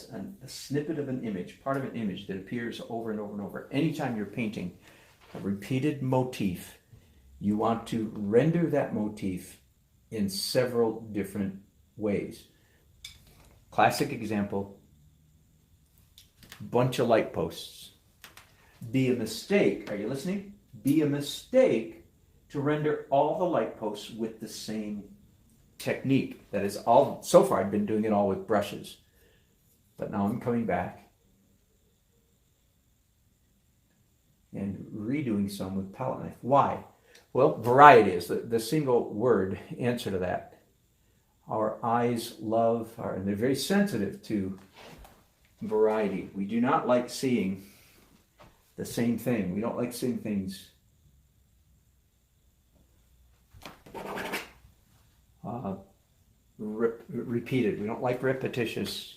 snippet of an image, part of an image that appears over and over and over, anytime you're painting a repeated motif, you want to render that motif in several different ways. Classic example, bunch of light posts. Be a mistake, are you listening? Be a mistake to render all the light posts with the same technique. That is all, so far I've been doing it all with brushes. But now I'm coming back and redoing some with palette knife. Why? Well, variety is the single word answer to that. Our eyes and they're very sensitive to variety. We do not like seeing the same thing. We don't like seeing things repeated. We don't like repetitious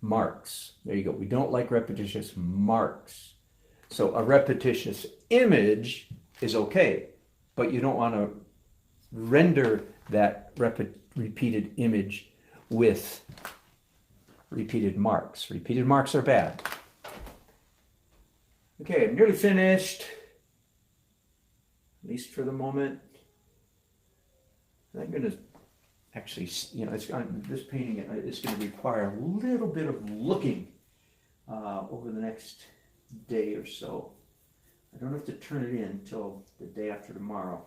marks. There you go. We don't like repetitious marks. So a repetitious image is okay, but you don't want to render that repeated image with repeated marks. Repeated marks are bad. Okay, I'm nearly finished, at least for the moment. I'm going to actually, this painting is going to require a little bit of looking over the next day or so. I don't have to turn it in until the day after tomorrow.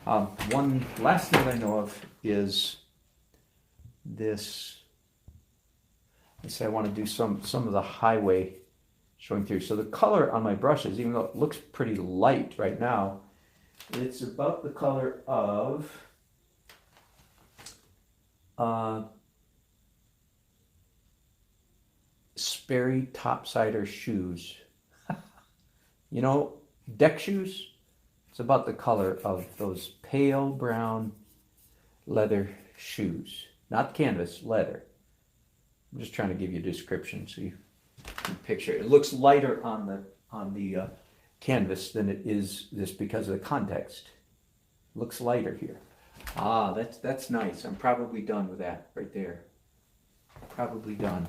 One last thing that I know of is this. Let's say I want to do some of the highway showing through. So the color on my brushes, even though it looks pretty light right now, it's about the color of Sperry topsider shoes. You know, deck shoes? It's about the color of those pale brown leather shoes. Not canvas, leather. I'm just trying to give you a description so you can picture it. It looks lighter on the canvas than it is this because of the context. It looks lighter here. Ah, that's nice. I'm probably done with that right there. Probably done.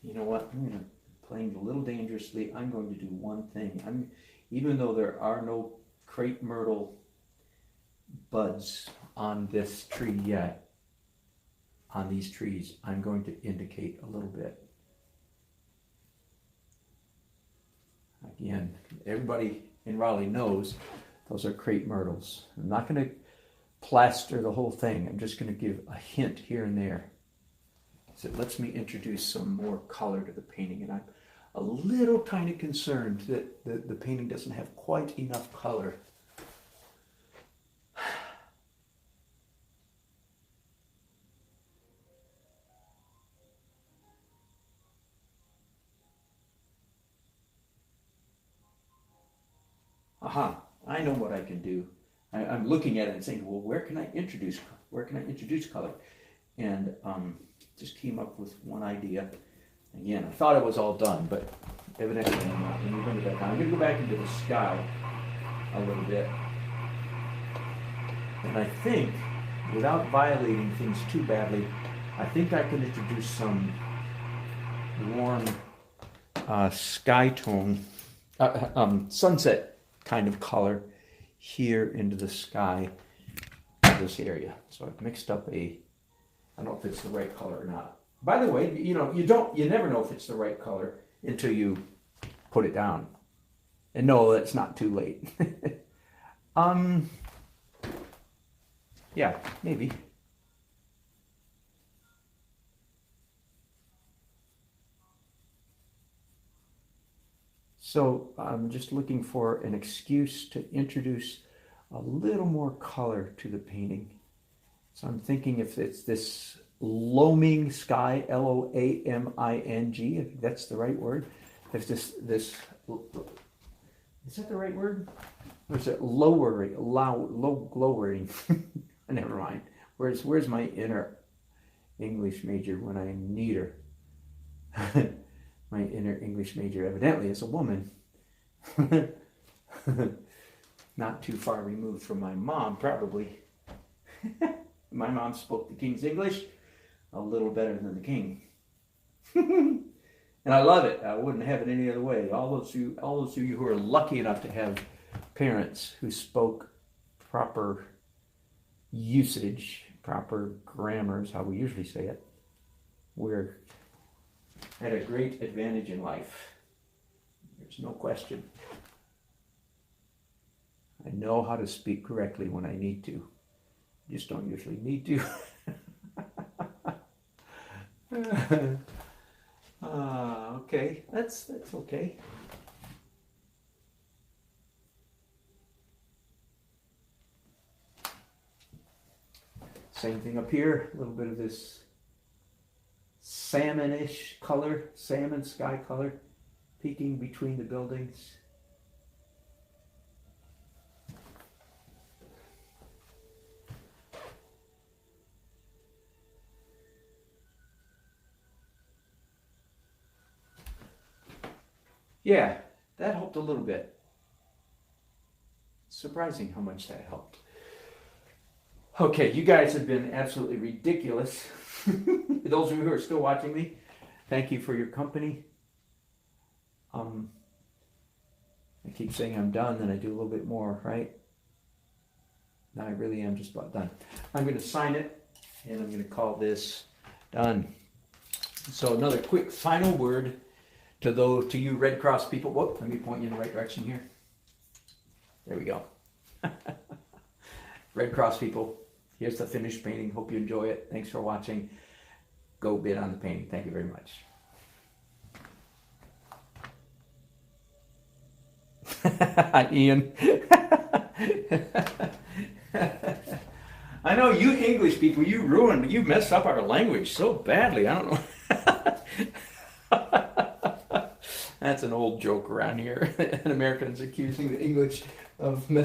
you know what? I'm gonna playing a little dangerously. I'm going to do one thing. Even though there are no crepe myrtle buds on this tree yet, on these trees, I'm going to indicate a little bit. Again, everybody in Raleigh knows those are crepe myrtles. I'm not going to plaster the whole thing. I'm just going to give a hint here and there. So it lets me introduce some more color to the painting, and I'm a little kind of concerned that the painting doesn't have quite enough color. Aha, I know what I can do. I'm looking at it and saying, well, where can I introduce color? And just came up with one idea. Again, I thought it was all done, but evidently I'm not. And we're going to go back. I'm going to go back into the sky a little bit. And I think, without violating things too badly, I think I can introduce some warm sky tone, sunset kind of color here into the sky of this area. So I've mixed up I don't know if it's the right color or not. By the way, you never know if it's the right color until you put it down. And no, it's not too late. Yeah, maybe. So I'm just looking for an excuse to introduce a little more color to the painting. So I'm thinking if it's this loaming sky, L-O-A-M-I-G, I think that's the right word. If this, is that the right word? Or is it lowering? Never mind. Where's my inner English major when I need her? My inner English major evidently is a woman. Not too far removed from my mom, probably. My mom spoke the King's English a little better than the King. And I love it. I wouldn't have it any other way. All those of you who are lucky enough to have parents who spoke proper usage, proper grammar is how we usually say it, we're at a great advantage in life. There's no question. I know how to speak correctly when I need to. I just don't usually need to. Okay, that's okay. Same thing up here, a little bit of this salmonish color, salmon sky color, peeking between the buildings. Yeah, that helped a little bit. Surprising how much that helped. Okay, you guys have been absolutely ridiculous. Those of you who are still watching me, thank you for your company. I keep saying I'm done, then I do a little bit more, right? Now I really am just about done. I'm going to sign it, and I'm going to call this done. So another quick final word to you Red Cross people. Whoop, let me point you in the right direction here. There we go. Red Cross people, here's the finished painting. Hope you enjoy it. Thanks for watching. Go bid on the painting. Thank you very much. Ian. I know you English people, you mess up our language so badly. I don't know. That's an old joke around here. And Americans accusing the English of messing